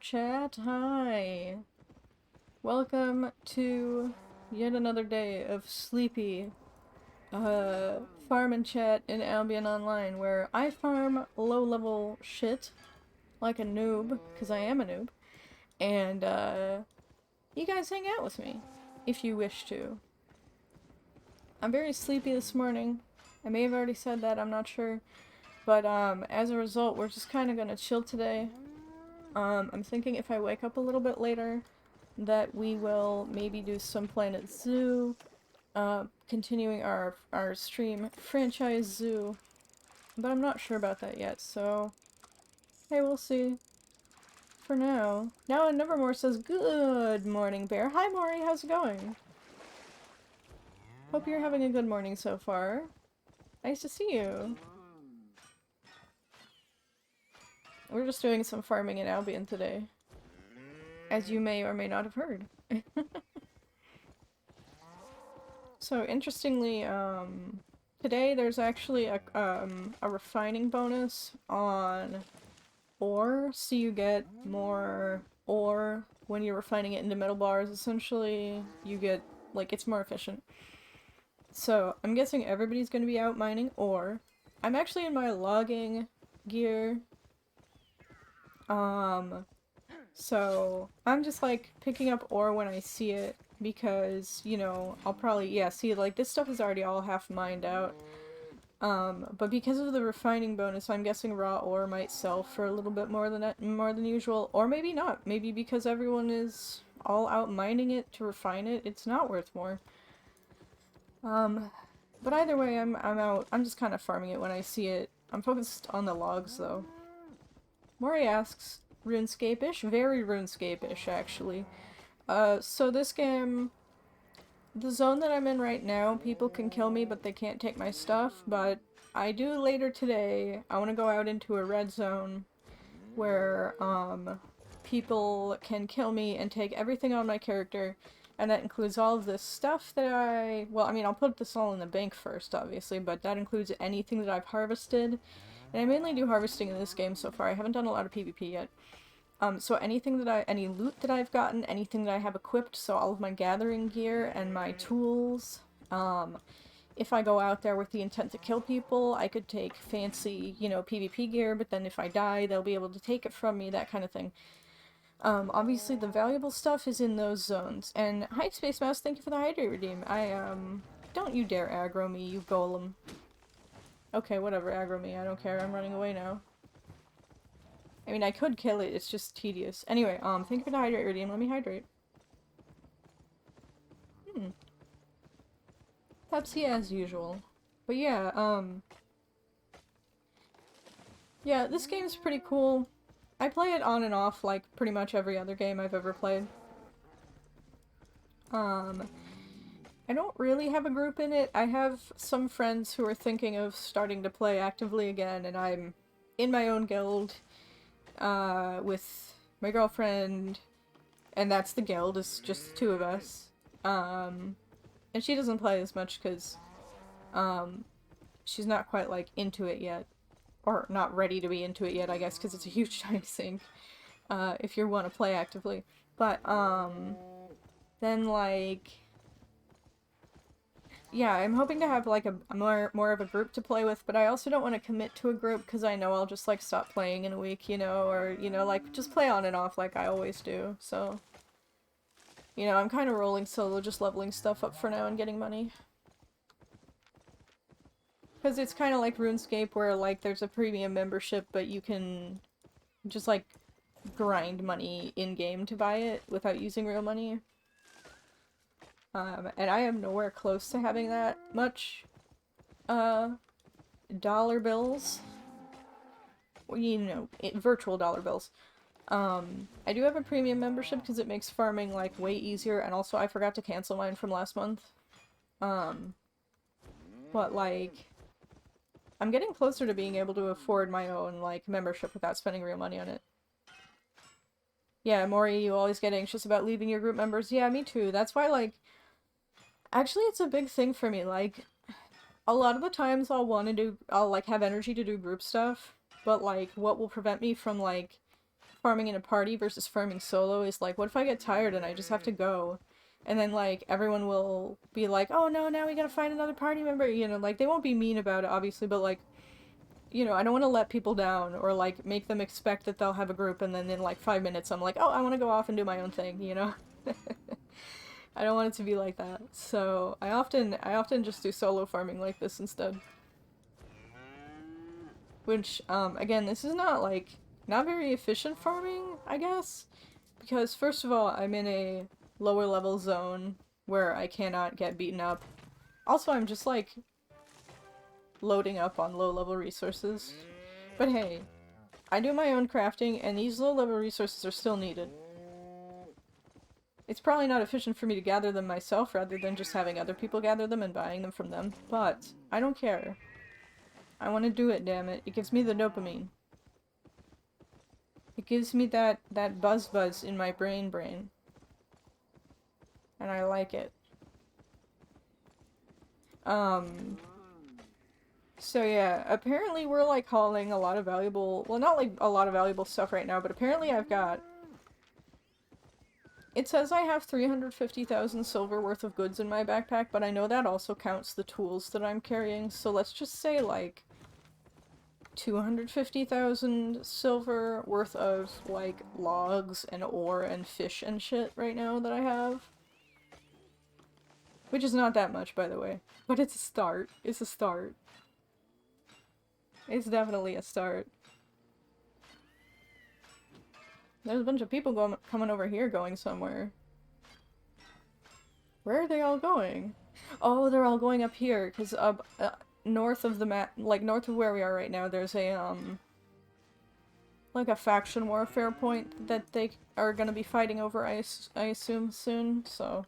chat? Hi! Welcome to yet another day of sleepy, farm and chat in Albion Online, where I farm low-level shit, like a noob, because I am a noob, and, you guys hang out with me, if you wish to. I'm very sleepy this morning. I may have already said that, I'm not sure. But, as a result, we're just kind of gonna chill today. I'm thinking if I wake up a little bit later, that we will maybe do some Planet Zoo, continuing our stream, Franchise Zoo. But I'm not sure about that yet, so... Hey, we'll see. For now. Now and Nevermore says, "Good morning, Bear." Hi, Maury, how's it going? Hope you're having a good morning so far. Nice to see you. We're just doing some farming in Albion today. As you may or may not have heard. So, interestingly, today there's actually a refining bonus on ore, so you get more ore when you're refining it into metal bars. Essentially, you get, like, it's more efficient. So, I'm guessing everybody's gonna be out mining ore. I'm actually in my logging gear. So I'm just like picking up ore when I see it because, you know, I'll probably, yeah, see, like, this stuff is already all half mined out. But because of the refining bonus, I'm guessing raw ore might sell for a little bit more than usual, or maybe not. Maybe because everyone is all out mining it to refine it, it's not worth more. But either way, I'm out. I'm just kind of farming it when I see it. I'm focused on the logs, though. Mori asks, RuneScape-ish? Very RuneScape-ish, actually. So this game, the zone that I'm in right now, people can kill me, but they can't take my stuff, but I do later today. I want to go out into a red zone where, people can kill me and take everything on my character, and that includes all of this stuff that well, I mean, I'll put this all in the bank first, obviously, but that includes anything that I've harvested. And I mainly do harvesting in this game so far. I haven't done a lot of PvP yet. So anything that any loot that I've gotten, anything that I have equipped, so all of my gathering gear and my tools, if I go out there with the intent to kill people, I could take fancy, you know, PvP gear, but then if I die, they'll be able to take it from me, that kind of thing. Obviously the valuable stuff is in those zones. And hi, Space Mouse, thank you for the hydrate redeem. Don't you dare aggro me, you golem. Okay, whatever, aggro me, I don't care, I'm running away now. I mean, I could kill it, it's just tedious. Anyway, thank you for the hydrate redeem, let me hydrate. Pepsi as usual. But yeah, yeah, this game's pretty cool. I play it on and off like pretty much every other game I've ever played. I don't really have a group in it. I have some friends who are thinking of starting to play actively again, and I'm in my own guild, with my girlfriend, and that's the guild, it's just the two of us. And she doesn't play as much because, she's not quite, like, into it yet. Or not ready to be into it yet, I guess, because it's a huge time sink, if you want to play actively. But, then, like... Yeah, I'm hoping to have, like, a more of a group to play with, but I also don't want to commit to a group, because I know I'll just, like, stop playing in a week, you know, or, you know, like, just play on and off like I always do, so... You know, I'm kind of rolling solo, just leveling stuff up for now and getting money. Because it's kind of like RuneScape, where, like, there's a premium membership, but you can just, like, grind money in-game to buy it without using real money. And I am nowhere close to having that much, dollar bills. Well, you know, virtual dollar bills. I do have a premium membership because it makes farming, like, way easier, and also I forgot to cancel mine from last month. But, like, I'm getting closer to being able to afford my own, like, membership without spending real money on it. Yeah, Maury, you always get anxious about leaving your group members. Yeah, me too. That's why, like, actually it's a big thing for me, like, a lot of the times I'll like, have energy to do group stuff, but, like, what will prevent me from, like, farming in a party versus farming solo is like, what if I get tired and I just have to go? And then, like, everyone will be like, oh no, now we gotta find another party member, you know, like, they won't be mean about it, obviously, but, like, you know, I don't want to let people down, or, like, make them expect that they'll have a group, and then in, like, 5 minutes I'm like, oh, I want to go off and do my own thing, you know? I don't want it to be like that, so I often just do solo farming like this instead. Which, again, this is not, like, not very efficient farming, I guess, because, first of all, I'm in a lower level zone where I cannot get beaten up. Also, I'm just, like, loading up on low level resources. But hey, I do my own crafting, and these low level resources are still needed. It's probably not efficient for me to gather them myself rather than just having other people gather them and buying them from them, but I don't care. I want to do it, damn it. It gives me the dopamine. It gives me that buzz in my brain. And I like it. So yeah, apparently we're like hauling a lot of valuable, well, not like a lot of valuable stuff right now, but apparently I've got, it says I have 350,000 silver worth of goods in my backpack, but I know that also counts the tools that I'm carrying, so let's just say like 250,000 silver worth of like logs and ore and fish and shit right now that I have. Which is not that much, by the way. But it's a start. It's a start. It's definitely a start. There's a bunch of people coming over here going somewhere. Where are they all going? Oh, they're all going up here, because north of the map, like north of where we are right now, there's a, like a faction warfare point that they are gonna be fighting over, I assume, soon, so...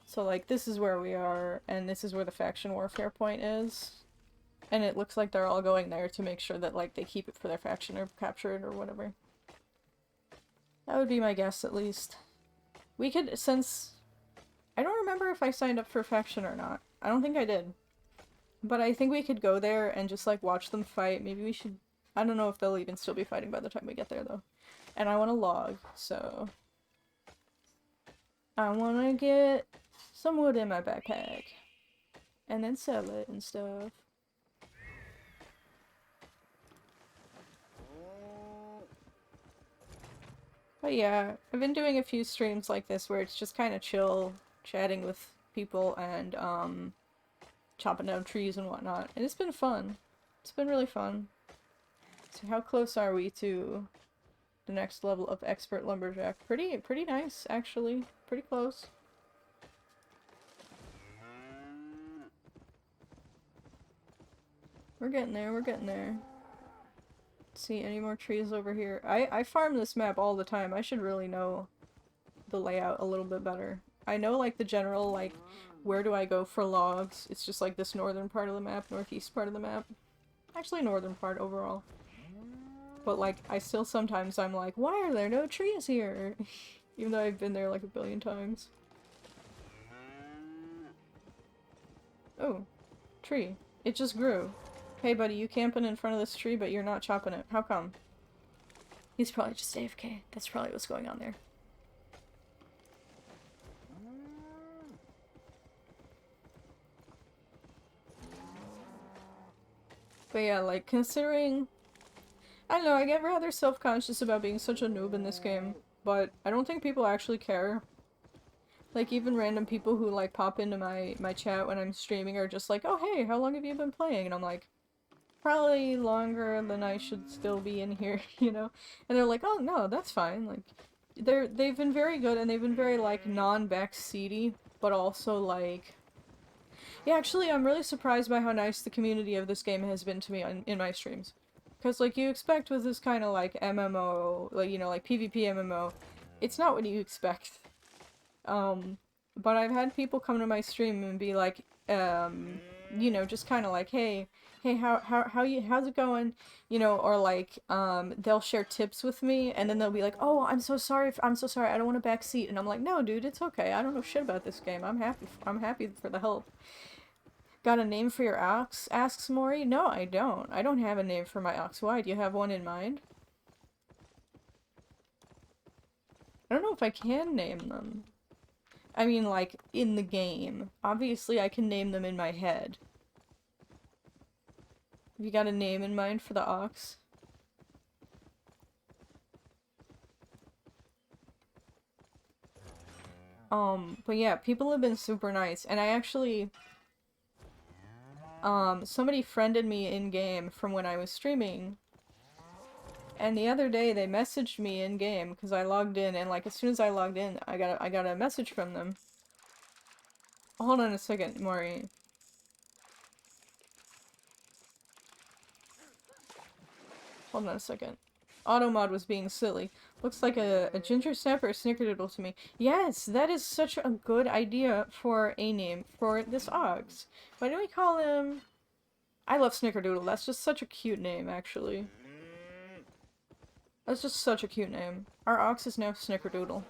So, like, this is where we are, and this is where the faction warfare point is. And it looks like they're all going there to make sure that, like, they keep it for their faction or capture it or whatever. That would be my guess, at least. We could, since... I don't remember if I signed up for faction or not. I don't think I did. But I think we could go there and just, like, watch them fight. Maybe we should... I don't know if they'll even still be fighting by the time we get there, though. And I want to log, so... I want to get some wood in my backpack. And then sell it and stuff. But yeah, I've been doing a few streams like this where it's just kind of chill, chatting with people and, chopping down trees and whatnot. And it's been fun. It's been really fun. So how close are we to the next level of expert lumberjack? Pretty nice, actually. Pretty close. We're getting there, we're getting there. Let's see, any more trees over here? I farm this map all the time. I should really know the layout a little bit better. I know, like, the general, like, where do I go for logs? It's just, like, this northern part of the map, northeast part of the map. Actually, northern part overall. But, like, I still sometimes I'm like, why are there no trees here? Even though I've been there, like, a billion times. Oh. Tree. It just grew. Hey, buddy, you camping in front of this tree, but you're not chopping it. How come? He's probably just AFK. That's probably what's going on there. But yeah, like, considering... I don't know, I get rather self-conscious about being such a noob in this game, but I don't think people actually care. Like, even random people who, like, pop into my chat when I'm streaming are just like, oh, hey, how long have you been playing? And I'm like, probably longer than I should still be in here, you know? And they're like, oh, no, that's fine. Like, they've been very good, and they've been very, like, non-backseaty, but also, like... Yeah, actually, I'm really surprised by how nice the community of this game has been to me in my streams. Because, like, you expect with this kind of, like, MMO, like, you know, like, PvP MMO, it's not what you expect. But I've had people come to my stream and be like, you know, just kind of like, hey, how's it going? You know, or like, they'll share tips with me, and then they'll be like, oh, I'm so sorry, I don't want to backseat, and I'm like, no, dude, it's okay, I don't know shit about this game, I'm happy for the help. Got a name for your ox? Asks Mori. No, I don't have a name for my ox. Why? Do you have one in mind? I don't know if I can name them. I mean, like, in the game. Obviously, I can name them in my head. Have you got a name in mind for the ox? But yeah, people have been super nice, and I actually, somebody friended me in-game from when I was streaming, and the other day they messaged me in-game, because I logged in, and like, as soon as I logged in, I got a message from them. Hold on a second, Maury. Hold on a second. Automod was being silly. Looks like a ginger snap or a snickerdoodle to me. Yes, that is such a good idea for a name for this ox. Why don't we call him... I love Snickerdoodle. That's just such a cute name, actually. That's just such a cute name. Our ox is now Snickerdoodle.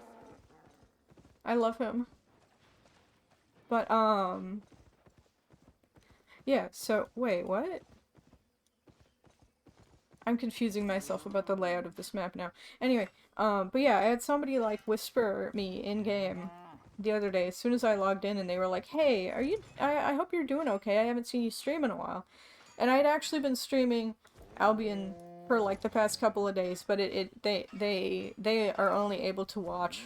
I love him. But, yeah, so, wait, what? I'm confusing myself about the layout of this map now. Anyway, but yeah, I had somebody, like, whisper me in-game the other day as soon as I logged in, and they were like, hey, I hope you're doing okay. I haven't seen you stream in a while. And I'd actually been streaming Albion for, like, the past couple of days, but they are only able to watch,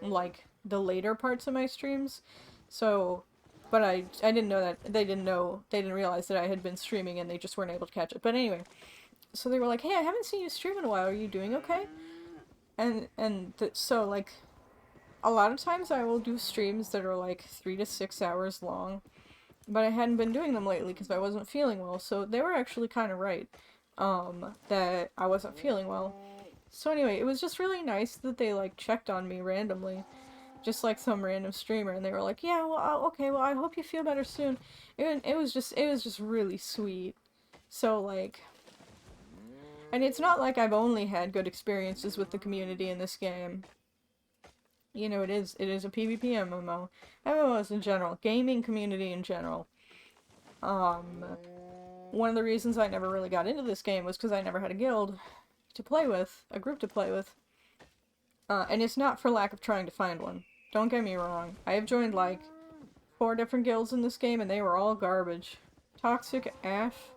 like, the later parts of my streams. So, but I didn't know that, they didn't realize that I had been streaming, and they just weren't able to catch it. But anyway, so they were like, hey, I haven't seen you stream in a while, are you doing okay? So, like, a lot of times I will do streams that are, like, 3 to 6 hours long, but I hadn't been doing them lately because I wasn't feeling well, so they were actually kind of right, that I wasn't feeling well. So anyway, it was just really nice that they, like, checked on me randomly, just like some random streamer, and they were like, yeah, well, okay, well, I hope you feel better soon. It was just really sweet. So, like... And it's not like I've only had good experiences with the community in this game. You know, it is a PvP MMO. MMOs in general. Gaming community in general. One of the reasons I never really got into this game was because I never had a guild to play with. A group to play with. And it's not for lack of trying to find one. Don't get me wrong. I have joined, like, 4 different guilds in this game, and they were all garbage. Toxic AF.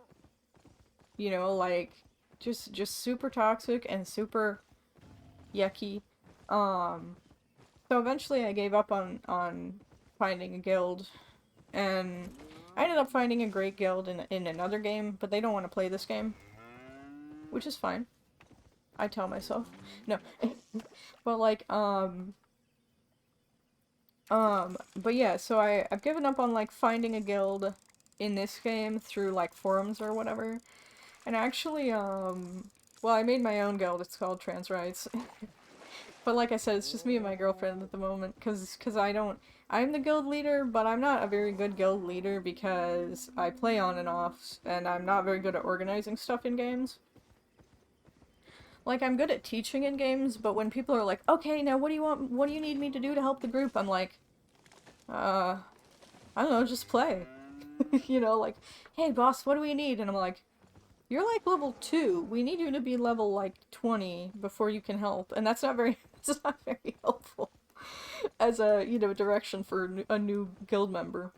You know, like... Just super toxic and super yucky. So eventually I gave up on finding a guild, and I ended up finding a great guild in another game, but they don't want to play this game, which is fine. I tell myself. No. But like, but yeah, so I've given up on, like, finding a guild in this game through, like, forums or whatever. And actually, well, I made my own guild, it's called Trans Rights. But like I said, it's just me and my girlfriend at the moment, cause I'm the guild leader, but I'm not a very good guild leader because I play on and off, and I'm not very good at organizing stuff in games. Like, I'm good at teaching in games, but when people are like, okay, now what do you need me to do to help the group? I'm like, I don't know, just play. You know, like, hey boss, what do we need? And I'm like, you're like level 2. We need you to be level, like, 20 before you can help. And that's not very helpful as a, you know, direction for a new guild member.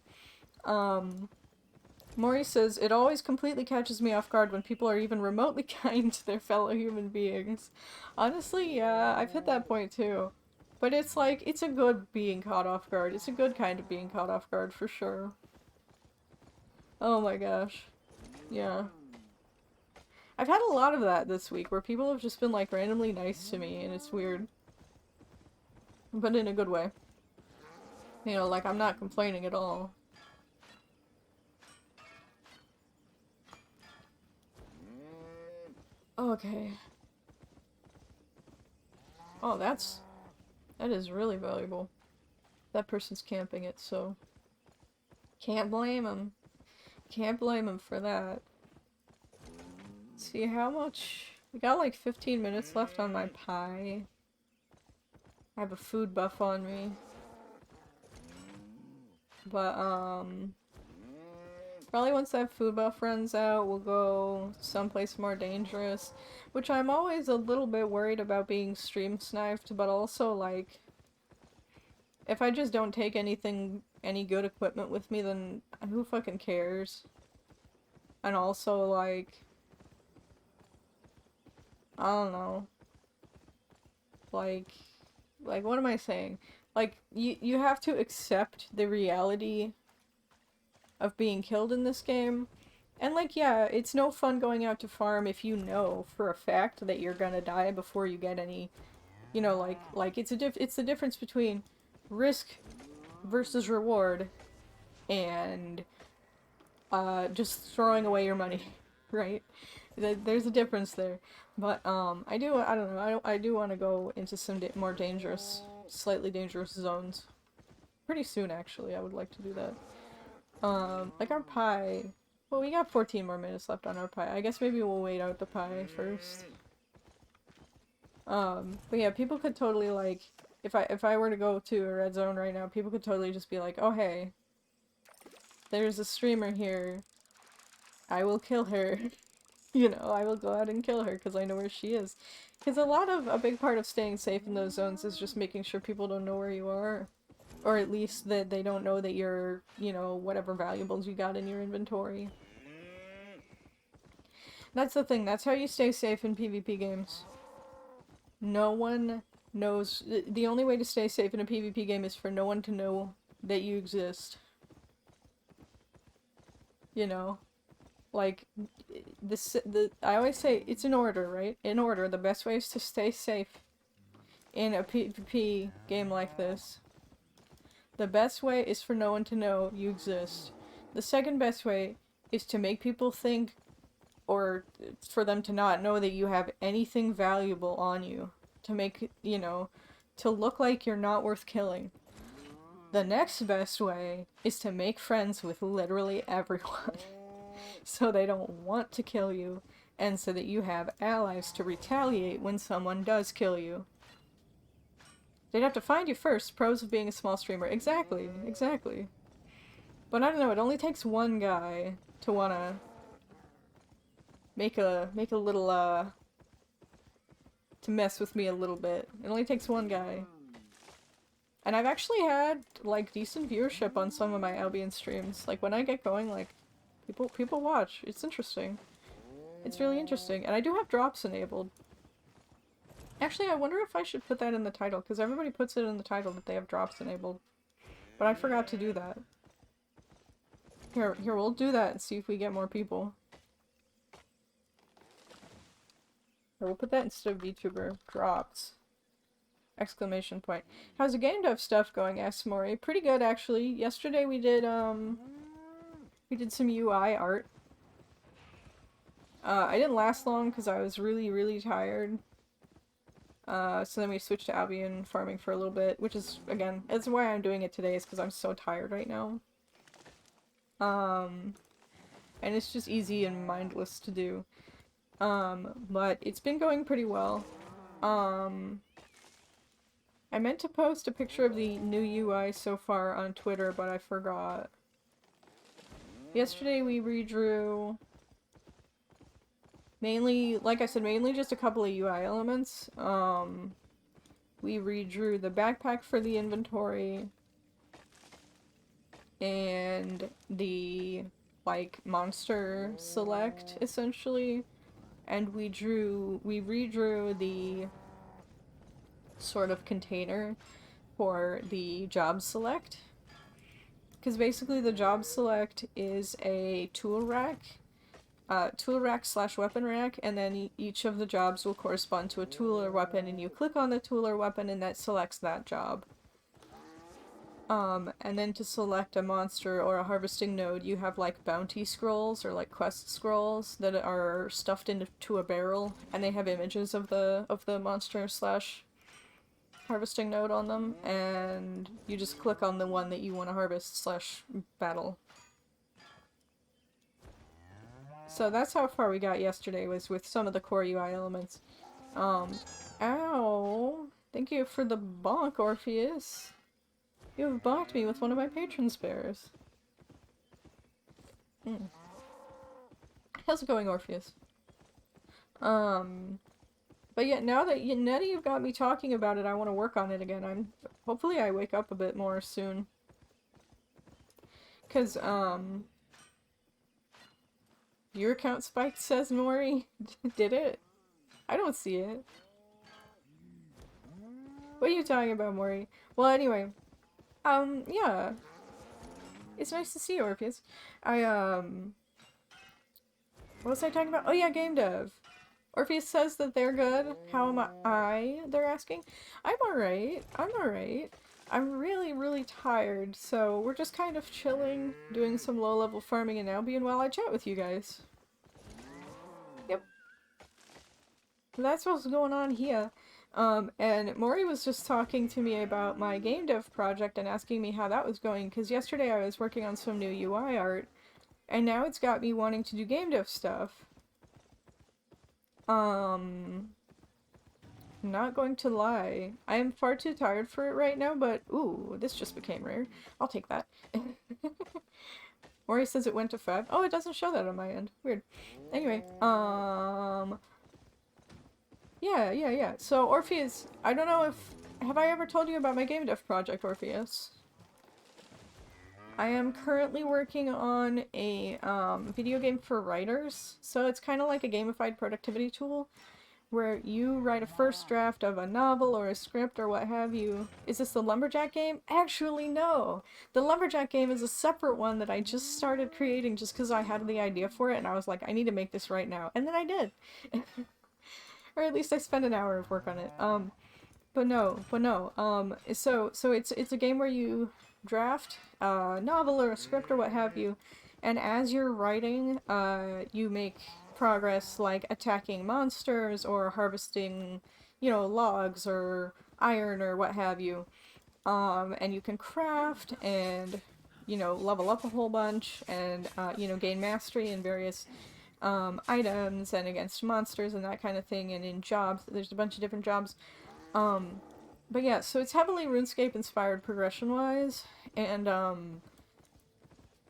Maury says, it always completely catches me off guard when people are even remotely kind to their fellow human beings. Honestly, yeah, I've hit that point too. But it's like, it's a good being caught off guard. It's a good kind of being caught off guard, for sure. Oh my gosh. Yeah. I've had a lot of that this week, where people have just been, like, randomly nice to me, and it's weird. But in a good way. You know, like, I'm not complaining at all. Okay. Oh, that is really valuable. That person's camping it, so... Can't blame him. Can't blame him for that. Let's see how much... We got like 15 minutes left on my pie. I have a food buff on me. But, Probably once that food buff runs out, we'll go someplace more dangerous. Which I'm always a little bit worried about being stream sniped, but also, like, if I just don't take any good equipment with me, then who fucking cares? And also, like, I don't know. Like, what am I saying? Like, you have to accept the reality of being killed in this game. And, like, yeah, it's no fun going out to farm if you know for a fact that you're gonna die before you get any, you know, like, it's the difference between risk versus reward and, just throwing away your money, right? There's a difference there. But, I don't know, I do want to go into some more dangerous, slightly dangerous zones. Pretty soon, actually, I would like to do that. Like our pie. Well, we got 14 more minutes left on our pie. I guess maybe we'll wait out the pie first. But yeah, people could totally, like, if I were to go to a red zone right now, people could totally just be like, oh hey, there's a streamer here. I will kill her. You know, I will go out and kill her because I know where she is. Because a big part of staying safe in those zones is just making sure people don't know where you are. Or at least that they don't know that you're, you know, whatever valuables you got in your inventory. That's the thing, that's how you stay safe in PvP games. No one knows. The only way to stay safe in a PvP game is for no one to know that you exist. You know? Like, I always say, it's in order, right? In order, the best way is to stay safe in a PvP game like this. The best way is for no one to know you exist. The second best way is to make people think, or for them to not know that you have anything valuable on you. To make, you know, to look like you're not worth killing. The next best way is to make friends with literally everyone. So they don't want to kill you, and so that you have allies to retaliate when someone does kill you. They'd have to find you first. Pros of being a small streamer. Exactly, exactly. But I don't know, it only takes one guy to wanna make a little, to mess with me a little bit. It only takes one guy. And I've actually had, like, decent viewership on some of my Albion streams. Like, when I get going, like, people watch. It's interesting. It's really interesting. And I do have drops enabled. Actually, I wonder if I should put that in the title, because everybody puts it in the title that they have drops enabled. But I forgot to do that. Here, we'll do that and see if we get more people. Or we'll put that instead of VTuber. Drops. Exclamation point. How's the game dev stuff going, asks Mori? Pretty good, actually. Yesterday we did some UI art. I didn't last long because I was really, really tired. So then we switched to Albion farming for a little bit, which is, again, that's why I'm doing it today, is because I'm so tired right now. And it's just easy and mindless to do. But it's been going pretty well. I meant to post a picture of the new UI so far on Twitter, but I forgot. Yesterday we redrew mainly, like I said, mainly just a couple of UI elements. We redrew the backpack for the inventory and the, like, monster select, essentially. And we redrew the sort of container for the job select. Because basically the job select is a tool rack slash weapon rack, and then each of the jobs will correspond to a tool or weapon, and you click on the tool or weapon and that selects that job. And then to select a monster or a harvesting node, you have, like, bounty scrolls or, like, quest scrolls that are stuffed into a barrel, and they have images of the monster slash harvesting node on them, and you just click on the one that you want to harvest slash battle. So that's how far we got yesterday, was with some of the core UI elements. Ow! Thank you for the bonk, Orpheus. You have bonked me with one of my patron spares. Mm. How's it going, Orpheus? But yeah, now that you've got me talking about it, I want to work on it again. Hopefully I wake up a bit more soon. 'Cause, your account spiked, says Mori. Did it? I don't see it. What are you talking about, Mori? Well, anyway, yeah. It's nice to see you, Orpheus. What was I talking about? Oh yeah, game dev. Orpheus says that they're good. How am I? They're asking. I'm alright. I'm alright. I'm really, really tired, so we're just kind of chilling, doing some low-level farming in Albion while I chat with you guys. Yep. That's what's going on here. And Maury was just talking to me about my game dev project and asking me how that was going, because yesterday I was working on some new UI art, and now it's got me wanting to do game dev stuff. Not going to lie. I am far too tired for it right now, but ooh, this just became rare. I'll take that. Maury says it went to 5. Oh, it doesn't show that on my end. Weird. Anyway, yeah. So, Orpheus, I don't know if... Have I ever told you about my game dev project, Orpheus? I am currently working on a, video game for writers. So it's kind of like a gamified productivity tool, where you write a first draft of a novel or a script or what have you. Is this the Lumberjack game? Actually, no! The Lumberjack game is a separate one that I just started creating just because I had the idea for it, and I was like, I need to make this right now. And then I did! Or at least I spent an hour of work on it. So it's a game where you draft a novel or a script or what have you, and as you're writing, you make progress like attacking monsters or harvesting, logs or iron or what have you. And you can craft and, level up a whole bunch and, gain mastery in various items and against monsters and that kind of thing, and in jobs. There's a bunch of different jobs. But yeah, so it's heavily RuneScape inspired progression-wise, and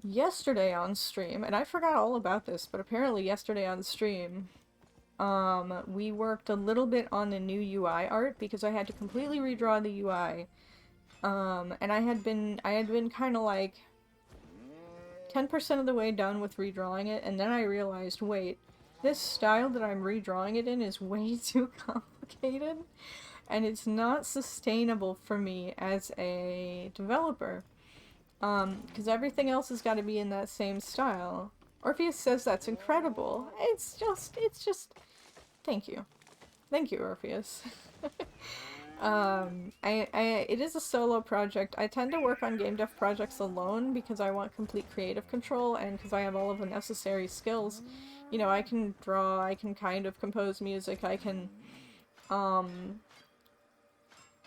yesterday on stream, and I forgot all about this, but apparently yesterday on stream, we worked a little bit on the new UI art because I had to completely redraw the UI. And I had been kind of like 10% of the way done with redrawing it, and then I realized, wait, this style that I'm redrawing it in is way too complicated, and it's not sustainable for me as a developer. Because everything else has got to be in that same style. Orpheus says that's incredible. It's just, thank you. Thank you, Orpheus. It is a solo project. I tend to work on game dev projects alone because I want complete creative control and because I have all of the necessary skills. I can draw, I can kind of compose music, I can,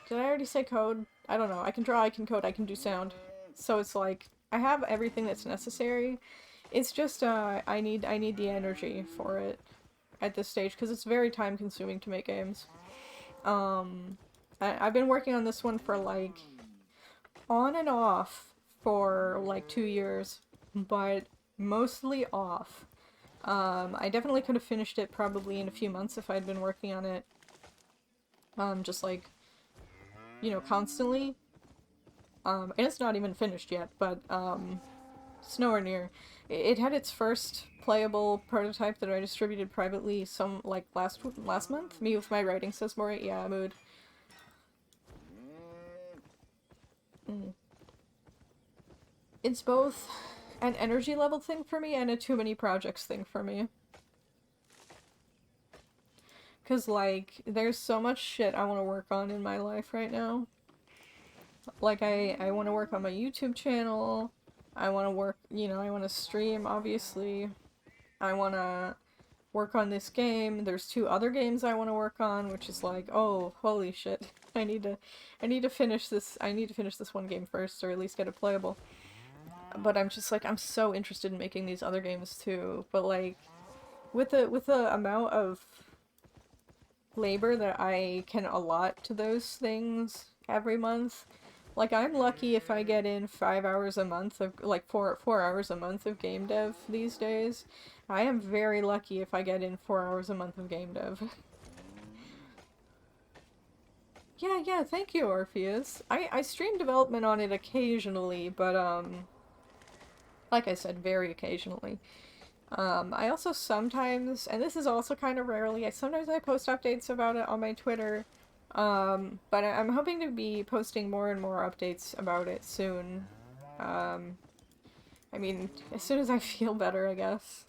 did I already say code? I don't know. I can draw, I can code, I can do sound. So it's like, I have everything that's necessary. It's just, I need the energy for it at this stage, because it's very time consuming to make games. I've been working on this one for like, on and off for like 2 years, but mostly off. I definitely could have finished it probably in a few months if I'd been working on it, just like, constantly. And it's not even finished yet, but, it's nowhere near. It had its first playable prototype that I distributed privately last month. Me with my writing, says Maury. Yeah, mood. It's both an energy level thing for me and a too many projects thing for me. Cause, like, there's so much shit I want to work on in my life right now. Like, I want to work on my YouTube channel. I want to work, I want to stream, obviously. I want to work on this game. There's 2 other games I want to work on, which is like, oh, holy shit. I need to finish this. I need to finish this one game first, or at least get it playable. But I'm just like, I'm so interested in making these other games too. But like, with the amount of labor that I can allot to those things every month, Like, I'm lucky if I get in 5 hours a month of, like, 4 hours a month of game dev these days. I am very lucky if I get in 4 hours a month of game dev. Yeah, thank you, Orpheus. I stream development on it occasionally, but, like I said, very occasionally. I also sometimes, and this is also kind of rarely, sometimes I post updates about it on my Twitter, but I'm hoping to be posting more and more updates about it soon. I mean, as soon as I feel better, I guess.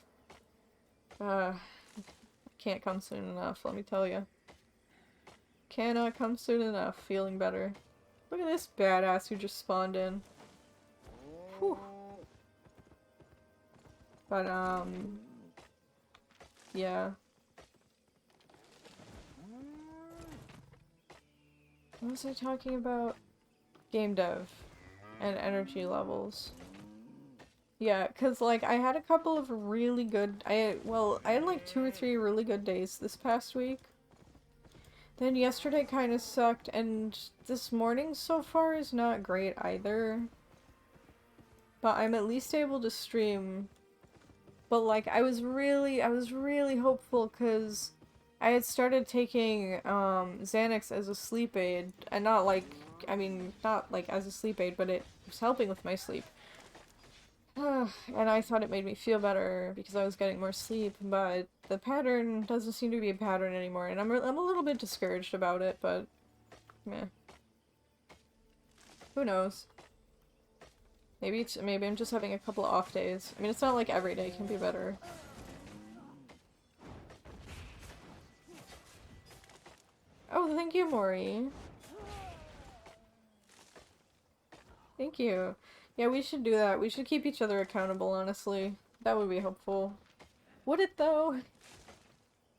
Can't come soon enough, let me tell you. Cannot come soon enough, feeling better. Look at this badass who just spawned in. Whew. But, yeah. What was I talking about? Game dev. And energy levels. Yeah, cause like, I had a couple of really good- I had like 2 or 3 really good days this past week. Then yesterday kinda sucked, and this morning so far is not great either. But I'm at least able to stream. But like, I was really hopeful, cause I had started taking, Xanax as a sleep aid, and not like, I mean, not like as a sleep aid, but it was helping with my sleep. And I thought it made me feel better because I was getting more sleep, but the pattern doesn't seem to be a pattern anymore, and I'm a little bit discouraged about it, but meh. Who knows? Maybe I'm just having a couple of off days. I mean, it's not like every day can be better. Oh, thank you, Mori. Thank you. Yeah, we should do that. We should keep each other accountable, honestly. That would be helpful. Would it, though?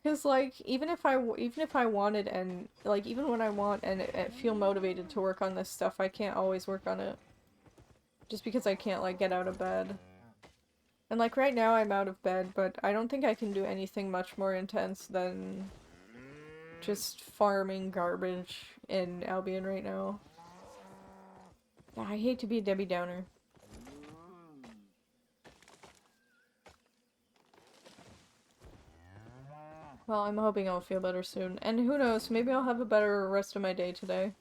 Because, like, even if I wanted and, like, even when I want and feel motivated to work on this stuff, I can't always work on it. Just because I can't, like, get out of bed. And, like, right now I'm out of bed, but I don't think I can do anything much more intense than just farming garbage in Albion right now. I hate to be a Debbie Downer. Well, I'm hoping I'll feel better soon. And who knows, maybe I'll have a better rest of my day today.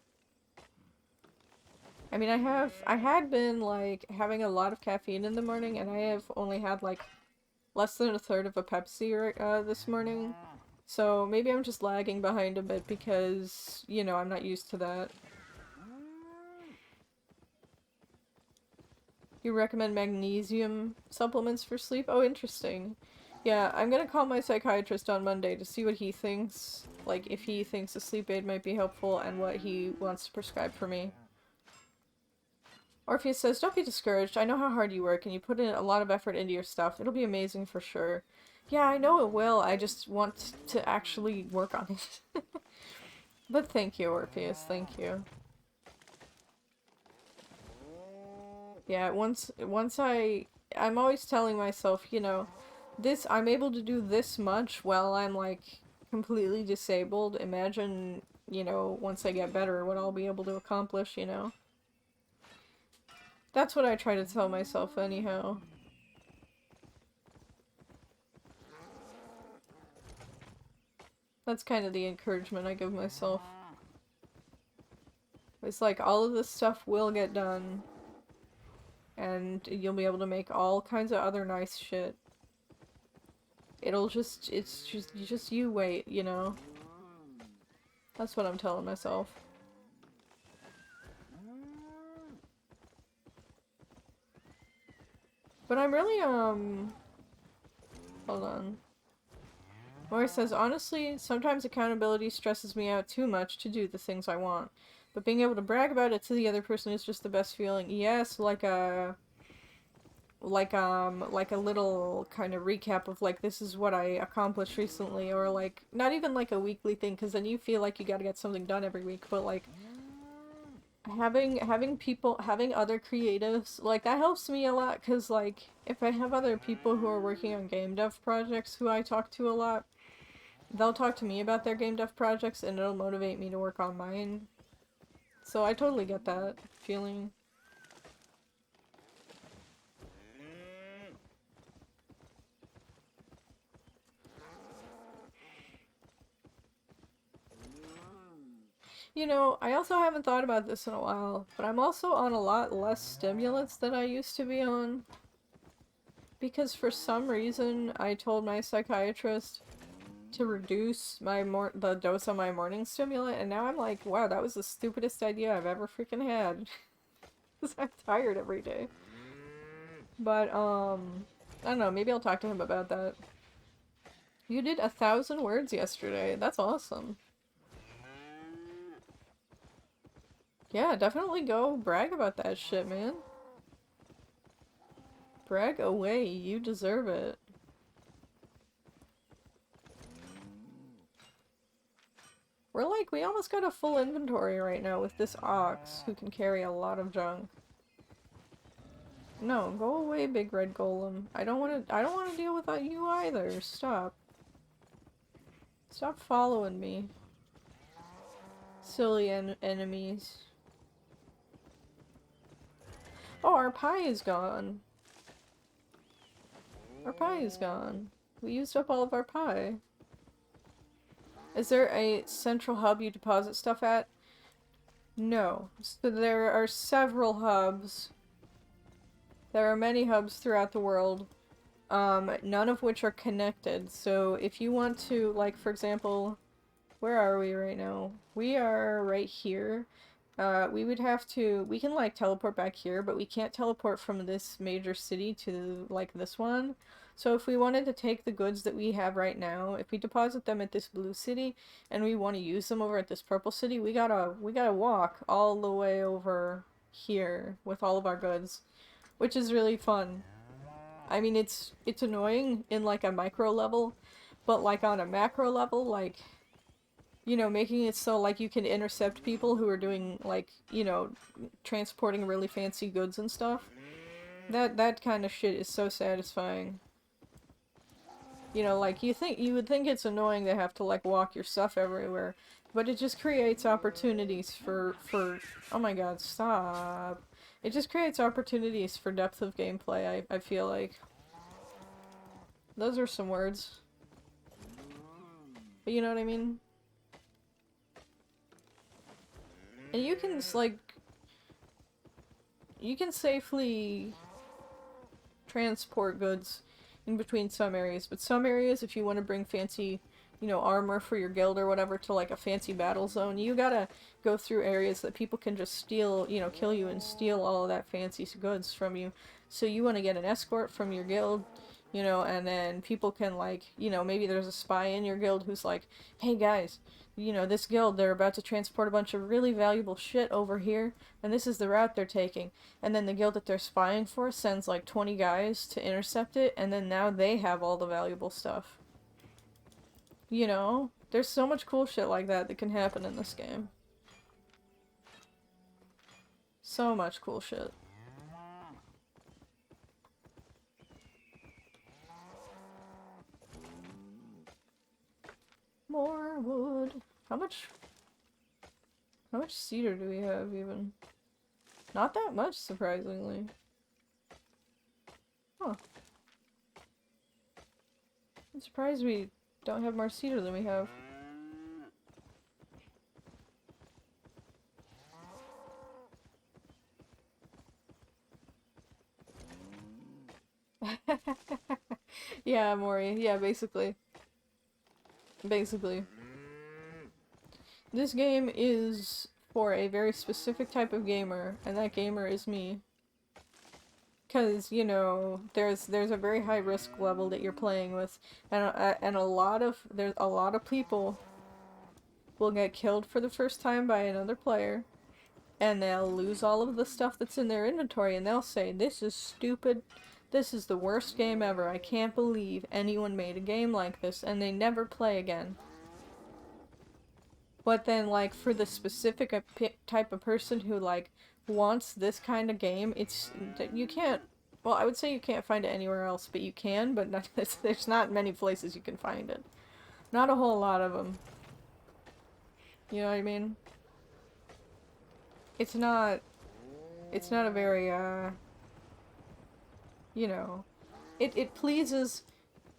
I mean, I had been, like, having a lot of caffeine in the morning, and I have only had, like, less than a third of a Pepsi, this morning. So maybe I'm just lagging behind a bit because, you know, I'm not used to that. You recommend magnesium supplements for sleep? Oh, interesting. Yeah, I'm gonna call my psychiatrist on Monday to see what he thinks. Like, if he thinks a sleep aid might be helpful and what he wants to prescribe for me. Orpheus says, don't be discouraged. I know how hard you work and you put in a lot of effort into your stuff. It'll be amazing for sure. Yeah, I know it will. I just want to actually work on it. But thank you, Orpheus. Thank you. Yeah, I'm always telling myself, you know, I'm able to do this much while I'm, like, completely disabled. Imagine, you know, once I get better, what I'll be able to accomplish, you know? That's what I try to tell myself anyhow. That's kind of the encouragement I give myself. It's like, all of this stuff will get done. And you'll be able to make all kinds of other nice shit. It's just you wait, you know? That's what I'm telling myself. But I'm really, hold on. Morris says, honestly, sometimes accountability stresses me out too much to do the things I want. But being able to brag about it to the other person is just the best feeling. Yes, like a little kind of recap of, like, this is what I accomplished recently, or, like, not even, like, a weekly thing, because then you feel like you gotta get something done every week, but, like, having other creatives, like, that helps me a lot, because, like, if I have other people who are working on game dev projects who I talk to a lot, they'll talk to me about their game dev projects, and it'll motivate me to work on mine. So I totally get that feeling. You know, I also haven't thought about this in a while, but I'm also on a lot less stimulants than I used to be on. Because for some reason, I told my psychiatrist to reduce the dose of my morning stimulant, and now I'm like, wow, that was the stupidest idea I've ever freaking had. Because I'm tired every day. But, I don't know, maybe I'll talk to him about that. You did 1,000 words yesterday. That's awesome. Yeah, definitely go brag about that shit, man. Brag away, you deserve it. We almost got a full inventory right now with this ox, who can carry a lot of junk. No, go away, big red golem. I don't wanna deal with you either. Stop. Stop following me. Silly enemies. Oh, our pie is gone. Our pie is gone. We used up all of our pie. Is there a central hub you deposit stuff at? No. So there are several hubs. There are many hubs throughout the world. None of which are connected. So if you want to, like, for example, where are we right now? We are right here. We would have to, we can like teleport back here, but we can't teleport from this major city to like this one. So if we wanted to take the goods that we have right now, if we deposit them at this blue city and we want to use them over at this purple city, we gotta walk all the way over here with all of our goods, which is really fun. I mean, it's annoying in like a micro level, but like on a macro level, like, you know, making it so like you can intercept people who are doing like, you know, transporting really fancy goods and stuff. That kind of shit is so satisfying. You know, like you would think it's annoying to have to like walk your stuff everywhere, but it just creates opportunities for oh my god, stop. It just creates opportunities for depth of gameplay, I feel like. Those are some words. But you know what I mean? And you can just, like, you can safely transport goods in between some areas, but some areas, if you want to bring fancy, you know, armor for your guild or whatever to, like, a fancy battle zone, you gotta go through areas that people can just steal, you know, kill you and steal all of that fancy goods from you. So you want to get an escort from your guild, you know, and then people can, like, you know, maybe there's a spy in your guild who's like, hey guys, you know, this guild, they're about to transport a bunch of really valuable shit over here, and this is the route they're taking. And then the guild that they're spying for sends like 20 guys to intercept it, and then now they have all the valuable stuff. You know? There's so much cool shit like that can happen in this game. So much cool shit. More wood. How much cedar do we have even? Not that much, surprisingly. Huh. I'm surprised we don't have more cedar than we have. Yeah, Mori. Yeah, basically. Basically. This game is for a very specific type of gamer, and that gamer is me. Because, you know, there's a very high risk level that you're playing with, and there's a lot of people will get killed for the first time by another player, and they'll lose all of the stuff that's in their inventory, and they'll say, this is stupid, this is the worst game ever, I can't believe anyone made a game like this, and they never play again. But then, like, for the specific type of person who, like, wants this kind of game, you can't, well, I would say you can't find it anywhere else, but you can, but not, there's not many places you can find it. Not a whole lot of them. You know what I mean? it's not a very, you know, it pleases,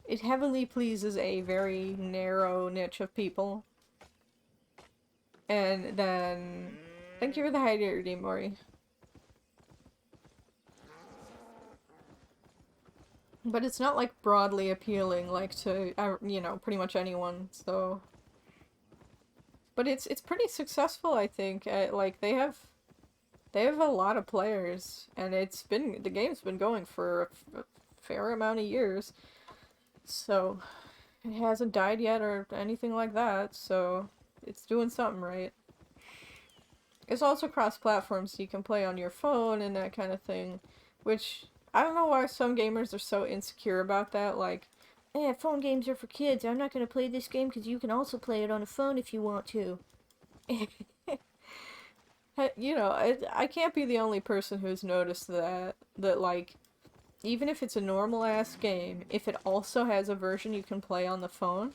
it heavily pleases a very narrow niche of people. And then, thank you for the hydrator, Mori. But it's not, like, broadly appealing, like, to, you know, pretty much anyone, so... But it's pretty successful, I think. Like, they have a lot of players, and the game's been going for a fair amount of years. So, it hasn't died yet or anything like that, so it's doing something right. It's also cross-platform, so you can play on your phone and that kind of thing, which, I don't know why some gamers are so insecure about that, like, eh, phone games are for kids, I'm not gonna play this game because you can also play it on a phone if you want to. You know, I can't be the only person who's noticed that, like, even if it's a normal-ass game, if it also has a version you can play on the phone,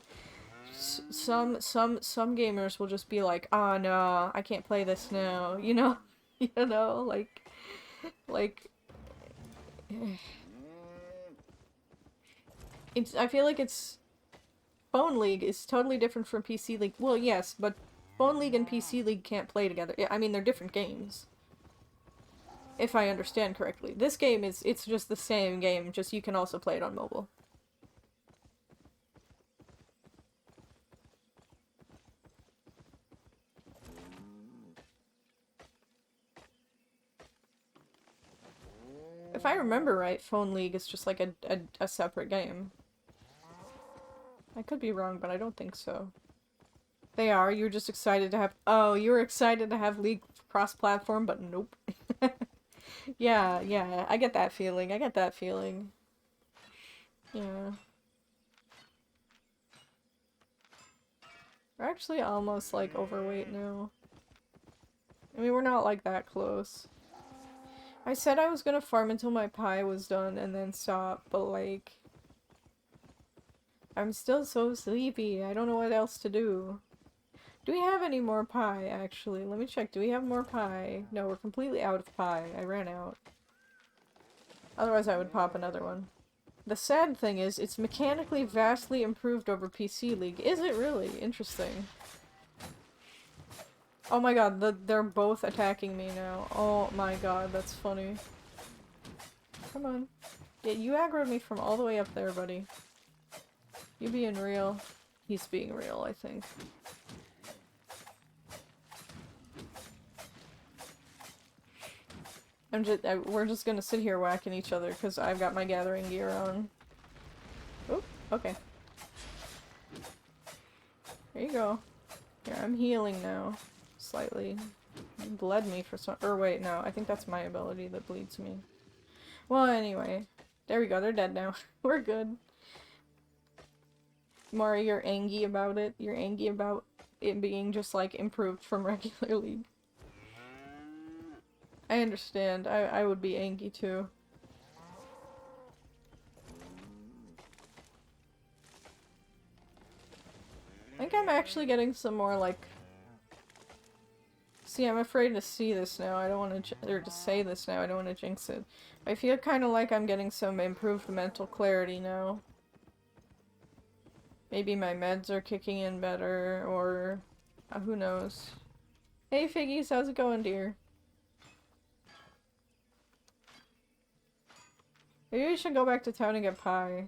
some gamers will just be like, oh no, I can't play this now, you know? You know, like, I feel like Phone League is totally different from PC League. Well, yes, but Phone League and PC League can't play together. I mean, they're different games. If I understand correctly. This game it's just the same game, just you can also play it on mobile. If I remember right, Phone League is just like a separate game. I could be wrong, but I don't think so. They are. You're just excited to have... Oh, you were excited to have League cross-platform, but nope. Yeah, I get that feeling. Yeah. We're actually almost, like, overweight now. I mean, we're not, like, that close. I said I was gonna farm until my pie was done and then stop, but, like... I'm still so sleepy. I don't know what else to do. Do we have any more pie, actually? Let me check. Do we have more pie? No, we're completely out of pie. I ran out. Otherwise, I would pop another one. The sad thing is, it's mechanically vastly improved over PC League. Is it really? Interesting. Oh my god, they're both attacking me now. Oh my god, that's funny. Come on. Yeah, you aggroed me from all the way up there, buddy. You being real. He's being real, I think. We're just gonna sit here whacking each other because I've got my gathering gear on. Oop, okay. There you go. Here, I'm healing now. Slightly. You bled me for some- or wait, no, I think that's my ability that bleeds me. Well, anyway. There we go, they're dead now. We're good. Mari, you're angry about it. You're angry about it being just, like, improved from regular League. I understand. I would be angry too. I think I'm actually getting some more, like... See, I'm afraid to see this now. I don't want to... or to say this now. I don't want to jinx it. I feel kind of like I'm getting some improved mental clarity now. Maybe my meds are kicking in better, or... who knows. Hey Figgies, how's it going, dear? Maybe we should go back to town and get pie.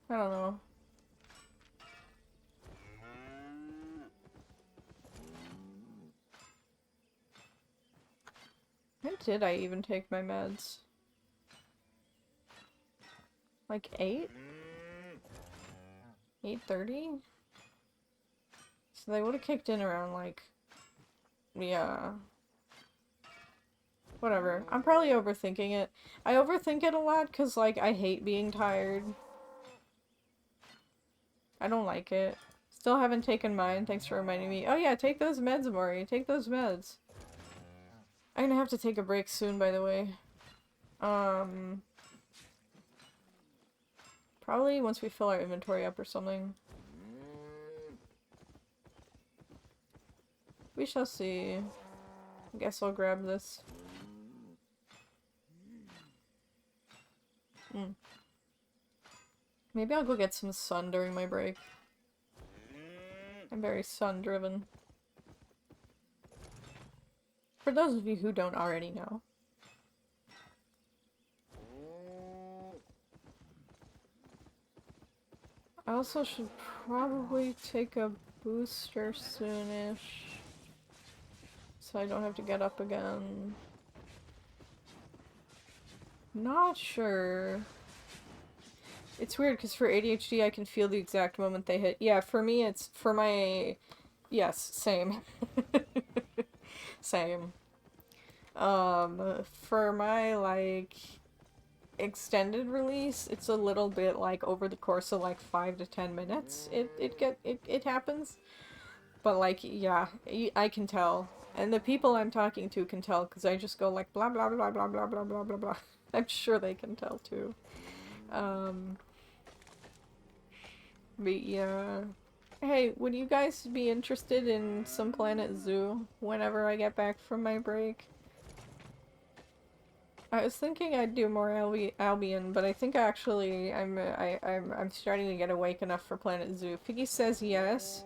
I don't know. When did I even take my meds? Like 8? 8:30? So they would have kicked in around like... yeah. Whatever. I'm probably overthinking it. I overthink it a lot because, like, I hate being tired. I don't like it. Still haven't taken mine. Thanks for reminding me. Oh yeah, take those meds, Maury. Take those meds. I'm gonna have to take a break soon, by the way. Probably once we fill our inventory up or something. We shall see. I guess I'll grab this. Maybe I'll go get some sun during my break. I'm very sun-driven. For those of you who don't already know. I also should probably take a booster soonish. So I don't have to get up again. Not sure. It's weird because for ADHD I can feel the exact moment they hit. Yeah, for me it's for my... Yes, same. Same. For my, like, extended release, it's a little bit, like, over the course of, like, 5 to 10 minutes. It happens. But, like, yeah, I can tell. And the people I'm talking to can tell, because I just go, like, blah, blah, blah, blah, blah, blah, blah, blah, blah. I'm sure they can tell, too. But, yeah. Hey, would you guys be interested in some Planet Zoo whenever I get back from my break? I was thinking I'd do more Albion, but I think actually I'm starting to get awake enough for Planet Zoo. Figgy says yes.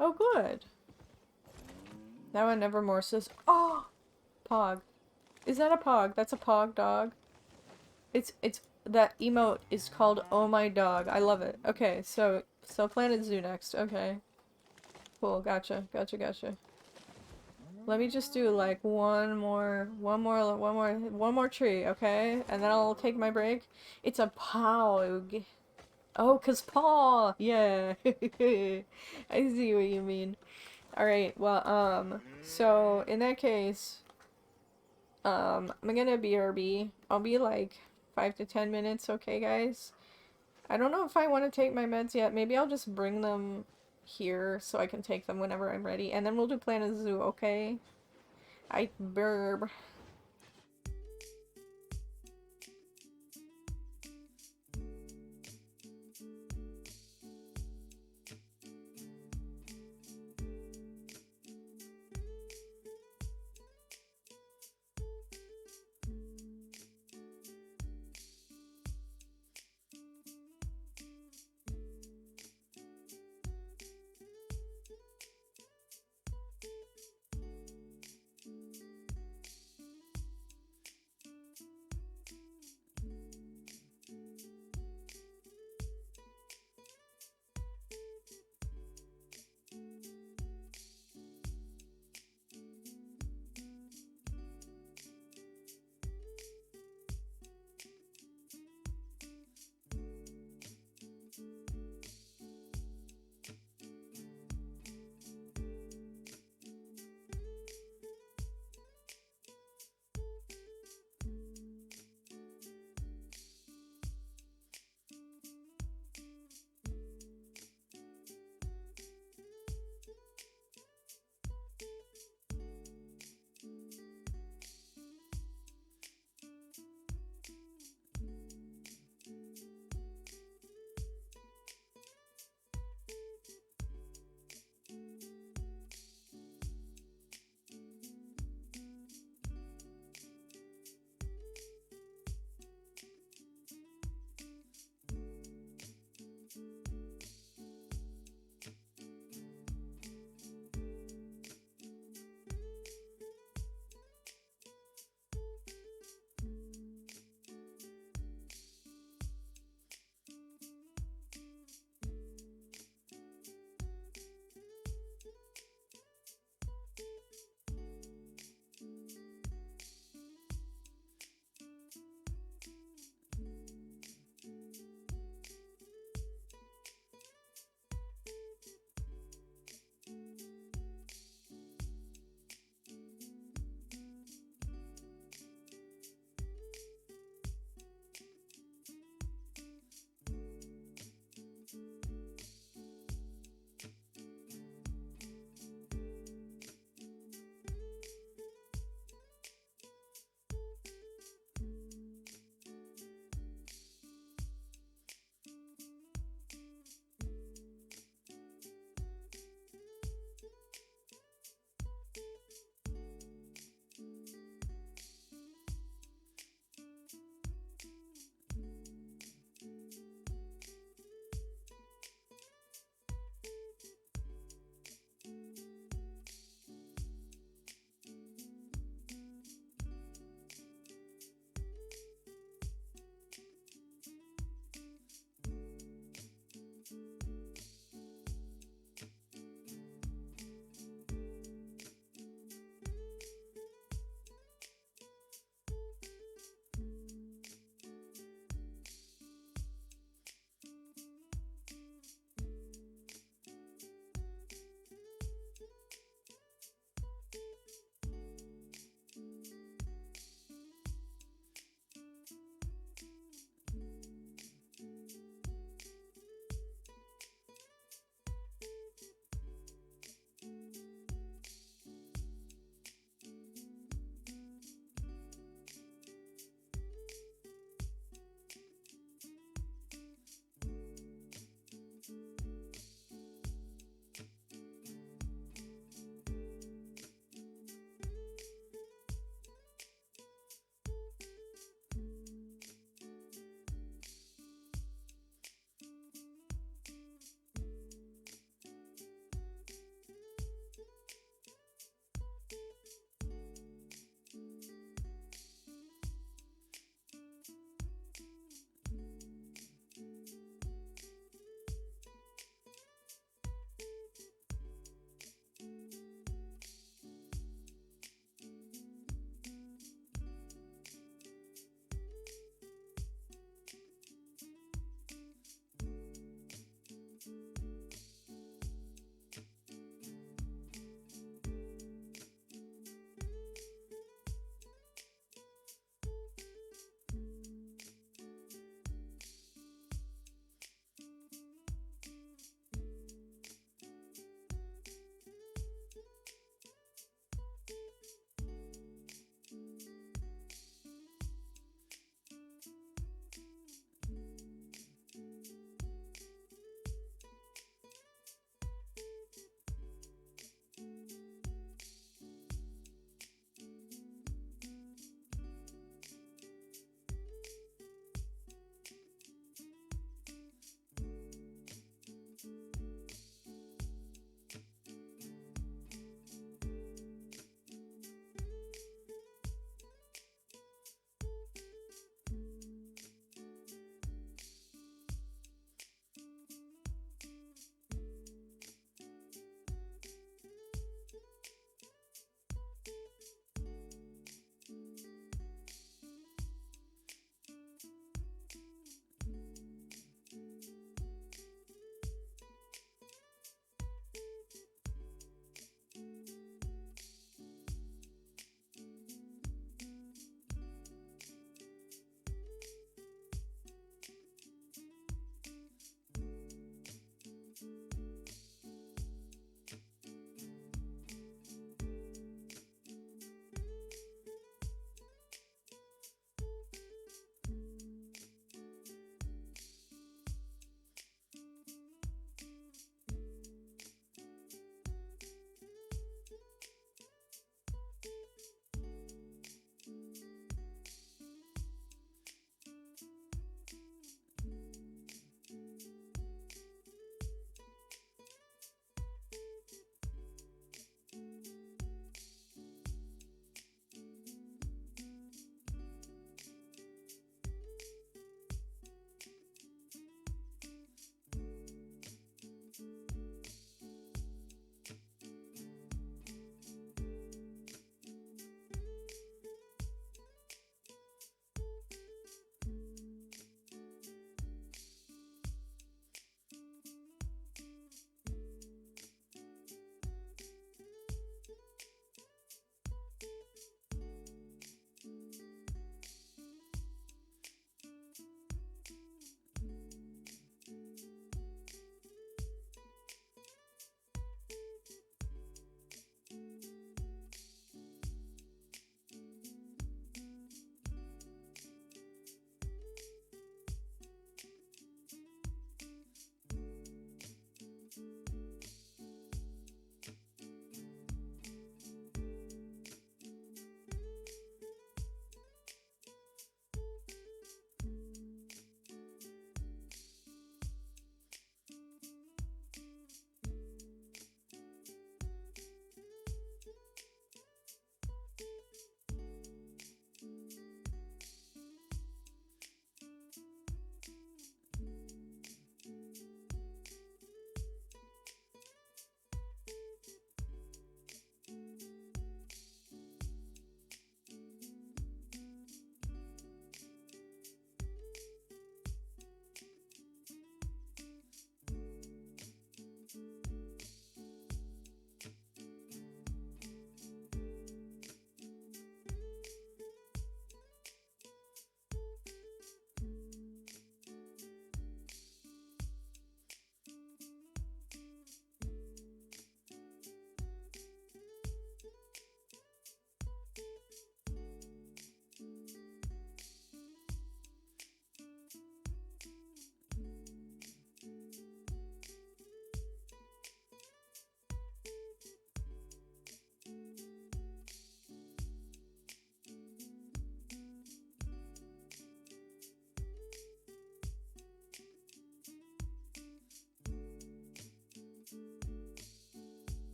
Oh, good. Now and Nevermore says, oh, Pog. Is that a Pog? That's a Pog dog. It's that emote is called Oh My Dog. I love it. Okay, so Planet Zoo next. Okay. Cool. Gotcha. Let me just do like one more tree, okay? And then I'll take my break. It's a Pog. Oh, 'cause paw. Yeah. I see what you mean. Alright, well, so in that case, I'm gonna BRB. I'll be like 5 to 10 minutes, okay, guys? I don't know if I want to take my meds yet. Maybe I'll just bring them here so I can take them whenever I'm ready. And then we'll do Planet Zoo, okay? I burb.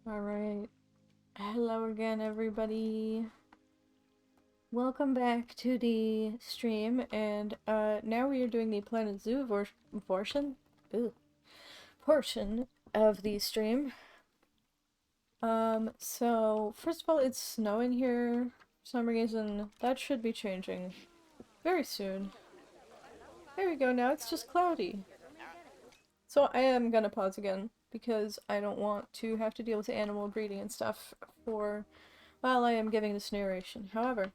Alright. Hello again, everybody. Welcome back to the stream, and now we are doing the Planet Zoo portion of the stream. So first of all, it's snowing here for some reason. That should be changing very soon. There we go, now it's just cloudy. So I am gonna pause again, because I don't want to have to deal with animal breeding and stuff while I am giving this narration. However,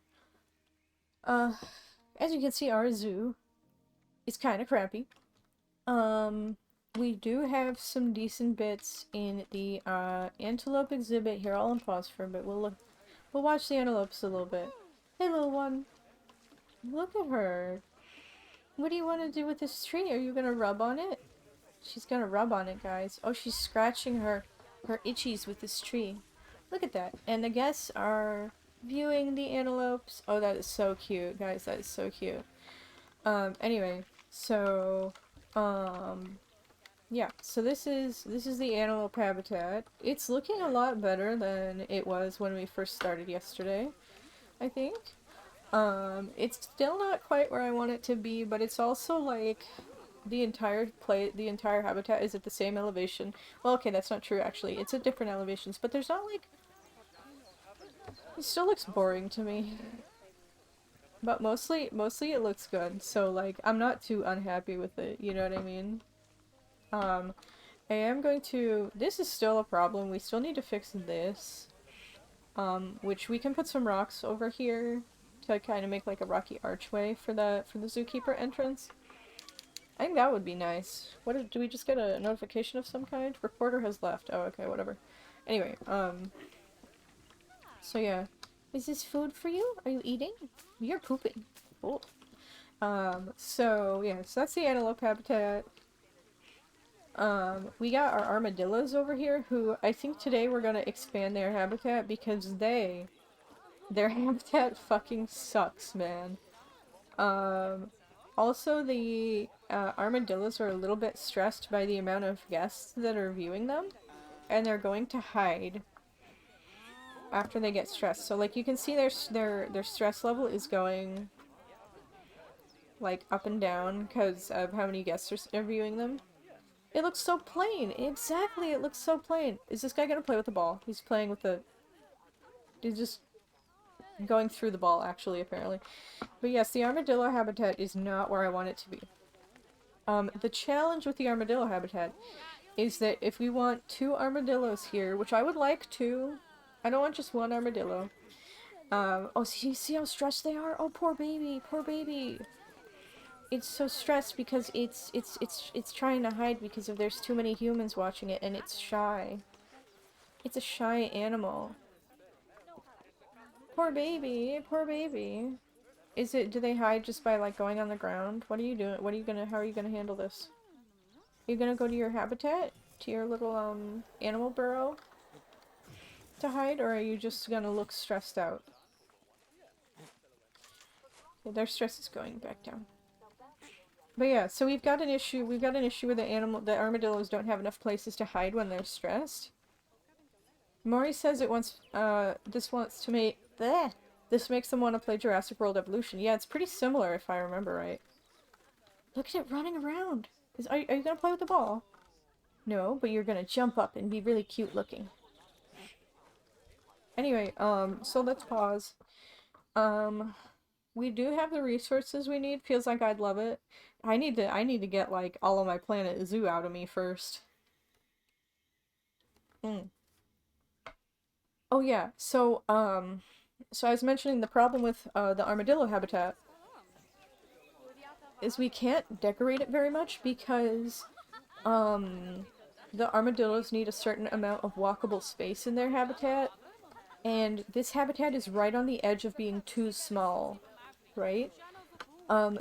as you can see, our zoo is kind of crappy. We do have some decent bits in the, antelope exhibit. Here, I'll unpause for a bit. We'll watch the antelopes a little bit. Hey, little one. Look at her. What do you want to do with this tree? Are you gonna rub on it? She's gonna rub on it, guys. Oh, she's scratching her itchies with this tree. Look at that. And the guests are viewing the antelopes. Oh, that is so cute, guys. That is so cute. Anyway, so, yeah. So this is the antelope habitat. It's looking a lot better than it was when we first started yesterday, I think. It's still not quite where I want it to be, but it's also like the entire habitat is at the same elevation. Well, okay, that's not true actually. It's at different elevations, but there's not like, it still looks boring to me. But mostly it looks good. So like I'm not too unhappy with it, you know what I mean? I am going to, this is still a problem. We still need to fix this. Which we can put some rocks over here to kind of make like a rocky archway for the zookeeper entrance. I think that would be nice. Do we just get a notification of some kind? Reporter has left. Oh, okay, whatever. Anyway, so yeah. Is this food for you? Are you eating? You're pooping. Cool. So yeah, so that's the antelope habitat. We got our armadillos over here, who I think today we're gonna expand their habitat because their habitat fucking sucks, man. Also the armadillos are a little bit stressed by the amount of guests that are viewing them, and they're going to hide after they get stressed. So like you can see their stress level is going like up and down because of how many guests are viewing them. It looks so plain. Exactly, it looks so plain. Is this guy gonna play with the ball? He's playing with the... He's just going through the ball, actually, apparently. But yes, the armadillo habitat is not where I want it to be. The challenge with the armadillo habitat is that if we want 2 armadillos here, which I would like 2, I don't want just 1 armadillo. Oh, see how stressed they are? Oh, poor baby, poor baby. It's so stressed because it's trying to hide because of there's too many humans watching it, and it's shy. It's a shy animal. Poor baby, poor baby. Do they hide just by like going on the ground? What are you doing? How are you gonna handle this? Are you gonna go to your habitat? To your little, animal burrow? To hide, or are you just gonna look stressed out? Yeah, their stress is going back down. But yeah, so we've got an issue where the armadillos don't have enough places to hide when they're stressed. Maury says this makes them want to play Jurassic World Evolution. Yeah, it's pretty similar if I remember right. Look at it running around. Are you gonna play with the ball? No, but you're gonna jump up and be really cute looking. Anyway, so let's pause. We do have the resources we need. Feels like I'd love it. I need to get like all of my Planet Zoo out of me first. Oh yeah, so I was mentioning the problem with the armadillo habitat is we can't decorate it very much because the armadillos need a certain amount of walkable space in their habitat, and this habitat is right on the edge of being too small, right?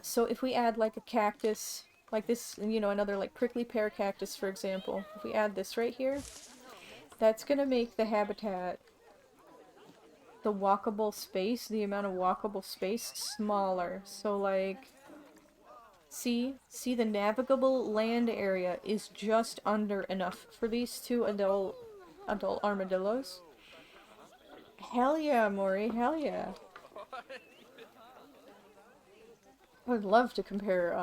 So if we add like a cactus, like this, you know, another like prickly pear cactus, for example, if we add this right here, that's gonna make the habitat, the walkable space, the amount of walkable space, smaller. So like, see the navigable land area is just under enough for these 2 adult adult armadillos. Hell yeah, Maury, hell yeah. I would love to compare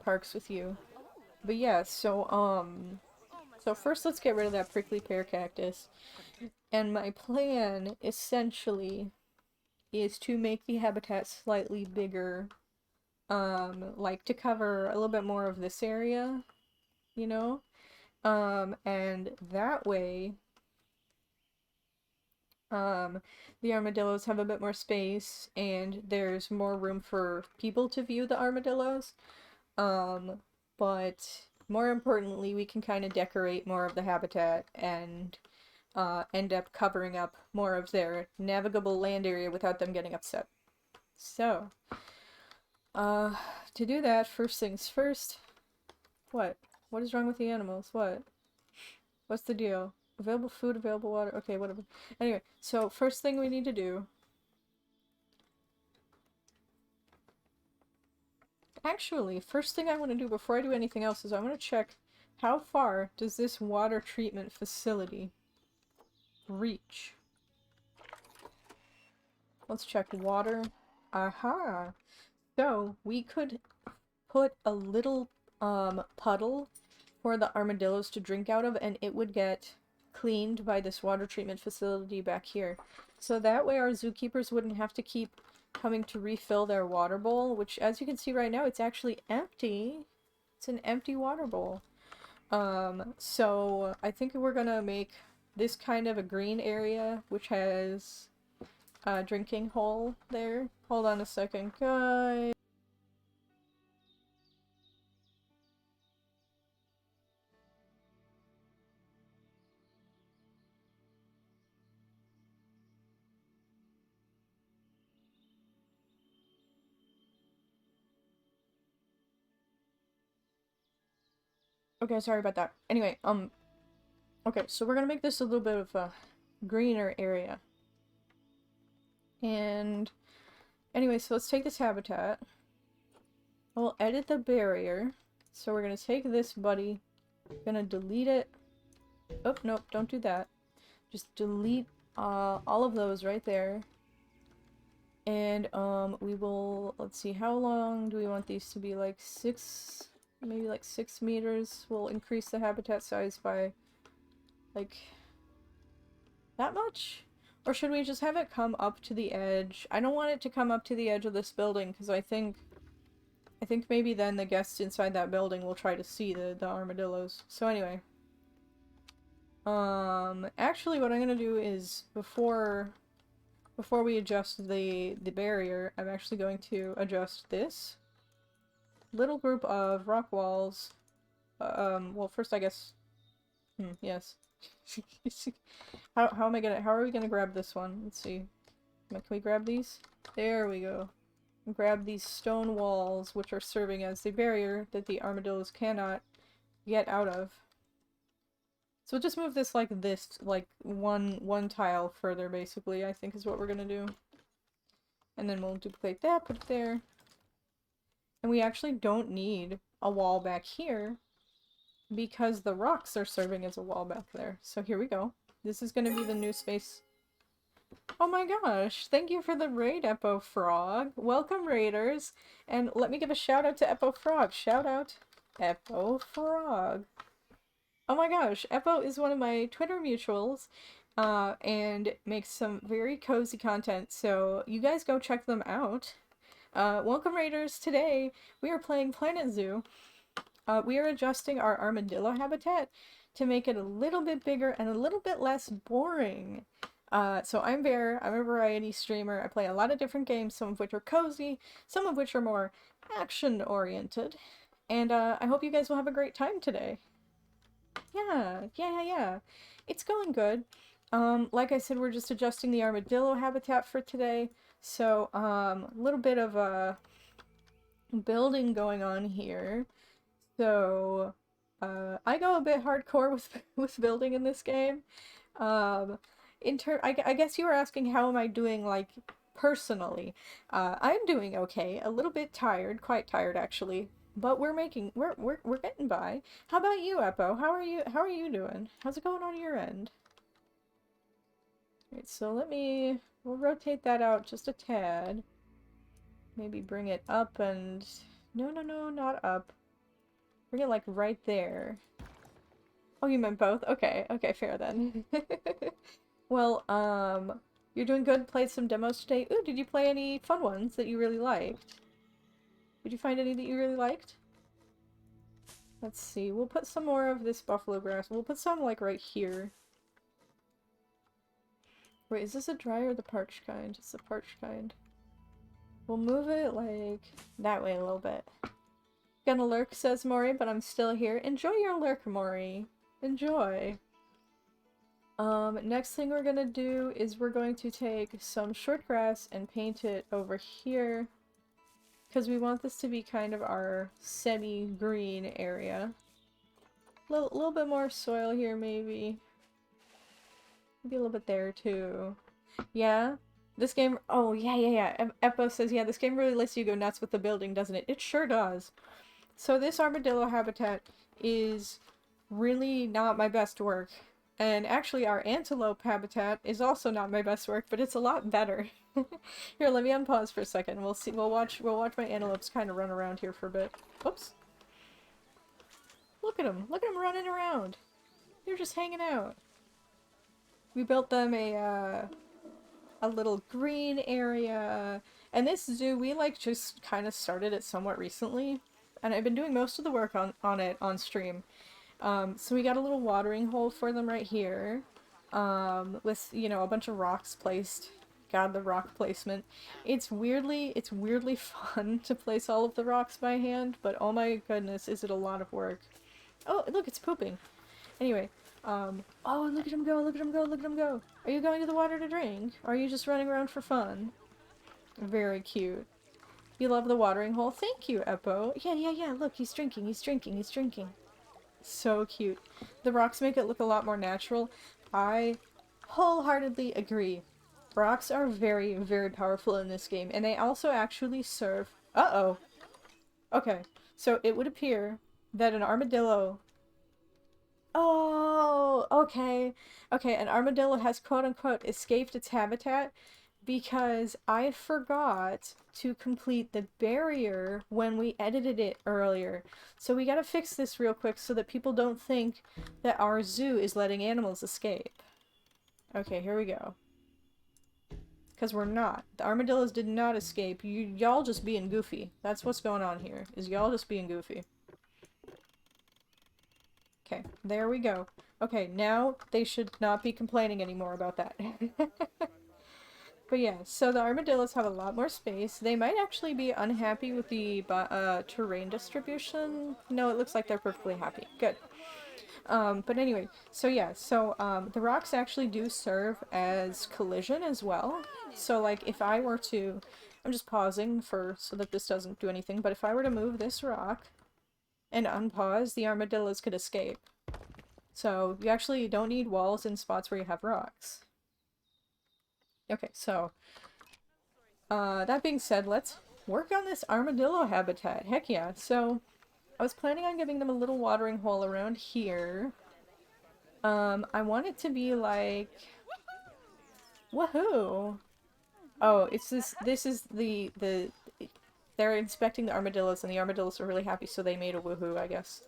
parks with you. But yeah, so first let's get rid of that prickly pear cactus. And my plan, essentially, is to make the habitat slightly bigger. Like to cover a little bit more of this area, you know? And that way, um, the armadillos have a bit more space, and there's more room for people to view the armadillos. Um, but more importantly, we can kind of decorate more of the habitat and end up covering up more of their navigable land area without them getting upset. So, uh, to do that, first things first. What? What is wrong with the animals? What? What's the deal? Available food, available water. Okay, whatever. Anyway, so first thing we need to do. Actually, first thing I want to do before I do anything else is I want to check how far does this water treatment facility reach. Let's check water. Aha! So, we could put a little puddle for the armadillos to drink out of, and it would get cleaned by this water treatment facility back here. So that way our zookeepers wouldn't have to keep coming to refill their water bowl, which as you can see right now, it's actually empty. It's an empty water bowl. So I think we're gonna make this kind of a green area, which has a drinking hole there. Hold on a second, guys. Okay, sorry about that. Anyway, okay, so we're gonna make this a little bit of a greener area. And anyway, so let's take this habitat. We'll edit the barrier. So we're gonna take this buddy, gonna delete it. Oh, nope, don't do that. Just delete all of those right there. And we will, let's see, how long do we want these to be? Like 6, maybe like 6 meters. We'll increase the habitat size by like that much? Or should we just have it come up to the edge? I don't want it to come up to the edge of this building because I think maybe then the guests inside that building will try to see the armadillos. So anyway. Actually what I'm gonna do is before we adjust the barrier, I'm actually going to adjust this little group of rock walls. Well first I guess yes. how are we gonna grab this one? Let's see. Can we grab these? There we go. Grab these stone walls, which are serving as the barrier that the armadillos cannot get out of. So we'll just move this like this, like one tile further, basically, I think is what we're gonna do. And then we'll duplicate that, put it there. And we actually don't need a wall back here because the rocks are serving as a wall back there. So here we go. This is gonna be the new space. Oh my gosh, thank you for the raid, Eppo Frog. Welcome, raiders. And let me give a shout out to Eppo Frog. Shout out, Eppo Frog. Oh my gosh, Eppo is one of my Twitter mutuals, and makes some very cozy content, so you guys go check them out. Welcome, raiders. Today, we are playing Planet Zoo. We are adjusting our armadillo habitat to make it a little bit bigger and a little bit less boring. So I'm Bear, I'm a variety streamer, I play a lot of different games, some of which are cozy, some of which are more action-oriented, and I hope you guys will have a great time today. Yeah. It's going good. Like I said, we're just adjusting the armadillo habitat for today, so, a little bit of a building going on here. So, I go a bit hardcore with building in this game. I guess you were asking how am I doing, like, personally. I'm doing okay. A little bit tired, quite tired actually. But we're getting by. How about you, Eppo? How are you doing? How's it going on your end? Alright, so we'll rotate that out just a tad. Maybe bring it up and... No, not up. Bring it like right there. Oh, you meant both? Okay, fair then. Well, you're doing good. Played some demos today. Ooh, did you play any fun ones that you really liked? Did you find any that you really liked? Let's see. We'll put some more of this buffalo grass. We'll put some, like, right here. Wait, is this a dry or the parched kind? It's the parched kind. We'll move it, like, that way a little bit. Gonna lurk, says Mori, but I'm still here. Enjoy your lurk, Mori. Enjoy. Next thing we're gonna do is we're going to take some short grass and paint it over here. Because we want this to be kind of our semi-green area. Little bit more soil here, maybe. Maybe a little bit there, too. Yeah? This game... Oh, yeah. Eppo says, yeah, this game really lets you go nuts with the building, doesn't it? It sure does. So this armadillo habitat is really not my best work. And actually our antelope habitat is also not my best work, but it's a lot better. Here, let me unpause for a second. We'll watch my antelopes kind of run around here for a bit. Oops. Look at them running around. They're just hanging out. We built them a little green area. And this zoo, we like just kind of started it somewhat recently. And I've been doing most of the work on it on stream. So we got a little watering hole for them right here. With, you know, a bunch of rocks placed. God, the rock placement. It's weirdly fun to place all of the rocks by hand, but oh my goodness, is it a lot of work. Oh, look, it's pooping. Anyway, oh, look at him go, look at him go, look at him go. Are you going to the water to drink? Or are you just running around for fun? Very cute. You love the watering hole? Thank you, Eppo. Yeah, look, he's drinking. So cute. The rocks make it look a lot more natural. I wholeheartedly agree. Rocks are very, very powerful in this game, and they also actually serve... Uh-oh. Okay, so it would appear that an armadillo... Oh, okay. Okay, an armadillo has quote-unquote escaped its habitat because I forgot to complete the barrier when we edited it earlier. So we gotta fix this real quick so that people don't think that our zoo is letting animals escape. Okay, here we go. Because we're not. The armadillos did not escape. Y'all just being goofy. That's what's going on here, is y'all just being goofy. Okay, there we go. Okay, now they should not be complaining anymore about that. But yeah, so the armadillos have a lot more space. They might actually be unhappy with the terrain distribution. No, it looks like they're perfectly happy. Good. But anyway, so yeah, the rocks actually do serve as collision as well. So like if I were to, I'm just pausing so that this doesn't do anything, but if I were to move this rock and unpause, the armadillos could escape. So you actually don't need walls in spots where you have rocks. Okay, so that being said, let's work on this armadillo habitat. Heck yeah. So I was planning on giving them a little watering hole around here. I want it to be like... Woohoo! Oh, it's this is the... They're inspecting the armadillos, and the armadillos are really happy, so they made a woohoo, I guess.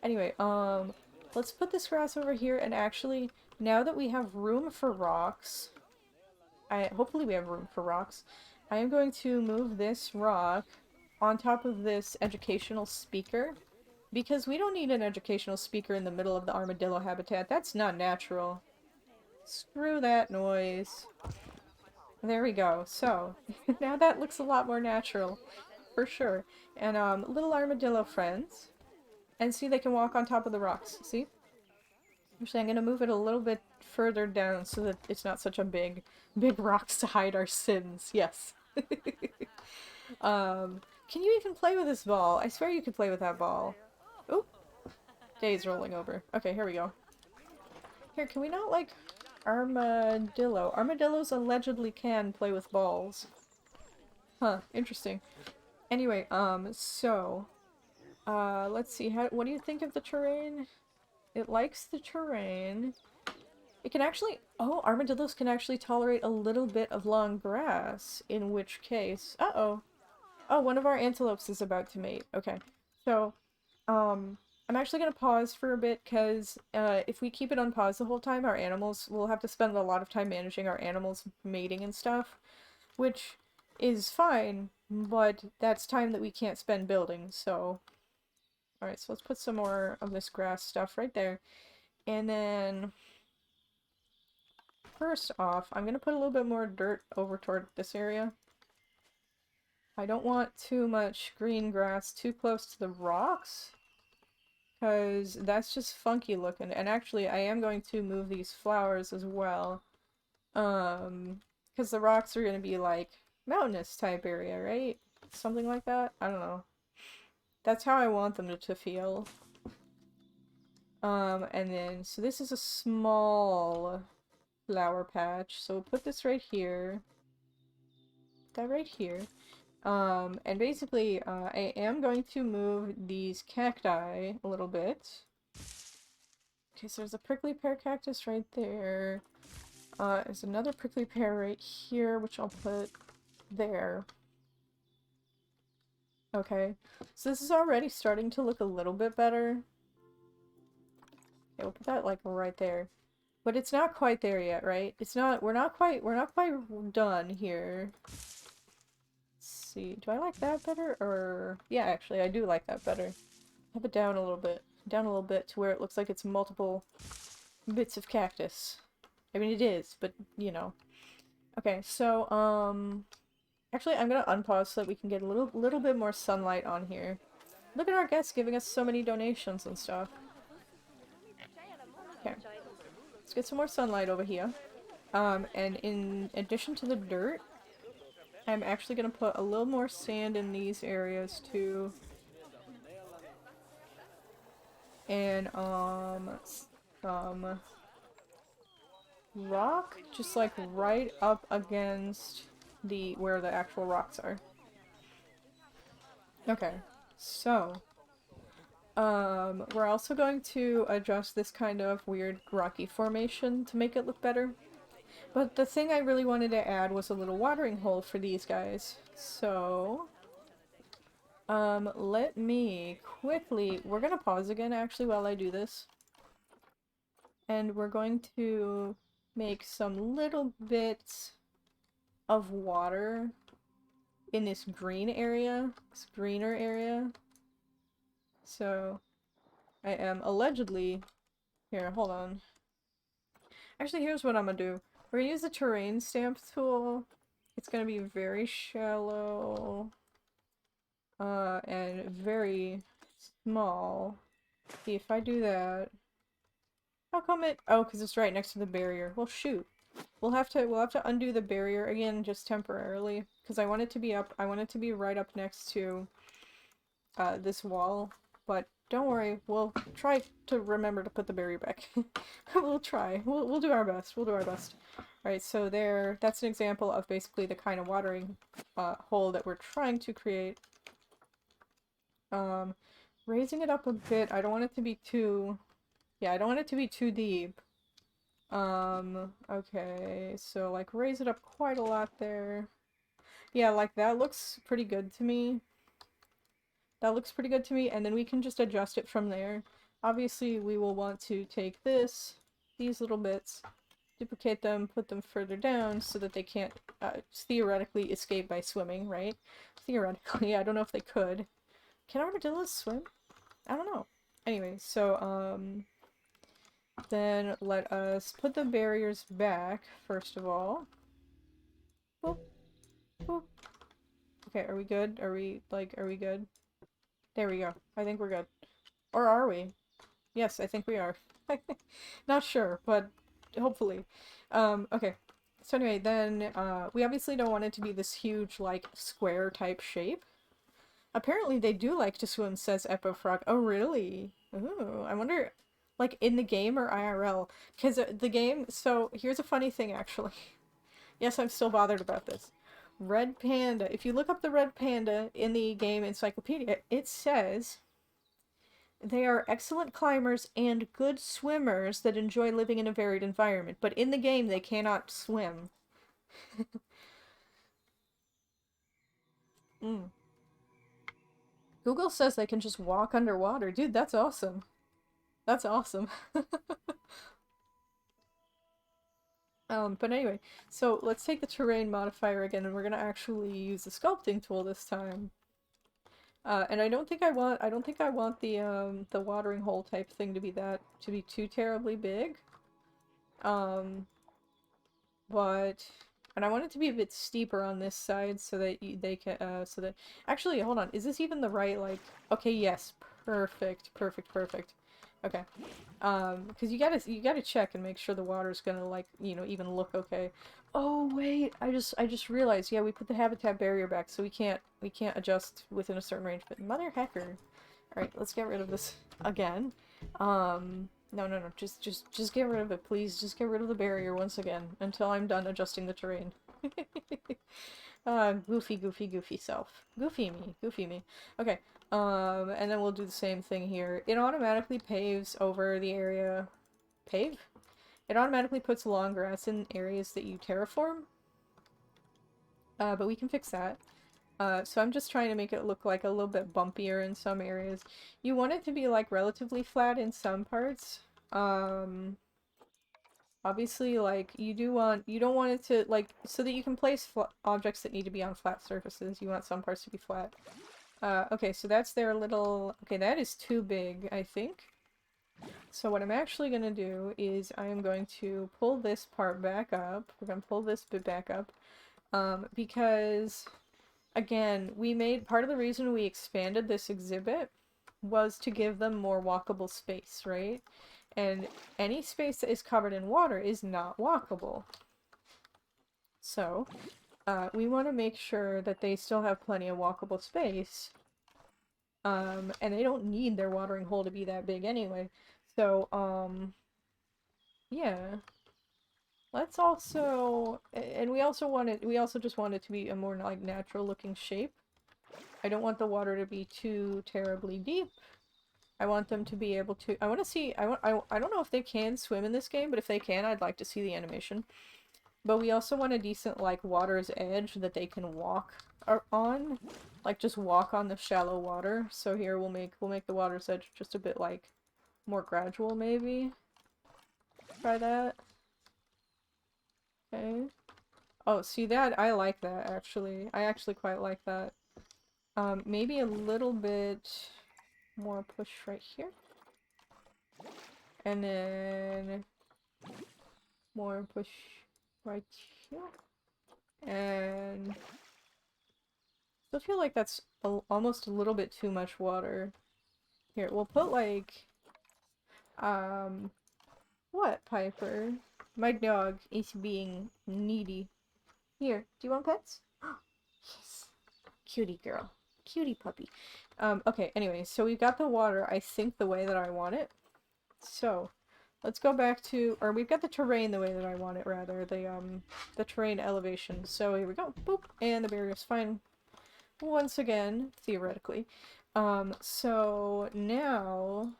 Anyway, let's put this grass over here, and actually, now that we have room for rocks... hopefully we have room for rocks. I am going to move this rock on top of this educational speaker, because we don't need an educational speaker in the middle of the armadillo habitat. That's not natural. Screw that noise. There we go. So, now that looks a lot more natural, for sure. And, little armadillo friends. And see, they can walk on top of the rocks. See? Actually, I'm gonna move it a little bit further down so that it's not such a big rocks to hide our sins. Yes. Can you even play with this ball? I swear you could play with that ball. Oop. Day's rolling over. Okay, here we go. Here, can we not, like, armadillo? Armadillos allegedly can play with balls. Huh, interesting. Anyway, let's see, what do you think of the terrain? It likes the terrain. It can actually, oh, armadillos can actually tolerate a little bit of long grass, in which case, uh-oh. Oh, one of our antelopes is about to mate. Okay. So, I'm actually gonna pause for a bit, because, if we keep it on pause the whole time, our animals, we'll have to spend a lot of time managing our animals mating and stuff, which is fine, but that's time that we can't spend building, so... Alright, so let's put some more of this grass stuff right there. And then... First off, I'm gonna put a little bit more dirt over toward this area. I don't want too much green grass too close to the rocks, because that's just funky looking. And actually, I am going to move these flowers as well. Because the rocks are gonna be like mountainous type area, right? Something like that? I don't know. That's how I want them to feel. And then, so this is a small flower patch, so we'll put this right here. Put that right here. And basically, I am going to move these cacti a little bit. Okay, so there's a prickly pear cactus right there. There's another prickly pear right here, which I'll put there. Okay, so this is already starting to look a little bit better. Okay, we'll put that, like, right there. But it's not quite there yet, right? It's not, we're not quite done here. Let's see, do I like that better, or... Yeah, actually, I do like that better. Have it down a little bit. Down a little bit to where it looks like it's multiple bits of cactus. I mean, it is, but, you know. Okay, so, actually, I'm gonna unpause so that we can get a little bit more sunlight on here. Look at our guests giving us so many donations and stuff. Okay. Let's get some more sunlight over here. And in addition to the dirt, I'm actually gonna put a little more sand in these areas too. And, some rock, just like right up against where the actual rocks are. Okay, so, we're also going to adjust this kind of weird rocky formation to make it look better. But the thing I really wanted to add was a little watering hole for these guys. So, let me quickly... We're gonna pause again, actually, while I do this. And we're going to make some little bits of water in this green area, this greener area. So, I am allegedly... Here, hold on. Actually, here's what I'm gonna do. We're gonna use the terrain stamp tool. It's gonna be very shallow. And very small. See, if I do that... How come it... Oh, because it's right next to the barrier. Well, shoot. We'll have to undo the barrier again, just temporarily. Because I want it to be up... I want it to be right up next to this wall. But don't worry, we'll try to remember to put the barrier back. We'll try. We'll do our best. We'll do our best. Alright, so that's an example of basically the kind of watering hole that we're trying to create. Raising it up a bit. I don't want it to be too... Yeah, I don't want it to be too deep. Okay, so, like, raise it up quite a lot there. Yeah, like, that looks pretty good to me. That looks pretty good to me, and then we can just adjust it from there. Obviously, we will want to take these little bits, duplicate them, put them further down so that they can't, theoretically escape by swimming, right? Theoretically, I don't know if they could. Can armadillos swim? I don't know. Anyway, so, then let us put the barriers back, first of all. Boop. Boop. Okay, are we good? Are we good? There we go. I think we're good. Or are we? Yes, I think we are. Not sure, but hopefully. Okay. So anyway, then, we obviously don't want it to be this huge, like, square type shape. Apparently they do like to swim, says Epofrog. Oh, really? Ooh, I wonder, like, in the game or IRL? Because the game... So, here's a funny thing, actually. Yes, I'm still bothered about this. Red panda. If you look up the red panda in the game encyclopedia, it says they are excellent climbers and good swimmers that enjoy living in a varied environment. But in the game, they cannot swim. Mm. Google says they can just walk underwater. Dude, that's awesome. That's awesome. But anyway, so let's take the terrain modifier again, and we're gonna actually use the sculpting tool this time. And I don't think I want the watering hole type thing to be too terribly big. Um, but and I want it to be a bit steeper on this side so that they can so that actually hold on, is this even the right like okay, yes, perfect, perfect, perfect. Okay. Because you gotta check and make sure the water's gonna like, you know, even look okay. Oh wait, I just realized, yeah, we put the habitat barrier back, so we can't adjust within a certain range, but mother hecker. Alright, let's get rid of this again. No, no, no, just get rid of it, please. Just get rid of the barrier once again, until I'm done adjusting the terrain. Goofy, goofy, goofy self. Goofy me, goofy me. Okay, and then we'll do the same thing here. It automatically paves over the area. Pave? It automatically puts long grass in areas that you terraform. But we can fix that. So I'm just trying to make it look like a little bit bumpier in some areas. You want it to be like relatively flat in some parts. Obviously, like, you don't want it to, like, so that you can place objects that need to be on flat surfaces, you want some parts to be flat. Okay, so that's their little, okay, that is too big, I think. So what I'm actually gonna do is I am going to pull this part back up. We're gonna pull this bit back up, because, again, part of the reason we expanded this exhibit was to give them more walkable space, right? And any space that is covered in water is not walkable. So, we want to make sure that they still have plenty of walkable space. And they don't need their watering hole to be that big anyway. So, yeah. Let's also, and we also just want it to be a more, like, natural looking shape. I don't want the water to be too terribly deep. I want them to be able to, I want to see, I don't know if they can swim in this game, but if they can, I'd like to see the animation. But we also want a decent, like, water's edge that they can walk on. Like, just walk on the shallow water. So here we'll make the water's edge just a bit, like, more gradual, maybe. Try that. Okay. Oh, see that? I like that, actually. I actually quite like that. Maybe a little bit more push right here. And then more push right here. And still feel like that's almost a little bit too much water. Here, we'll put like, what, Piper? My dog is being needy. Here, do you want pets? Yes. Cutie girl. Cutie puppy. Okay, anyway, so we've got the water, I think, the way that I want it. So, let's go back to, or we've got the terrain the way that I want it, rather. The terrain elevation. So here we go. Boop. And the barrier's fine. Once again, theoretically. So now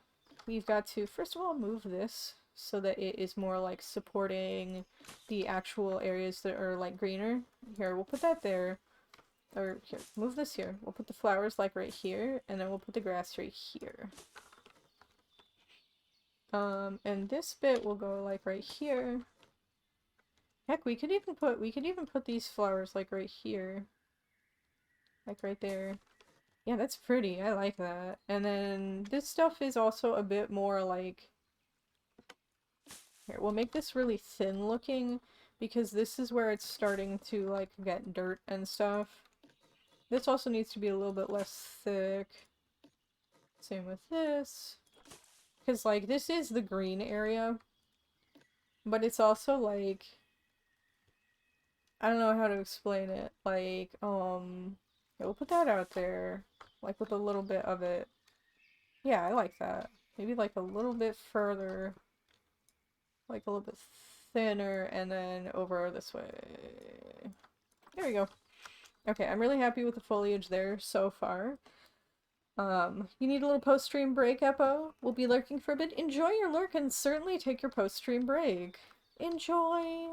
we've got to, first of all, move this so that it is more like supporting the actual areas that are like greener. Here, we'll put that there. Or here, move this here. We'll put the flowers like right here, and then we'll put the grass right here. And this bit will go like right here. Heck, we could even put these flowers like right here. Like right there. Yeah, that's pretty. I like that. And then this stuff is also a bit more like... Here, we'll make this really thin looking because this is where it's starting to like get dirt and stuff. This also needs to be a little bit less thick. Same with this. Because like this is the green area, but it's also like... I don't know how to explain it. Like, yeah, we'll put that out there. Like with a little bit of it. Yeah, I like that. Maybe like a little bit further. Like a little bit thinner and then over this way. There we go. Okay, I'm really happy with the foliage there so far. You need a little post-stream break, Eppo? We'll be lurking for a bit. Enjoy your lurk and certainly take your post-stream break. Enjoy!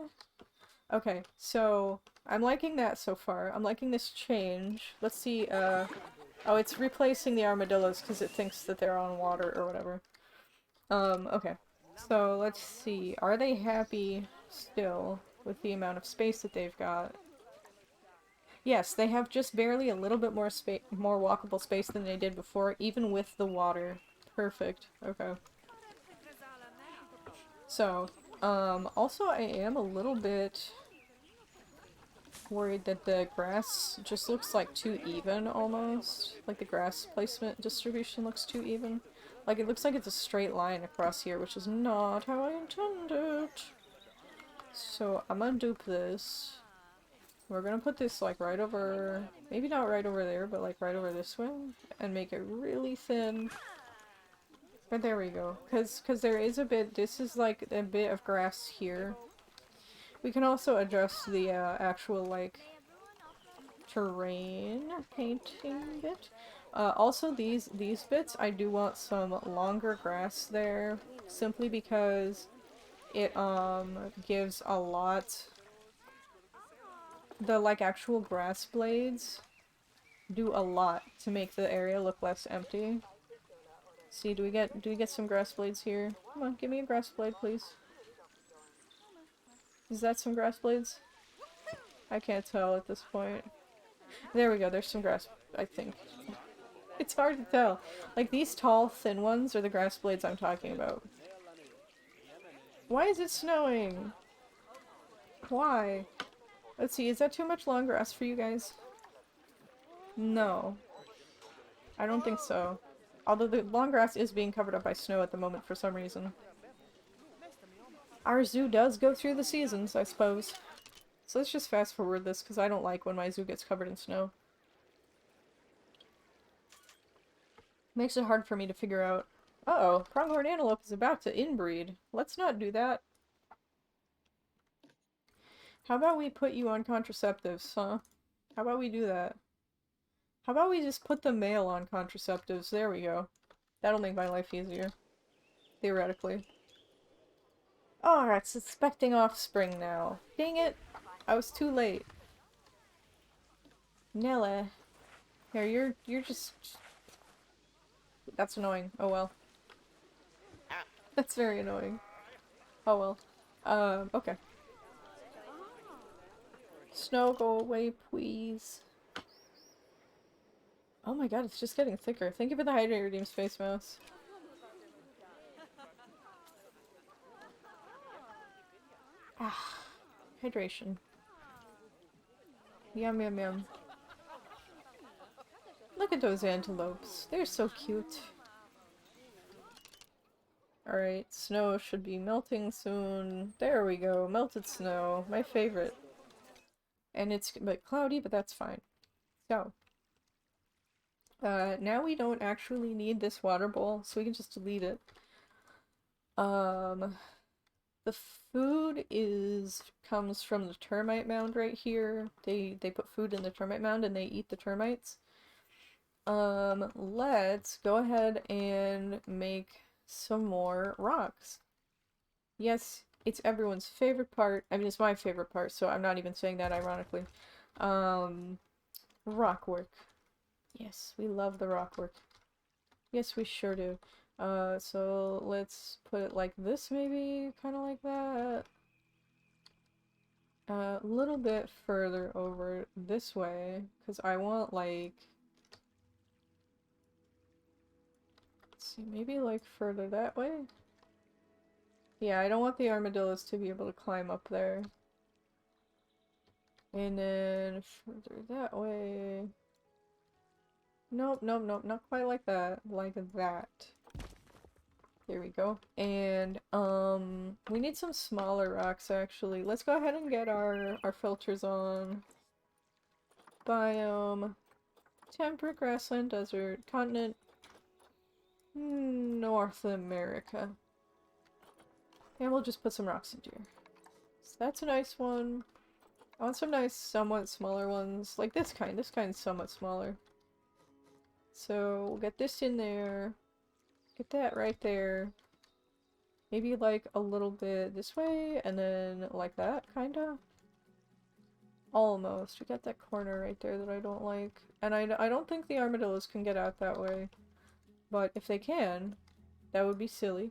Okay, so I'm liking that so far. I'm liking this change. Let's see, oh, it's replacing the armadillos because it thinks that they're on water or whatever. Okay. So let's see. Are they happy still with the amount of space that they've got? Yes, they have just barely a little bit more space, more walkable space than they did before, even with the water. Perfect. Okay. So, also I am a little bit worried that the grass just looks like too even almost. Like the grass placement distribution looks too even. Like it looks like it's a straight line across here, which is not how I intended. So I'm gonna dupe this. We're gonna put this like right over, maybe not right over there, but like right over this way, and make it really thin. But there we go. Cause there is a bit, this is like a bit of grass here. We can also adjust the actual like terrain painting bit. Also these bits, I do want some longer grass there, simply because it gives a lot. The like actual grass blades do a lot to make the area look less empty. See, do we get some grass blades here? Come on, give me a grass blade, please. Is that some grass blades? I can't tell at this point. There we go, there's some grass, I think. It's hard to tell. Like, these tall, thin ones are the grass blades I'm talking about. Why is it snowing? Why? Let's see, is that too much long grass for you guys? No. I don't think so. Although the long grass is being covered up by snow at the moment for some reason. Our zoo does go through the seasons, I suppose. So let's just fast forward this, because I don't like when my zoo gets covered in snow. Makes it hard for me to figure out. Uh-oh, pronghorn antelope is about to inbreed. Let's not do that. How about we put you on contraceptives, huh? How about we do that? How about we just put the male on contraceptives? There we go. That'll make my life easier. Theoretically. Oh, it's expecting offspring now. Dang it! I was too late. Nella. Here, you're just... That's annoying. Oh well. That's very annoying. Oh well. Okay. Snow, go away, please. Oh my god, it's just getting thicker. Thank you for the hydrate redeem, Space Mouse. Ah, hydration. Yum yum yum. Look at those antelopes. They're so cute. Alright, snow should be melting soon. There we go, melted snow. My favorite. And it's a bit cloudy, but that's fine. So. Now we don't actually need this water bowl, so we can just delete it. The food comes from the termite mound right here. They put food in the termite mound and they eat the termites. Let's go ahead and make some more rocks. Yes, it's everyone's favorite part. I mean, it's my favorite part, so I'm not even saying that ironically. Rock work. Yes, we love the rock work. Yes, we sure do. So let's put it like this maybe, kind of like that. A little bit further over this way, because I want like... Let's see, maybe like further that way? Yeah, I don't want the armadillos to be able to climb up there. And then further that way... Nope, nope, nope, not quite like that. Like that. There we go. And, we need some smaller rocks, actually. Let's go ahead and get our filters on. Biome. Temperate grassland, desert, continent. North America. And we'll just put some rocks into here. So that's a nice one. I want some nice, somewhat smaller ones. Like this kind. This kind's somewhat smaller. So we'll get this in there. Get that right there. Maybe like a little bit this way, and then like that, kinda. Almost. We got that corner right there that I don't like. And I don't think the armadillos can get out that way. But if they can, that would be silly.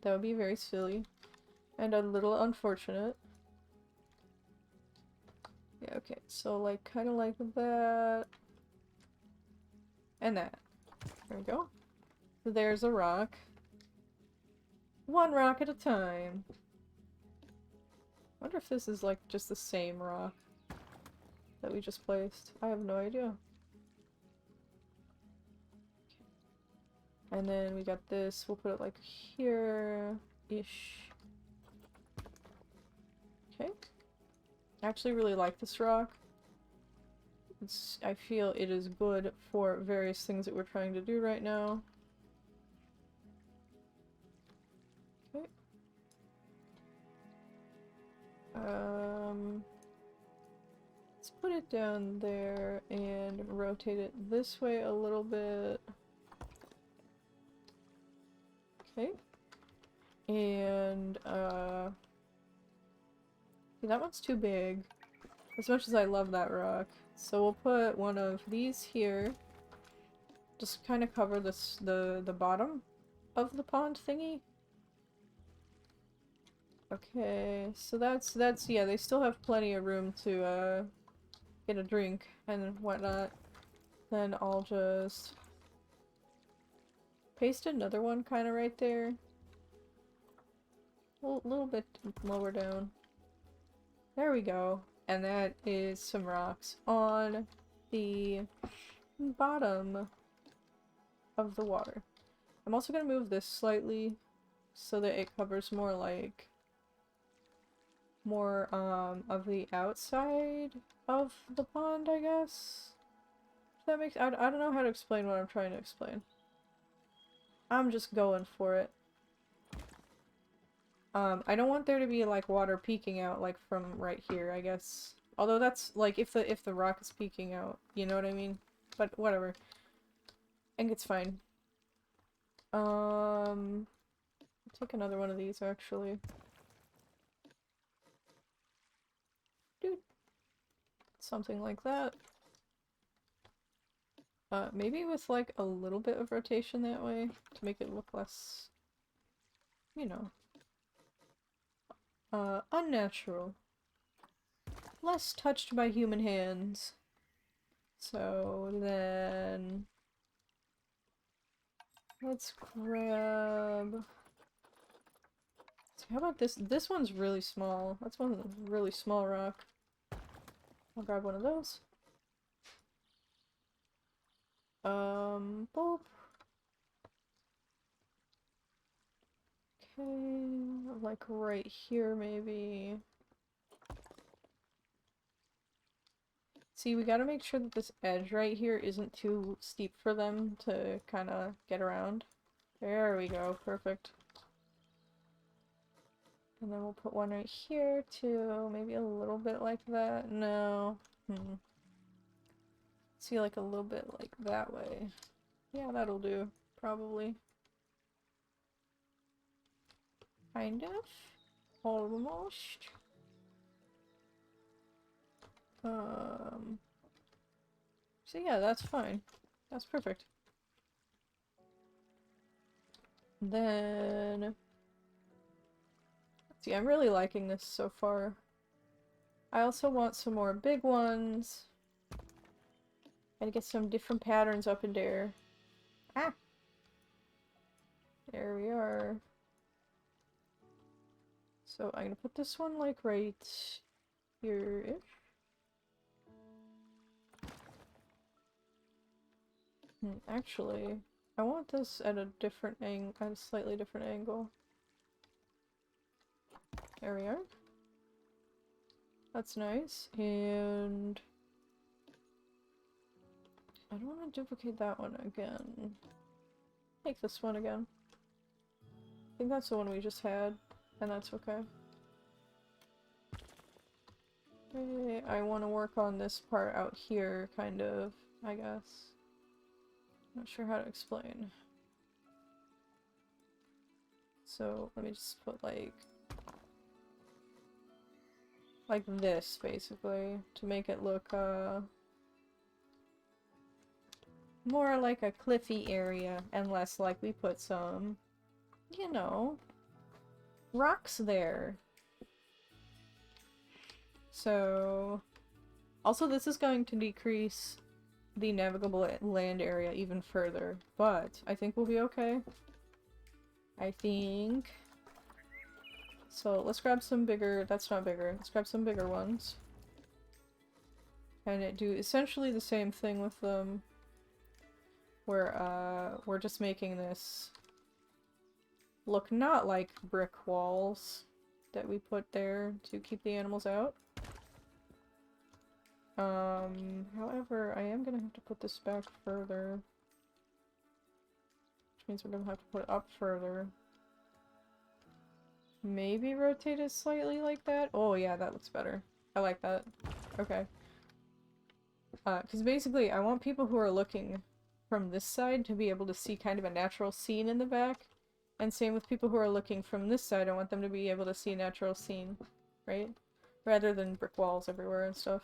That would be very silly. And a little unfortunate. Yeah, okay. So like, kinda like that. And that. There we go. So there's a rock. One rock at a time. Wonder if this is like just the same rock that we just placed. I have no idea. And then we got this. We'll put it like here-ish. Okay. I actually really like this rock. I feel it is good for various things that we're trying to do right now. Okay. Let's put it down there and rotate it this way a little bit. Okay. And, that one's too big. As much as I love that rock. So we'll put one of these here. Just kind of cover this, the bottom of the pond thingy. Okay, so that's, yeah, they still have plenty of room to, get a drink and whatnot. Then I'll just paste another one kind of right there. A little bit lower down. There we go. And that is some rocks on the bottom of the water. I'm also going to move this slightly so that it covers more like of the outside of the pond, I guess. If that makes I don't know how to explain what I'm trying to explain. I'm just going for it. I don't want there to be like water peeking out like from right here, I guess. Although that's like if the rock is peeking out, you know what I mean? But whatever. I think it's fine. I'll take another one of these actually. Dude. Something like that. Maybe with like a little bit of rotation that way to make it look less, you know, unnatural. Less touched by human hands. So then let's grab. So how about this? This one's really small. That's one really small rock. I'll grab one of those. Boop. Okay, like right here maybe. See, we gotta make sure that this edge right here isn't too steep for them to kind of get around. There we go, perfect. And then we'll put one right here too, maybe a little bit like that. No. See, like a little bit like that way. Yeah, that'll do, probably. Kind of. Almost. So yeah, that's fine. That's perfect. Then... See, I'm really liking this so far. I also want some more big ones. Gotta get some different patterns up in there. Ah! There we are. So I'm gonna put this one like right here-ish. Actually, I want this at a different angle, at a slightly different angle. There we are. That's nice. And I don't want to duplicate that one again. Take this one again. I think that's the one we just had, and that's okay. Okay, I want to work on this part out here, kind of, I guess. Not sure how to explain. So, let me just put, like this, basically, to make it look, more like a cliffy area, and less like we put some, you know, rocks there. So, also this is going to decrease the navigable land area even further, but I think we'll be okay. I think. So let's grab some bigger, that's not bigger, let's grab some bigger ones. And do essentially the same thing with them. Where, we're just making this look not like brick walls that we put there to keep the animals out. However, I am gonna have to put this back further. Which means we're gonna have to put it up further. Maybe rotate it slightly like that? Oh yeah, that looks better. I like that. Okay. Because basically, I want people who are looking from this side to be able to see kind of a natural scene in the back. And same with people who are looking from this side, I want them to be able to see a natural scene, right? Rather than brick walls everywhere and stuff.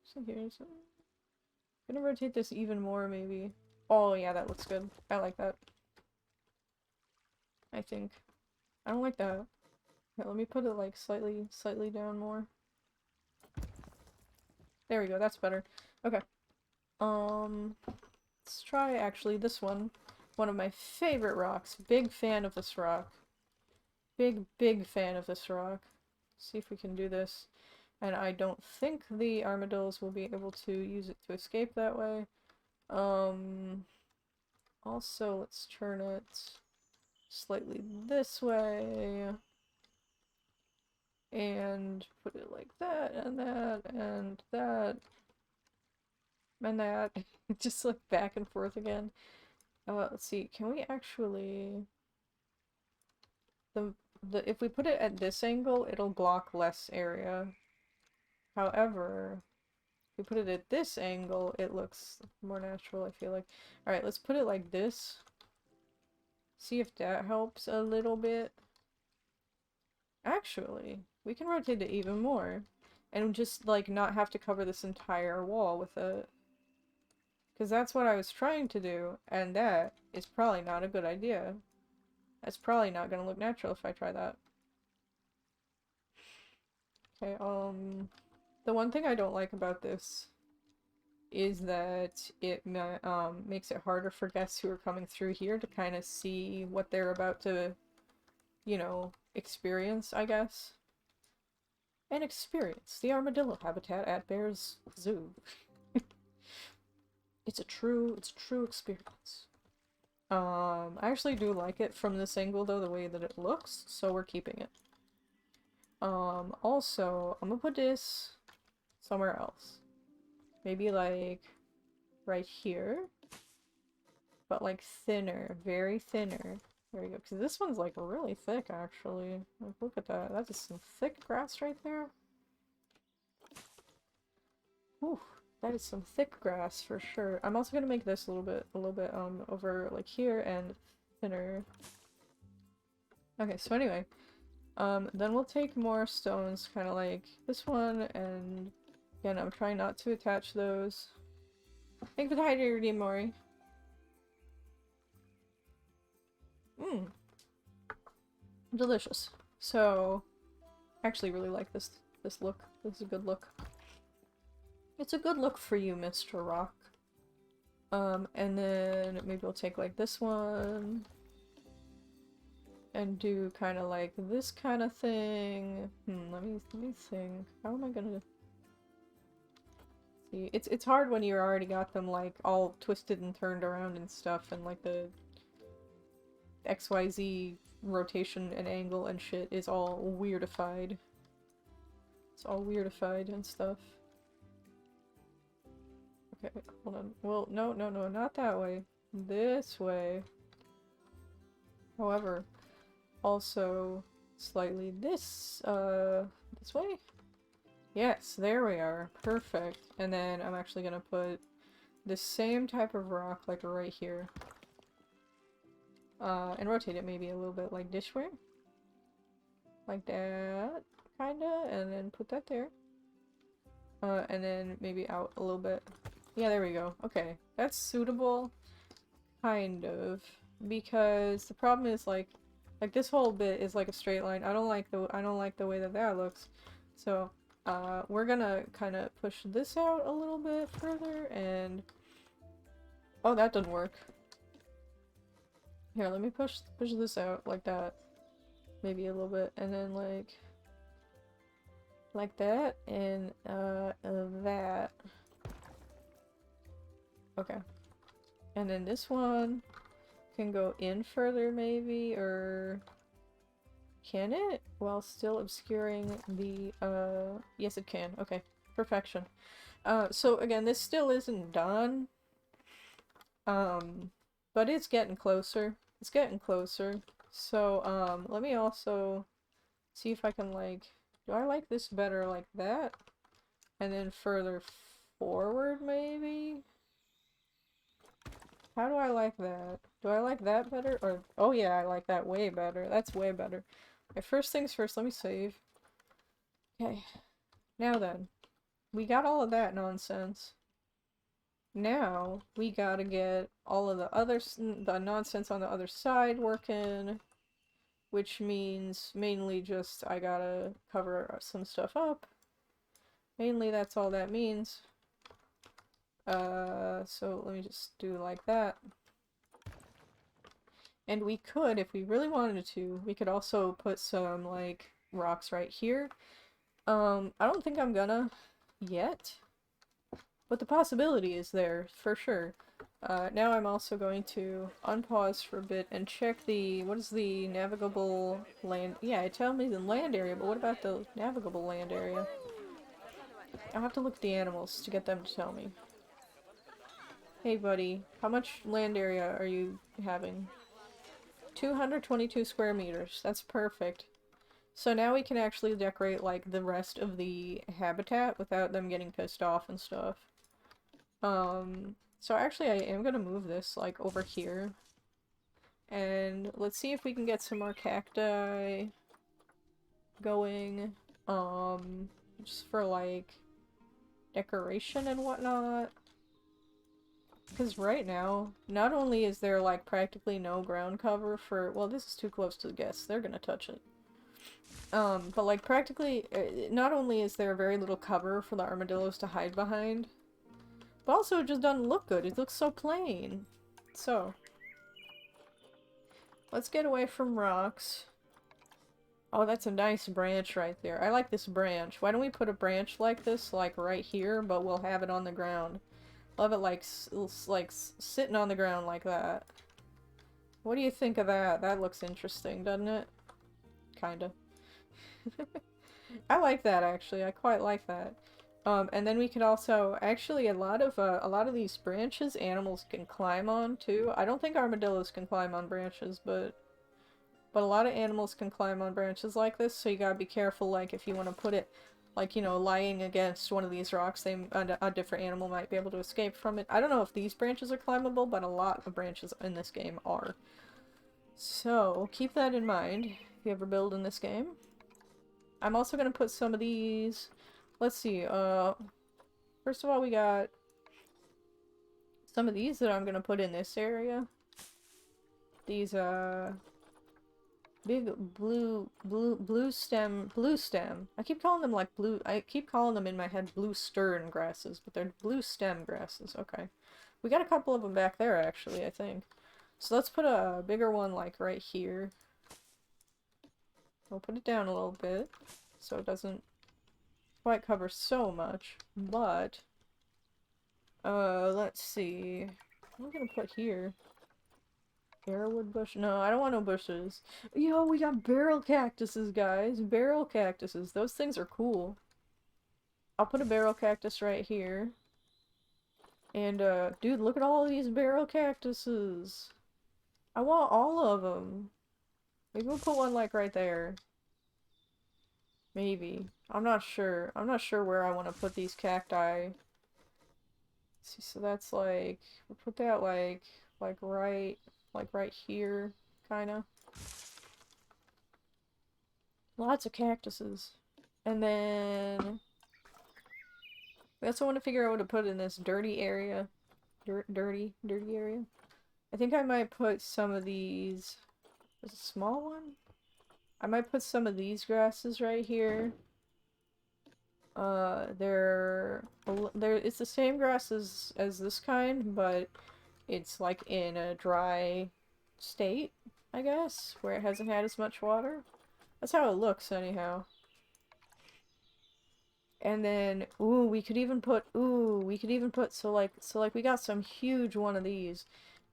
So here's... I'm gonna rotate this even more, maybe. Oh yeah, that looks good. I like that. I think. I don't like that. Okay, let me put it like slightly down more. There we go, that's better. Okay. Let's try actually this one. One of my favorite rocks. Big fan of this rock. Big fan of this rock. See if we can do this. And I don't think the armadillos will be able to use it to escape that way. Also, let's turn it slightly this way. And put it like that, and that, and that. And that. Just like back and forth again. Let's see, can we actually... if we put it at this angle, it'll block less area. However, if we put it at this angle, it looks more natural, I feel like. Alright, let's put it like this. See if that helps a little bit. Actually, we can rotate it even more. And just, like, not have to cover this entire wall with it. Because that's what I was trying to do, and that is probably not a good idea. That's probably not gonna look natural if I try that. Okay, the one thing I don't like about this is that it makes it harder for guests who are coming through here to kind of see what they're about to, you know, experience, I guess. And experience the armadillo habitat at Bear's Zoo. It's a true experience. I actually do like it from this angle though, the way that it looks, so we're keeping it. Also, I'm gonna put this somewhere else. Maybe like right here, but like thinner, very thinner. There we go, because this one's like really thick actually. Like, look at that, that's just some thick grass right there. Ooh, that is some thick grass for sure. I'm also gonna make this a little bit over like here and thinner. Okay, so anyway, then we'll take more stones, kind of like this one, and again, I'm trying not to attach those. Thank you for the hydrating, Mori. Mmm. Delicious. So, I actually really like this look. This is a good look. It's a good look for you, Mr. Rock. And then maybe we'll take like this one and do kind of like this kind of thing. Let me think. How am I gonna see? It's hard when you already got them like all twisted and turned around and stuff, and like the XYZ rotation and angle and shit is all weirdified. It's all weirdified and stuff. Okay, hold on. Well, no, not that way. This way. However, also slightly this way? Yes, there we are. Perfect. And then I'm actually gonna put the same type of rock, like right here. And rotate it maybe a little bit like this way. Like that, kinda, and then put that there. And then maybe out a little bit. Yeah, there we go. Okay, that's suitable, kind of, because the problem is like this whole bit is like a straight line. I don't like the way that that looks. So, we're gonna kind of push this out a little bit further, and oh, that doesn't work. Here, let me push this out like that, maybe a little bit, and then like that, and that. Okay. And then this one can go in further maybe, or can it? While still obscuring the, yes it can. Okay. Perfection. So again, this still isn't done. But it's getting closer. It's getting closer. So, let me also see if I can do I like this better like that? And then further forward, maybe? How do I like that? Do I like that better? Or, oh yeah, I like that way better. That's way better. Okay, first things first, let me save. Okay, now then. We got all of that nonsense. Now, we gotta get all of the nonsense on the other side working. Which means mainly just I gotta cover some stuff up. Mainly that's all that means. So let me just do like that. And we could, if we really wanted to, we could also put some, like, rocks right here. I don't think I'm gonna yet, but the possibility is there, for sure. Now I'm also going to unpause for a bit and check what is the navigable land? Yeah, it tells me the land area, but what about the navigable land area? I'll have to look at the animals to get them to tell me. Hey buddy, how much land area are you having? 222 square meters. That's perfect. So now we can actually decorate, like, the rest of the habitat without them getting pissed off and stuff. So actually I am gonna move this, like, over here. And let's see if we can get some more cacti going. Just for, like, decoration and whatnot. Because right now, not only is there, like, practically no ground cover for— well, this is too close to the guests. They're gonna touch it. But, like, practically, not only is there very little cover for the armadillos to hide behind, but also it just doesn't look good. It looks so plain. So, let's get away from rocks. Oh, that's a nice branch right there. I like this branch. Why don't we put a branch like this, like, right here, but we'll have it on the ground. Love it, like sitting on the ground like that. What do you think of that? That looks interesting, doesn't it? Kinda. I like that, actually. I quite like that. And then we could also— actually, a lot of these branches animals can climb on, too. I don't think armadillos can climb on branches, but a lot of animals can climb on branches like this, so you gotta be careful, like, if you want to put it, like, you know, lying against one of these rocks, a different animal might be able to escape from it. I don't know if these branches are climbable, but a lot of branches in this game are. So, keep that in mind if you ever build in this game. I'm also gonna put some of these— let's see, first of all, we got some of these that I'm gonna put in this area. These, big blue stem. I keep calling them like blue— I keep calling them in my head blue stern grasses, but they're blue stem grasses. Okay. We got a couple of them back there, actually, I think. So let's put a bigger one, like, right here. We'll put it down a little bit, so it doesn't quite cover so much, but, let's see. What am I gonna put here? Arrowwood bush? No, I don't want no bushes. Yo, we got barrel cactuses, guys. Barrel cactuses. Those things are cool. I'll put a barrel cactus right here. And, dude, look at all these barrel cactuses. I want all of them. Maybe we'll put one, like, right there. Maybe. I'm not sure. I'm not sure where I want to put these cacti. See, so that's like, we'll put that like right here, kinda. Lots of cactuses. And then we also want to figure out what to put in this dirty area. Dirty area. I think I might put some of these. There's a small one? I might put some of these grasses right here. They're it's the same grass as this kind, but it's like in a dry state, I guess, where it hasn't had as much water. That's how it looks anyhow. And then, we could even put, so like we got some huge one of these,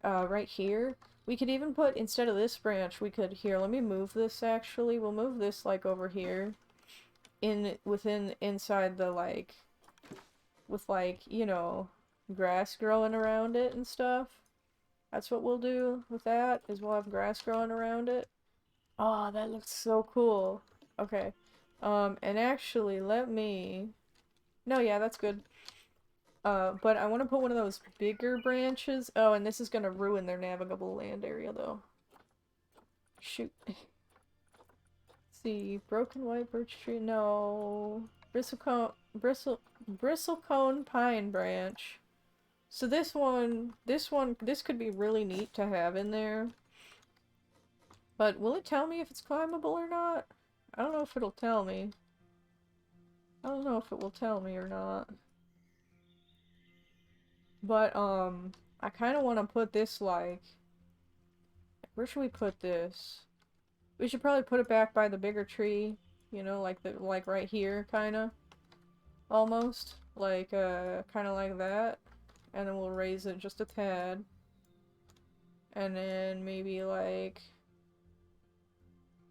right here. We could even put, instead of this branch, we could, here, let me move this actually. We'll move this like over here, inside the like, with like, you know, grass growing around it and stuff. That's what we'll do with that, is we'll have grass growing around it. Oh, that looks so cool. Okay. And actually, let me... No, yeah, that's good. But I want to put one of those bigger branches. Oh, and this is gonna ruin their navigable land area, though. Shoot. See, broken white birch tree, no. Bristlecone pine branch. So this could be really neat to have in there. But will it tell me if it's climbable or not? I don't know if it'll tell me. I don't know if it will tell me or not. But, I kind of want to put this, like... Where should we put this? We should probably put it back by the bigger tree. You know, like right here, kind of. Almost. Like, kind of like that. And then we'll raise it just a tad. And then maybe, like...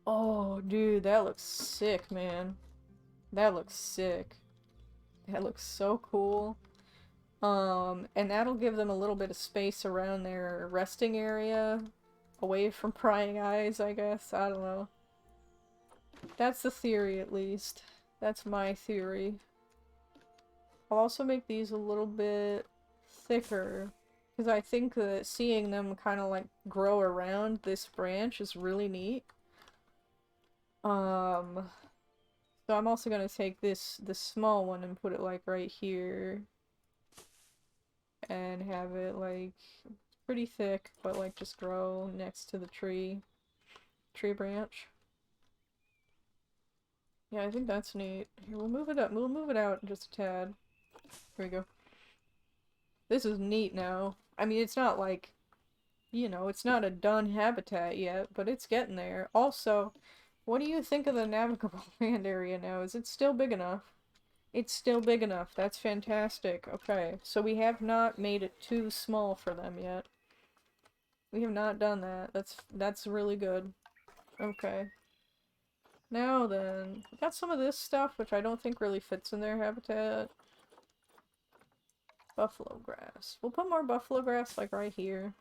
Oh, dude, that looks sick, man. That looks sick. That looks so cool. And that'll give them a little bit of space around their resting area. Away from prying eyes, I guess. I don't know. That's the theory, at least. That's my theory. I'll also make these a little bit thicker. Because I think that seeing them kind of like grow around this branch is really neat. So I'm also gonna take this small one and put it like right here. And have it like pretty thick, but like just grow next to the tree branch. Yeah, I think that's neat. Here, we'll move it up. We'll move it out just a tad. Here we go. This is neat now. I mean, it's not like, you know, it's not a done habitat yet, but it's getting there. Also, what do you think of the navigable land area now? Is it still big enough? It's still big enough. That's fantastic. Okay, so we have not made it too small for them yet. We have not done that. That's really good. Okay. Now then, we got some of this stuff, which I don't think really fits in their habitat. Buffalo grass. We'll put more buffalo grass, like, right here.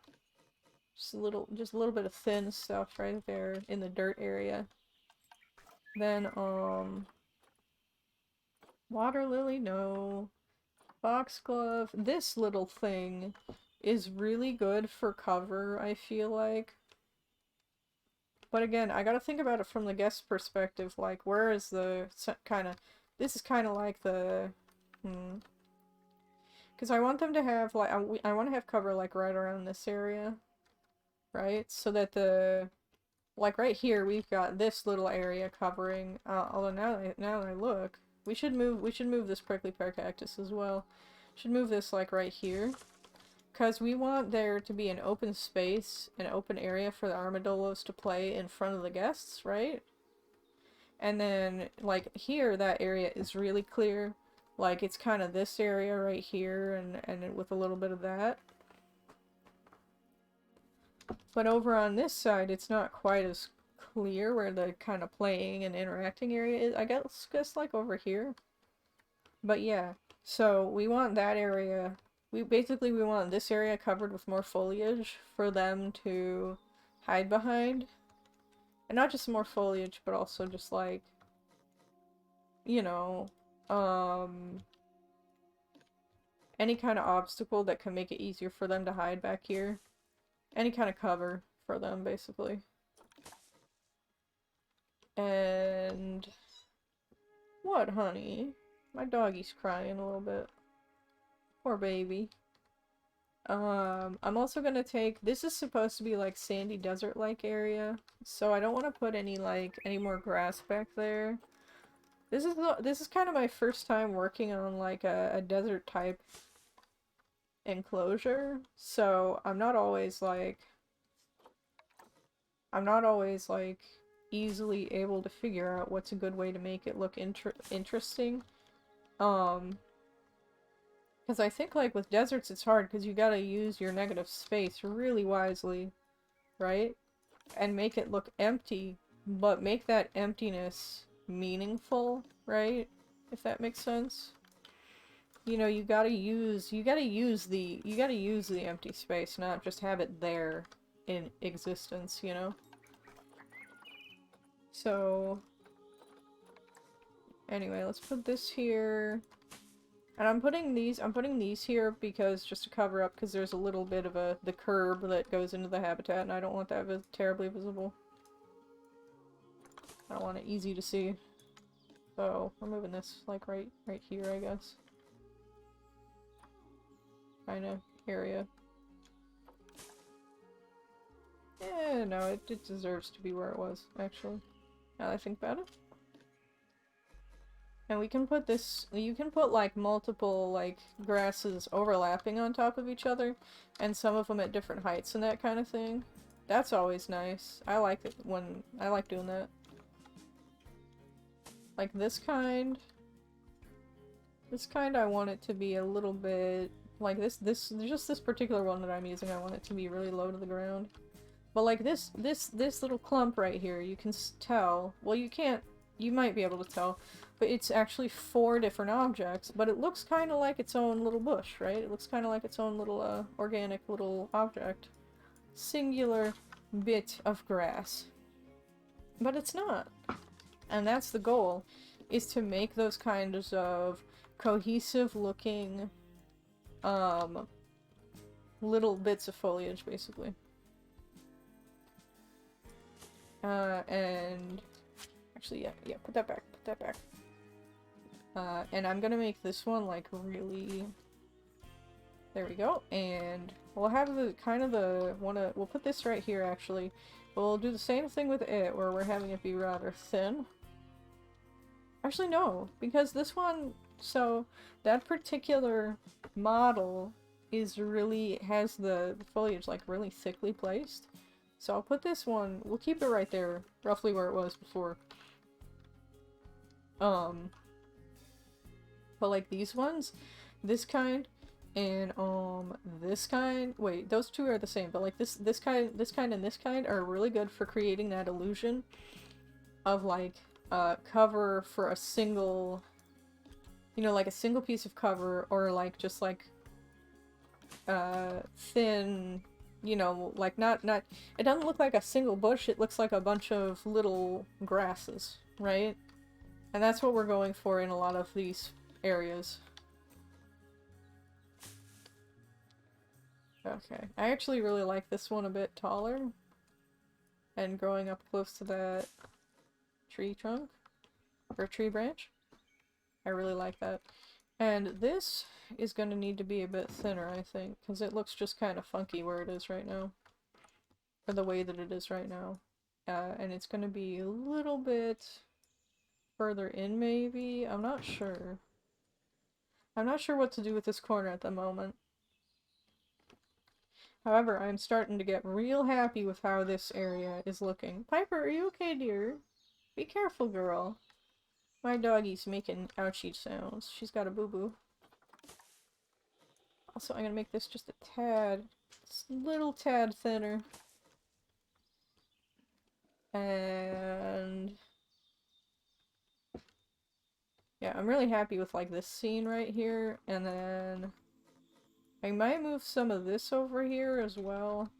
Just a little bit of thin stuff right there in the dirt area. Then, water lily, no. Foxglove. This little thing is really good for cover, I feel like. But again, I gotta think about it from the guest perspective, like, where is the this is kind of like the, because I want them to have, like, I want to have cover, like, right around this area, right? So that like, right here, we've got this little area covering, although now that I look, we should move this prickly pear cactus as well. Should move this, like, right here. Because we want there to be an open space, an open area for the armadillos to play in front of the guests, right? And then, like, here, that area is really clear. Like, it's kind of this area right here, and with a little bit of that. But over on this side, it's not quite as clear where the kind of playing and interacting area is. I guess like, over here. But yeah, so we want that area... We want this area covered with more foliage for them to hide behind. And not just more foliage, but also just like you know, any kind of obstacle that can make it easier for them to hide back here. Any kind of cover for them, basically. And... What, honey? My doggy's crying a little bit. Poor baby. I'm also gonna take... This is supposed to be, like, sandy desert-like area. So I don't want to put any, like, any more grass back there. This is kind of my first time working on, like, a desert-type enclosure. So I'm not always, like... easily able to figure out what's a good way to make it look interesting. Because I think, like, with deserts it's hard because you gotta use your negative space really wisely, right? And make it look empty, but make that emptiness meaningful, right? If that makes sense. You know, you gotta use the empty space, not just have it there in existence, you know? So, anyway, let's put this here. And I'm putting these here because, just to cover up, because there's a little bit of the curb that goes into the habitat, and I don't want that terribly visible. I want it easy to see. So, we're moving this, like, right here, I guess. Kinda area. Eh, no, it deserves to be where it was, actually. Now that I think about it. And we can put this, you can put, like, multiple, like, grasses overlapping on top of each other, and some of them at different heights and that kind of thing. That's always nice. I like it when, I like doing that. Like this kind I want it to be a little bit, like just this particular one that I'm using, I want it to be really low to the ground. But like this little clump right here, you can tell, well you can't, you might be able to tell, but it's actually 4 different objects, but it looks kind of like its own little bush, right? It looks kind of like its own little, organic little object. Singular bit of grass. But it's not. And that's the goal, is to make those kinds of cohesive looking, little bits of foliage, basically. And... Actually, yeah, put that back. And I'm gonna make this one, like, really... There we go, and we'll have the, we'll put this right here, actually. We'll do the same thing with it, where we're having it be rather thin. Actually, no, because this one, so, that particular model is really, has the foliage, like, really thickly placed. So I'll put this one, we'll keep it right there, roughly where it was before. But like these ones, this kind, and this kind, wait, those two are the same, but like this kind and this kind are really good for creating that illusion of like cover for a single, you know, like a single piece of cover, or like just like thin, you know, like not it doesn't look like a single bush, it looks like a bunch of little grasses, right? And that's what we're going for in a lot of these areas. Okay, I actually really like this one a bit taller, and growing up close to that tree trunk, or tree branch. I really like that. And this is going to need to be a bit thinner, I think, because it looks just kind of funky where it is right now. Or the way that it is right now. And it's going to be a little bit further in, maybe? I'm not sure. I'm not sure what to do with this corner at the moment. However, I'm starting to get real happy with how this area is looking. Piper, are you okay, dear? Be careful, girl. My doggy's making ouchie sounds. She's got a boo-boo. Also, I'm gonna make this just a tad, little tad thinner. And... yeah, I'm really happy with, like, this scene right here, and then... I might move some of this over here as well,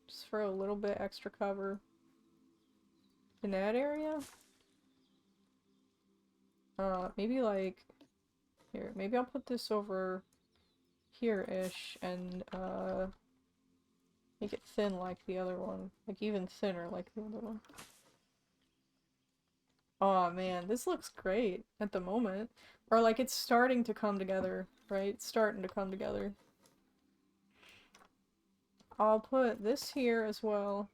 just for a little bit extra cover in that area. Maybe like, here, maybe I'll put this over here-ish and, make it thin like the other one. Like, even thinner like the other one. Aw, man, this looks great at the moment. Or like, it's starting to come together, right? It's starting to come together. I'll put this here as well.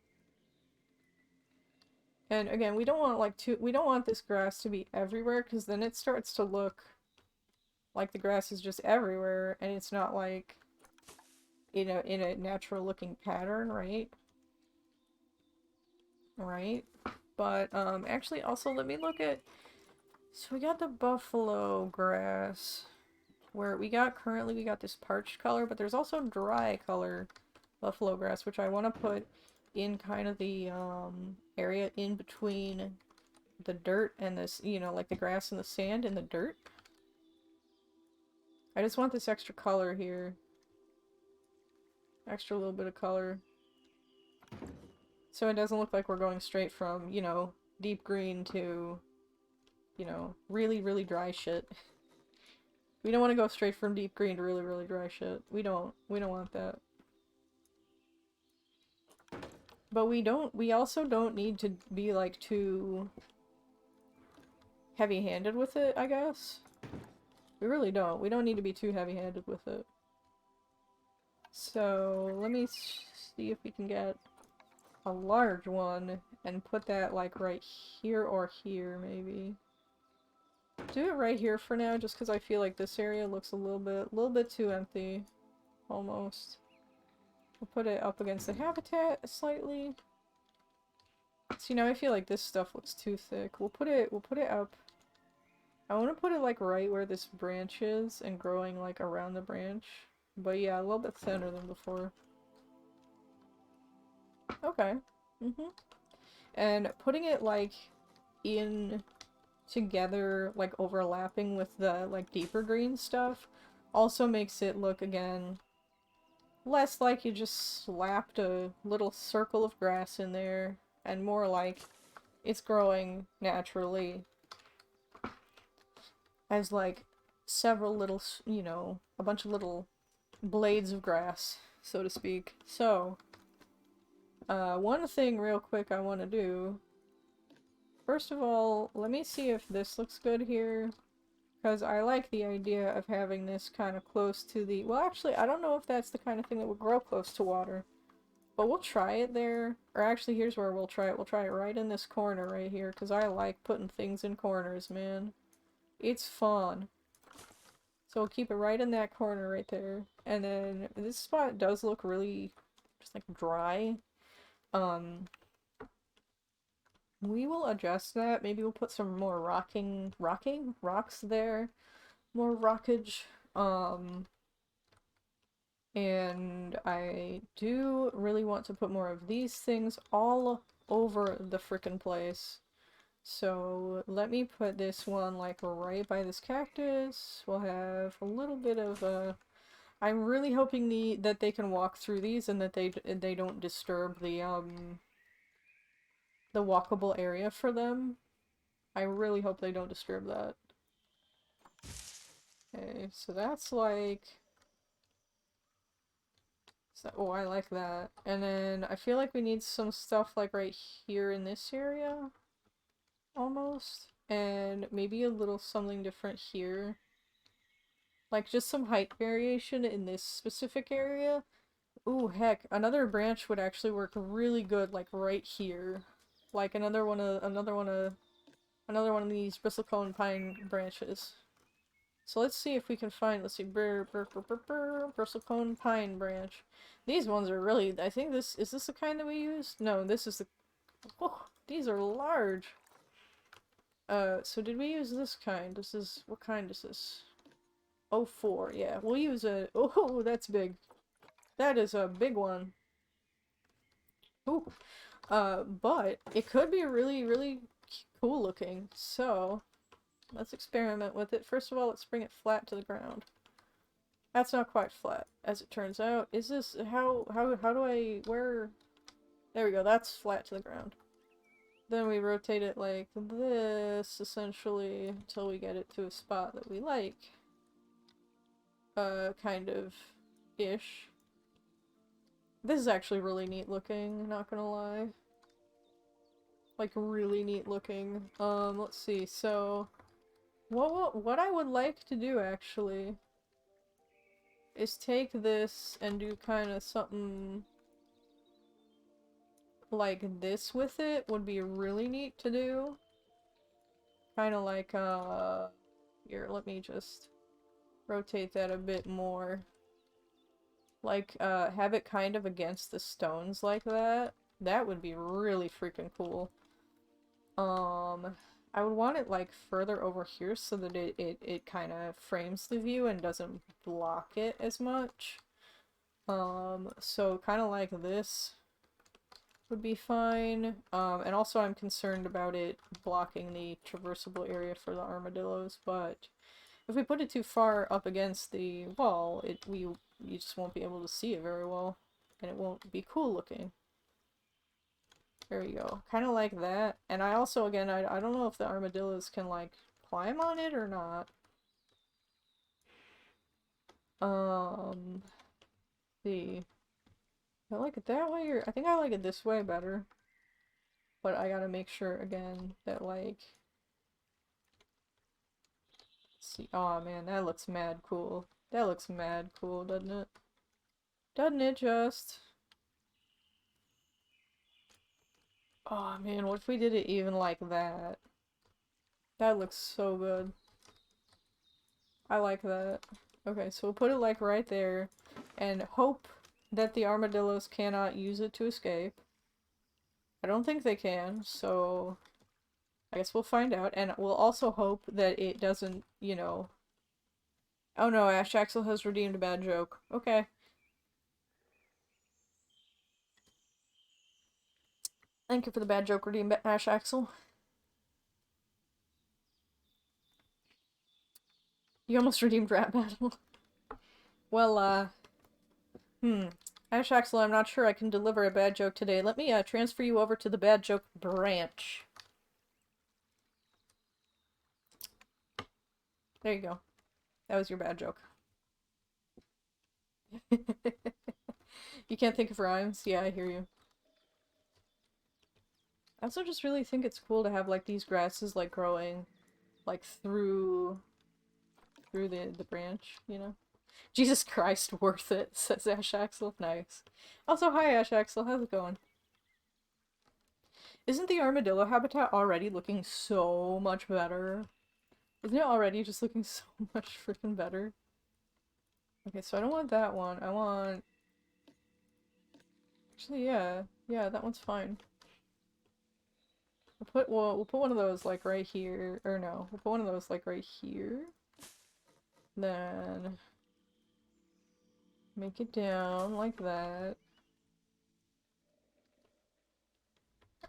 And again, we don't want like we don't want this grass to be everywhere, because then it starts to look like the grass is just everywhere, and it's not like in a natural looking pattern, right? Right? But actually also let me look at, so we got the buffalo grass where we got currently we got this parched color, but there's also dry color buffalo grass, which I want to put in kind of the area in between the dirt and this, you know, like the grass and the sand and the dirt. I just want this extra color here. Extra little bit of color. So it doesn't look like we're going straight from, you know, deep green to, you know, really, really dry shit. We don't want to go straight from deep green to really, really dry shit. We don't want that. But we also don't need to be, like, too heavy-handed with it, I guess. We really don't. We don't need to be too heavy-handed with it. So, let me see if we can get a large one and put that, like, right here or here, maybe. Do it right here for now, just because I feel like this area looks a little bit too empty, almost. We'll put it up against the habitat slightly. See, now I feel like this stuff looks too thick. We'll put it up. I want to put it like right where this branch is and growing like around the branch. But yeah, a little bit thinner than before. Okay. And putting it like in together, like overlapping with the like deeper green stuff, also makes it look, again, less like you just slapped a little circle of grass in there, and more like it's growing naturally as like several little, you know, a bunch of little blades of grass, so to speak. So, one thing real quick I want to do. First of all, let me see if this looks good here. Because I like the idea of having this kind of close to the... Well, actually, I don't know if that's the kind of thing that would grow close to water. But we'll try it there. Or actually, here's where we'll try it. We'll try it right in this corner right here. Because I like putting things in corners, man. It's fun. So we'll keep it right in that corner right there. And then this spot does look really just like dry. We will adjust that. Maybe we'll put some more rocks there. More rockage. And I do really want to put more of these things all over the frickin' place. So let me put this one like right by this cactus. We'll have a little bit of a... I'm really hoping that they can walk through these and that they don't disturb the walkable area for them. I really hope they don't disturb that. Okay, so that's like... So, oh, I like that. And then I feel like we need some stuff like right here in this area. Almost. And maybe a little something different here. Like just some height variation in this specific area. Ooh, heck, another branch would actually work really good, like right here. Like another one of these bristlecone pine branches. So let's see if we can find, let's see, bristlecone pine branch. These ones are really, I think is this the kind that we use? No, this is the, oh, these are large. So did we use this kind? What kind is this? Oh, 04, yeah. We'll use oh, that's big. That is a big one. Ooh. But it could be really, really cool looking. So, let's experiment with it. First of all, let's bring it flat to the ground. That's not quite flat, as it turns out. Is this, how do I, where, there we go, that's flat to the ground. Then we rotate it like this, essentially, until we get it to a spot that we like. Kind of ish. This is actually really neat looking, not gonna lie. Like, really neat looking. Let's see, so... What I would like to do, actually, is take this and do kind of something like this with it. Would be really neat to do. Kind of like, here, let me just rotate that a bit more. Like, have it kind of against the stones like that. That would be really freaking cool. I would want it, like, further over here so that it kind of frames the view and doesn't block it as much. So kind of like this would be fine. And also I'm concerned about it blocking the traversable area for the armadillos, but if we put it too far up against the wall, you just won't be able to see it very well, and it won't be cool looking. There we go. Kind of like that. And I also, again, I don't know if the armadillos can, like, climb on it or not. See. I like it that way, or I think I like it this way better. But I gotta make sure, again, that, like... See, oh man, that looks mad cool. That looks mad cool, doesn't it? Doesn't it just? Oh man, what if we did it even like that? That looks so good. I like that. Okay, so we'll put it like right there and hope that the armadillos cannot use it to escape. I don't think they can, so I guess we'll find out. And we'll also hope that it doesn't, you know... Oh no, Ash Axel has redeemed a bad joke. Okay. Thank you for the bad joke redeemed, Ash Axel. You almost redeemed Rat Battle. Well, Ash Axel, I'm not sure I can deliver a bad joke today. Let me, transfer you over to the bad joke branch. There you go. That was your bad joke. You can't think of rhymes? Yeah, I hear you. I also just really think it's cool to have, like, these grasses, like, growing, like, through the branch, you know? Jesus Christ, worth it, says Ash Axel. Nice. Also, hi Ash Axel, how's it going? Isn't the armadillo habitat already looking so much better? Isn't it already just looking so much freaking better? Okay, so I don't want that one. I want... Actually, yeah. Yeah, that one's fine. We'll put one of those, like, right here. Or no, we'll put one of those, like, right here. Then... make it down like that.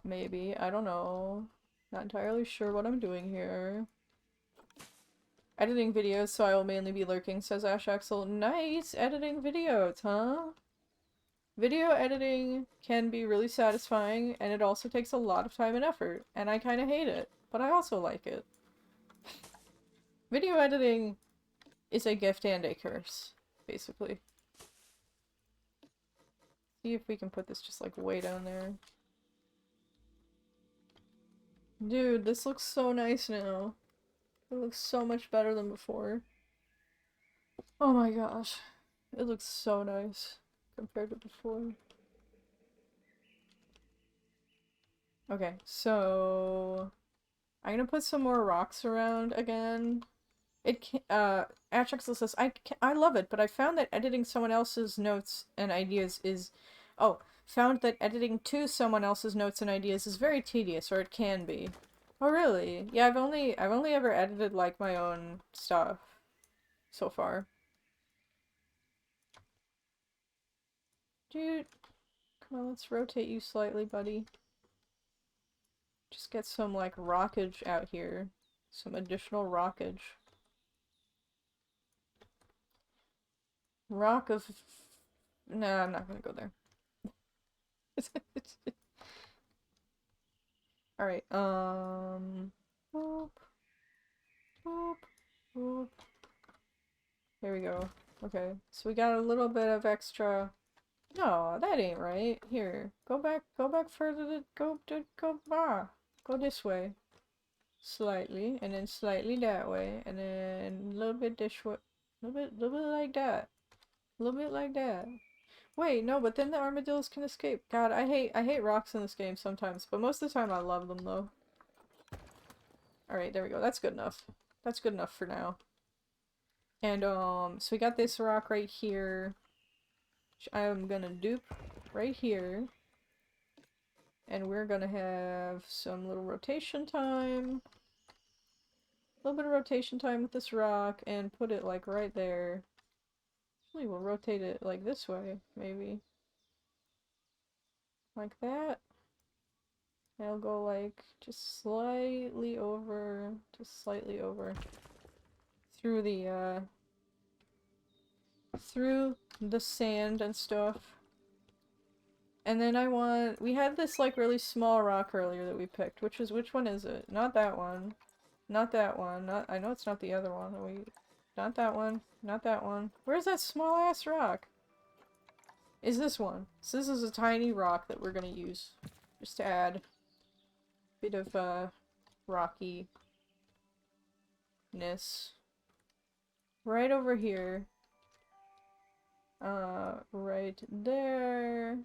Maybe. I don't know. Not entirely sure what I'm doing here. Editing videos, so I will mainly be lurking, says Ash Axel. Nice! Editing videos, huh? Video editing can be really satisfying, and it also takes a lot of time and effort, and I kinda hate it, but I also like it. Video editing is a gift and a curse, basically. See if we can put this just, like, way down there. Dude, this looks so nice now. It looks so much better than before. Oh my gosh. It looks so nice compared to before. Okay, so... I'm gonna put some more rocks around again. It can, Atrexel says, I love it, but I found that editing someone else's notes and ideas is... Oh, found that editing to someone else's notes and ideas is very tedious, or it can be. Oh, really? Yeah, I've only ever edited, like, my own stuff so far. Dude, come on, let's rotate you slightly, buddy. Just get some, like, rockage out here. Some additional rockage. Rock of... Nah, I'm not gonna go there. Alright, boop, boop, boop. There we go. Okay, so we got a little bit of extra. No, that ain't right. Here, go back further go this way. Slightly, and then slightly that way, and then a little bit this way. Little bit like that. A little bit like that. Wait, no, but then the armadillos can escape. God, I hate rocks in this game sometimes, but most of the time I love them though. Alright, there we go. That's good enough. That's good enough for now. And, so we got this rock right here, which I'm gonna dupe right here. And we're gonna have some little rotation time. A little bit of rotation time with this rock, and put it, like, right there. Actually, we'll rotate it, like, this way, maybe. Like that. And it'll go, like, just slightly over, through the sand and stuff. And then we had this, like, really small rock earlier that we picked, which one is it? Not that one. Not that one. I know it's not the other one. Not that one. Not that one. Where's that small-ass rock? Is this one. So this is a tiny rock that we're gonna use. Just to add a bit of, rockiness. Right over here. Right there.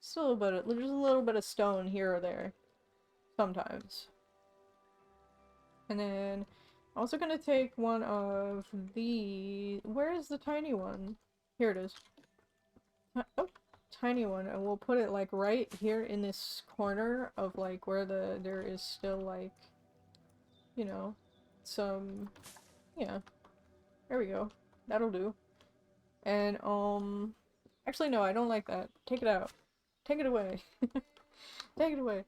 Still there's a little bit of stone here or there. Sometimes. And then, I'm also gonna take one of the... Where is the tiny one? Here it is. Oh, tiny one. And we'll put it, like, right here in this corner of, like, where there is still, like, you know, some... Yeah. There we go. That'll do. And, actually, no, I don't like that. Take it out. Take it away. Take it away.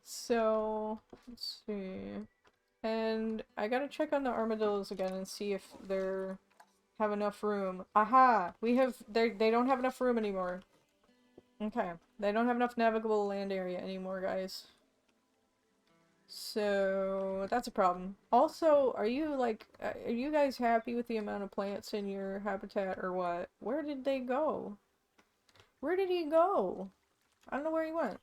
So, let's see. And I gotta check on the armadillos again and see if they're have enough room. Aha! They don't have enough room anymore. Okay. They don't have enough navigable land area anymore, guys. So, that's a problem. Also, are you guys happy with the amount of plants in your habitat or what? Where did they go? Where did he go? I don't know where he went.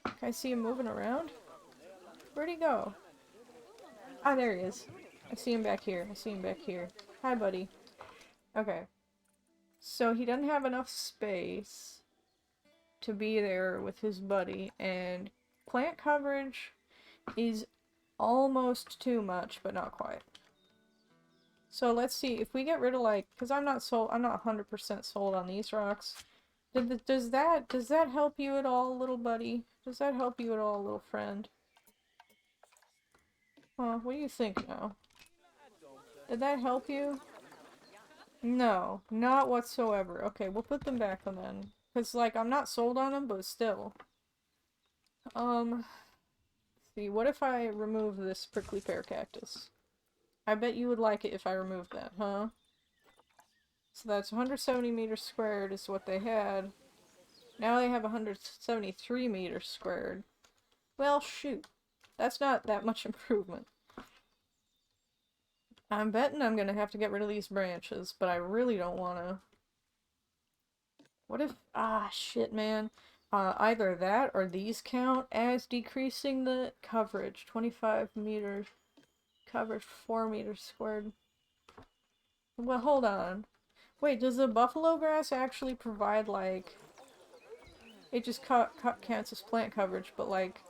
Can I see him moving around? Where'd he go? Ah, there he is. I see him back here. I see him back here. Hi, buddy. Okay. So he doesn't have enough space to be there with his buddy, and plant coverage is almost too much, but not quite. So let's see, if we get rid of, like, because I'm not 100% sold on these rocks. Does that help you at all, little buddy? Does that help you at all, little friend? Huh, what do you think now? Did that help you? No, not whatsoever. Okay, we'll put them back on then. Because, like, I'm not sold on them, but still. See, what if I remove this prickly pear cactus? I bet you would like it if I removed that, huh? So that's 170 meters squared is what they had. Now they have 173 meters squared. Well, shoot. That's not that much improvement. I'm betting I'm gonna have to get rid of these branches, but I really don't wanna. What if... Ah, shit, man. Either that or these count as decreasing the coverage. 25 meters. Coverage 4 meters squared. Well, hold on. Wait, does the buffalo grass actually provide, like... It just counts as plant coverage, but, like...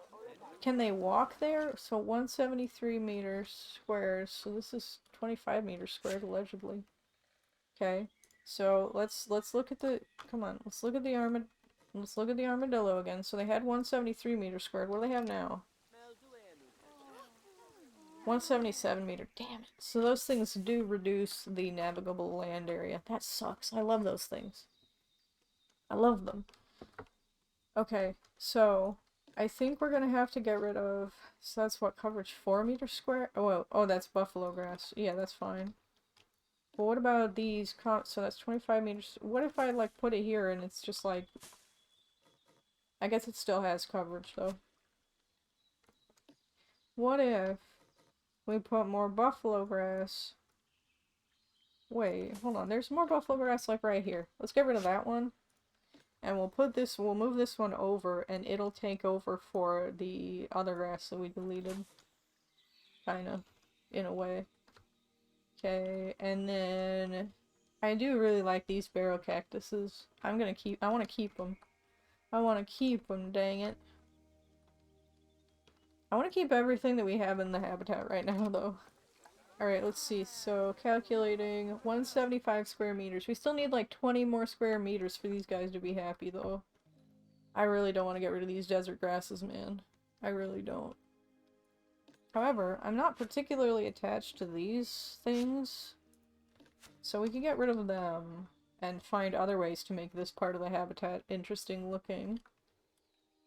Can they walk there? So 173 meters squared. So this is 25 meters squared, allegedly. Okay. So let's look at the... Come on. Let's look at the armadillo again. So they had 173 meters squared. What do they have now? 177 meter. Damn it. So those things do reduce the navigable land area. That sucks. I love those things. I love them. Okay, so I think we're gonna have to get rid of... So that's what, coverage 4 meters square? Oh, that's buffalo grass. Yeah, that's fine. But what about these so that's 25 meters... What if I, like, put it here and it's just, like... I guess it still has coverage, though. What if we put more buffalo grass? Wait, hold on. There's more buffalo grass, like, right here. Let's get rid of that one. And we'll move this one over, and it'll take over for the other grass that we deleted. Kinda. In a way. Okay, and then... I do really like these barrel cactuses. I wanna keep them. I wanna keep them, dang it. I wanna keep everything that we have in the habitat right now, though. Alright, let's see. So, calculating 175 square meters. We still need like 20 more square meters for these guys to be happy, though. I really don't want to get rid of these desert grasses, man. I really don't. However, I'm not particularly attached to these things, so we can get rid of them and find other ways to make this part of the habitat interesting looking.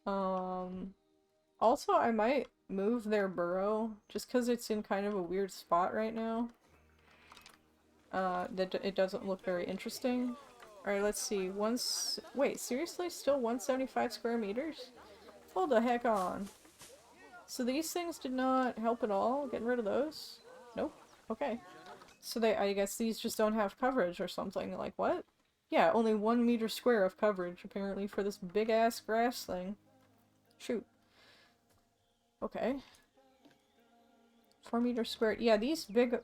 Also, I might move their burrow, just because it's in kind of a weird spot right now. That it doesn't look very interesting. Alright, let's see. Wait, seriously? Still 175 square meters? Hold the heck on. So these things did not help at all? Getting rid of those? Nope. Okay. So I guess these just don't have coverage or something. Like, what? Yeah, only 1 meter square of coverage, apparently, for this big-ass grass thing. Shoot. Okay. 4 meter square. Yeah, these big-ass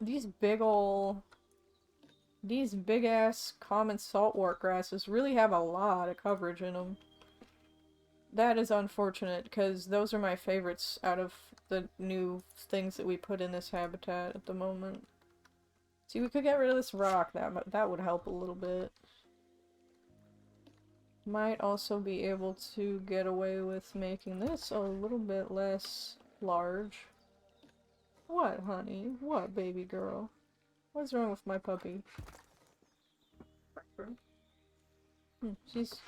common saltwort grasses really have a lot of coverage in them. That is unfortunate, because those are my favorites out of the new things that we put in this habitat at the moment. See, we could get rid of this rock. That would help a little bit. Might also be able to get away with making this a little bit less large. What, honey? What, baby girl? What's wrong with my puppy? She's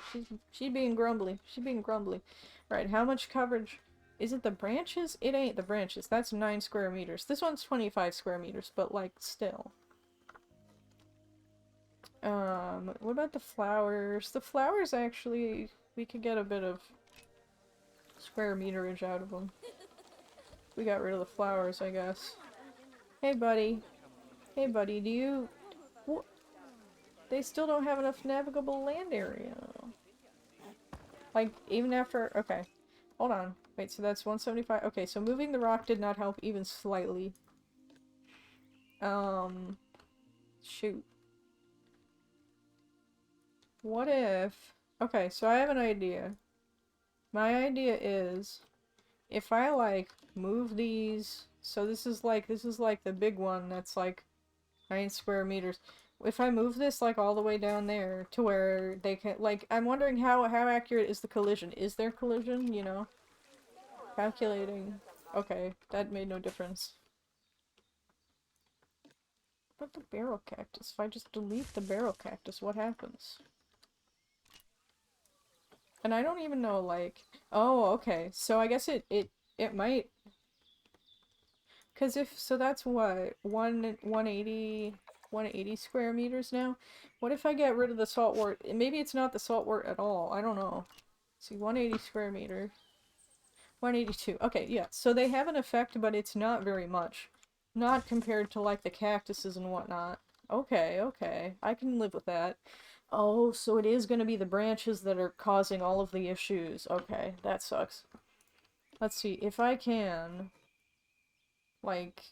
being grumbly. She's being grumbly. Right, how much coverage? Is it the branches? It ain't the branches. That's 9 square meters. This one's 25 square meters, but like, still. What about the flowers? The flowers, actually, we could get a bit of square meterage out of them. We got rid of the flowers, I guess. Hey, buddy. Hey, buddy, do you... They still don't have enough navigable land area. Like, even after... Okay. Hold on. Wait, so that's 175... Okay, so moving the rock did not help even slightly. Shoot. What if... Okay, so I have an idea. My idea is... If I, like, move these... So this is like the big one that's, like, 9 square meters. If I move this, like, all the way down there to where they can... Like, I'm wondering how accurate is the collision? Is there collision, you know? Calculating. Okay, that made no difference. What about the barrel cactus? If I just delete the barrel cactus, what happens? And I don't even know, like... Oh, okay. So I guess it might... Because if... So that's what? 180 square meters now? What if I get rid of the saltwort? Maybe it's not the saltwort at all. I don't know. Let's see, 180 square meter. 182. Okay, yeah. So they have an effect, but it's not very much. Not compared to, like, the cactuses and whatnot. Okay, okay. I can live with that. Oh, so it is going to be the branches that are causing all of the issues. Okay, that sucks. Let's see, if I can... Like...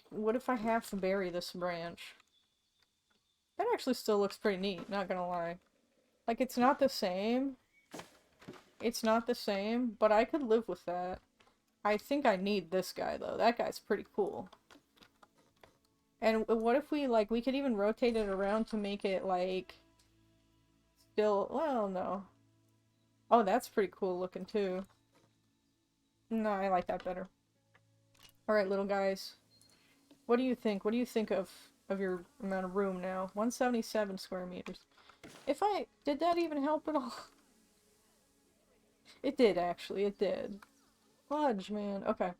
What if I have to bury this branch? That actually still looks pretty neat, not gonna lie. Like, it's not the same. It's not the same, but I could live with that. I think I need this guy, though. That guy's pretty cool. And what if we, like, we could even rotate it around to make it, like... Still... Well, no. Oh, that's pretty cool looking, too. No, I like that better. Alright, little guys. What do you think? What do you think of your amount of room now? 177 square meters. Did that even help at all? It did, actually. It did. Fudge, man. Okay.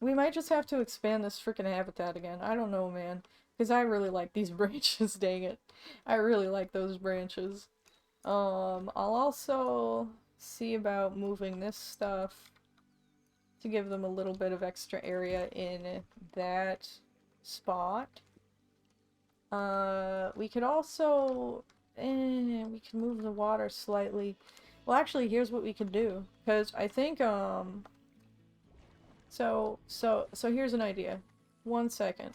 We might just have to expand this freaking habitat again. I don't know, man. Because I really like these branches, dang it. I really like those branches. I'll also... see about moving this stuff to give them a little bit of extra area in that spot. We could also... we can move the water slightly. Well, actually, here's what we could do. Because I think, So here's an idea. 1 second.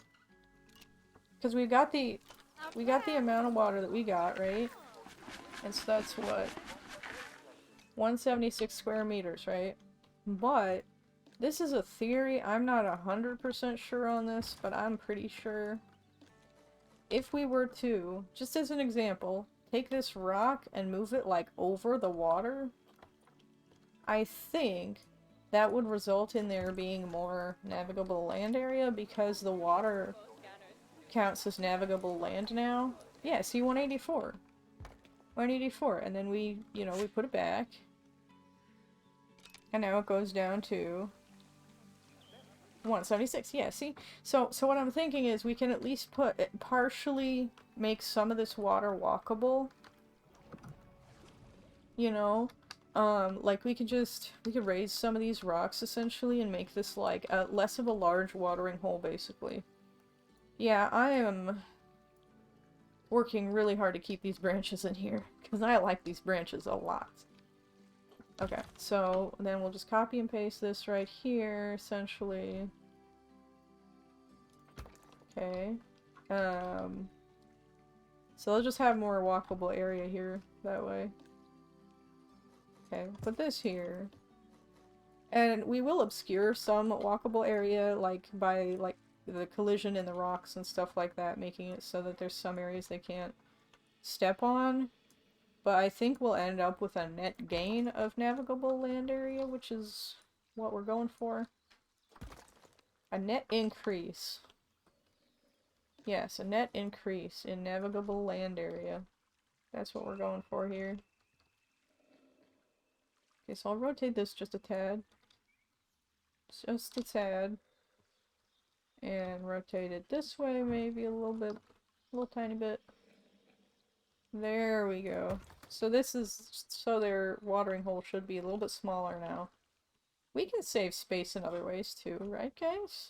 Because we got the amount of water that we got, right? And so that's what? 176 square meters, right? But this is a theory. I'm not 100% sure on this, but I'm pretty sure. If we were to, just as an example, take this rock and move it like over the water, I think that would result in there being more navigable land area because the water counts as navigable land now. Yeah, see 184. 184, and then we, you know, we put it back. And now it goes down to 176. Yeah, see? So what I'm thinking is we can at least partially make some of this water walkable. You know? Like we could raise some of these rocks essentially and make this like less of a large watering hole basically. Yeah, I am working really hard to keep these branches in here because I like these branches a lot. Okay, so then we'll just copy and paste this right here essentially. Okay. So I'll just have more walkable area here that way. Okay, put this here. And we will obscure some walkable area, like, by, like, the collision in the rocks and stuff like that, making it so that there's some areas they can't step on. But I think we'll end up with a net gain of navigable land area, which is what we're going for. A net increase. Yes, a net increase in navigable land area. That's what we're going for here. Okay, so I'll rotate this just a tad. Just a tad. And rotate it this way maybe a little bit. A little tiny bit. There we go. So this is... so their watering hole should be a little bit smaller now. We can save space in other ways too, right guys?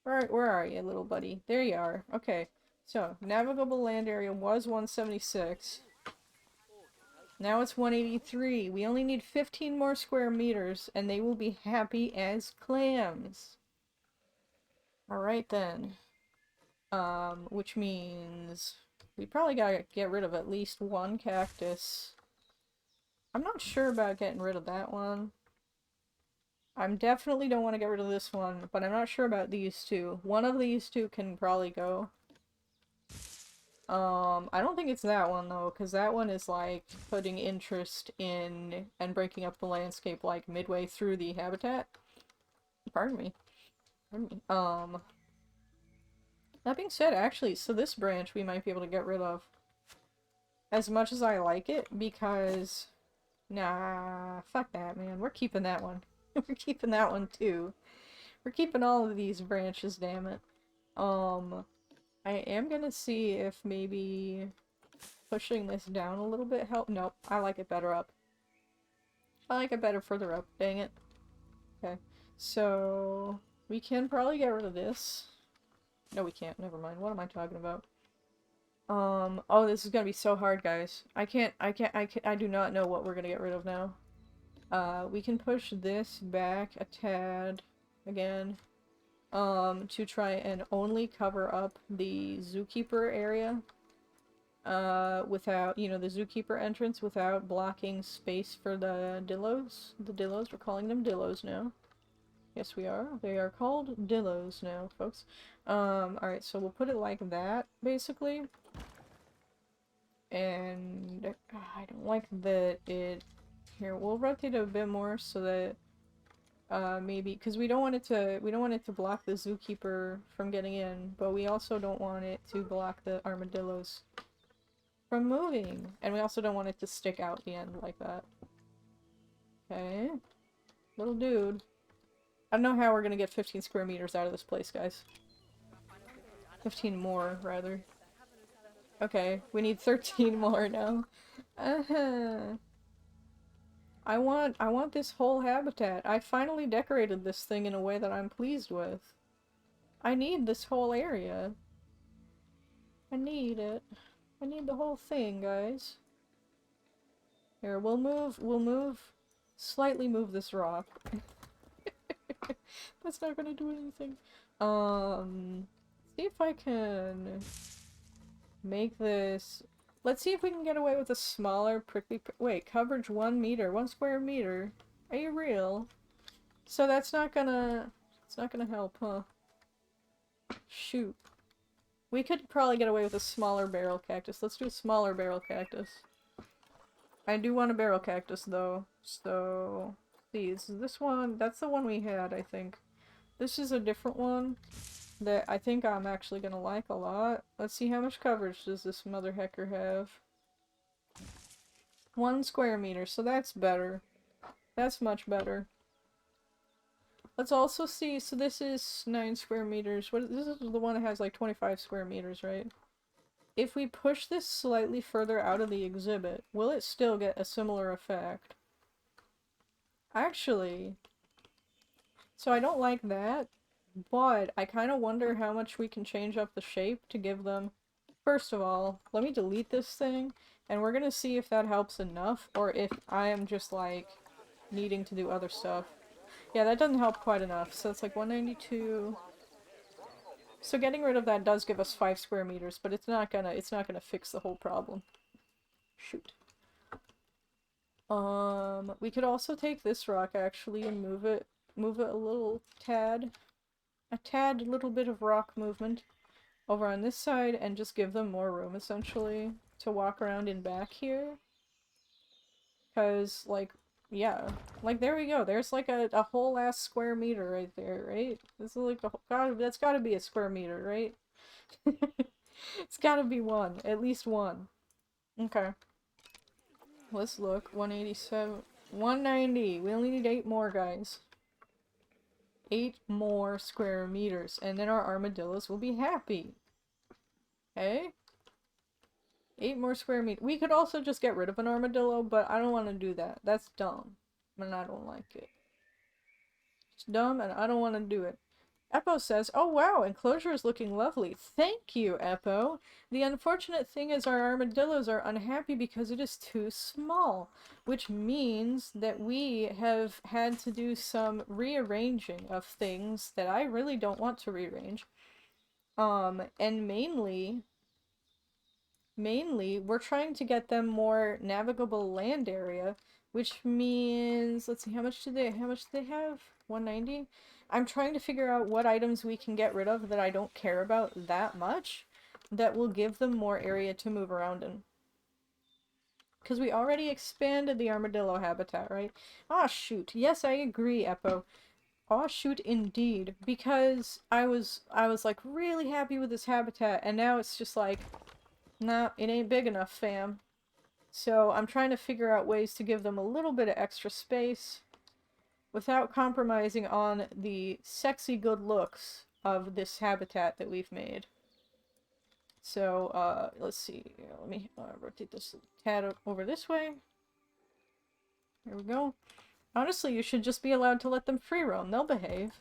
Where are you, little buddy? There you are. Okay. So, navigable land area was 176. Now it's 183. We only need 15 more square meters, and they will be happy as clams. Alright then. Which means we probably gotta get rid of at least one cactus. I'm not sure about getting rid of that one. I definitely don't want to get rid of this one, but I'm not sure about these two. One of these two can probably go. I don't think it's that one though, because that one is like putting interest in and breaking up the landscape like midway through the habitat. Pardon me. Pardon me. That being said, actually, so this branch we might be able to get rid of. As much as I like it, because... nah, fuck that, man. We're keeping that one. We're keeping that one too. We're keeping all of these branches, damn it. I am gonna see if maybe pushing this down a little bit help. Nope, I like it better up. I like it better further up, dang it. Okay, so we can probably get rid of this. No, we can't, never mind. What am I talking about? Oh, this is gonna be so hard, guys. I do not know what we're gonna get rid of now. We can push this back a tad again. To try and only cover up the zookeeper area. Without, you know, the zookeeper entrance without blocking space for the dillos. The dillos, we're calling them dillos now. Yes, we are. They are called dillos now, folks. Alright, so we'll put it like that, basically. And I don't like that it... Here, we'll rotate it a bit more so that maybe, because we don't want it to block the zookeeper from getting in, but we also don't want it to block the armadillos from moving, and we also don't want it to stick out the end like that. Okay, little dude. I don't know how we're gonna get 15 square meters out of this place, guys. 15 more, rather. Okay, we need 13 more now. Uh-huh. I want this whole habitat. I finally decorated this thing in a way that I'm pleased with. I need this whole area. I need it. I need the whole thing, guys. Here, slightly move this rock. That's not gonna do anything. See if I can make this... Let's see if we can get away with a smaller prickly... Wait, coverage 1 meter, 1 square meter. Are you real? So that's not gonna... It's not gonna help, huh? Shoot. We could probably get away with a smaller barrel cactus. Let's do a smaller barrel cactus. I do want a barrel cactus, though. So... These. This one... That's the one we had, I think. This is a different one that I think I'm actually gonna like a lot. Let's see, how much coverage does this mother hecker have? 1 square meter, so that's better. That's much better. Let's also see, so this is 9 square meters. This is the one that has like 25 square meters, right? If we push this slightly further out of the exhibit, will it still get a similar effect? Actually, so I don't like that. But I kind of wonder how much we can change up the shape to give them... First of all, let me delete this thing, and we're gonna see if that helps enough, or if I am just, like, needing to do other stuff. Yeah, that doesn't help quite enough, so it's like 192... So getting rid of that does give us 5 square meters, but it's not gonna fix the whole problem. Shoot. We could also take this rock, actually, and move it a little tad. A tad little bit of rock movement over on this side and just give them more room, essentially, to walk around in back here. Because, like, yeah. Like, there we go. There's, like, a whole ass square meter right there, right? This is, like, that's gotta be a square meter, right? It's gotta be one. At least one. Okay. Let's look. 187. 190. We only need 8 more, guys. 8 more square meters, and then our armadillos will be happy. Okay? 8 more square meters. We could also just get rid of an armadillo, but I don't want to do that. That's dumb. And I don't like it. It's dumb, and I don't want to do it. Eppo says, "Oh wow, enclosure is looking lovely." Thank you, Eppo. The unfortunate thing is our armadillos are unhappy because it is too small, which means that we have had to do some rearranging of things that I really don't want to rearrange. And mainly, we're trying to get them more navigable land area, which means, let's see, how much do they have? 190? I'm trying to figure out what items we can get rid of that I don't care about that much, that will give them more area to move around in. Because we already expanded the armadillo habitat, right? Ah, shoot. Yes, I agree, Eppo. Aw, shoot, indeed. Because I was like really happy with this habitat, and now it's just like, nah, it ain't big enough, fam. So I'm trying to figure out ways to give them a little bit of extra space without compromising on the sexy good looks of this habitat that we've made. So, let's see. Let me rotate this tad over this way. There we go. Honestly, you should just be allowed to let them free roam. They'll behave.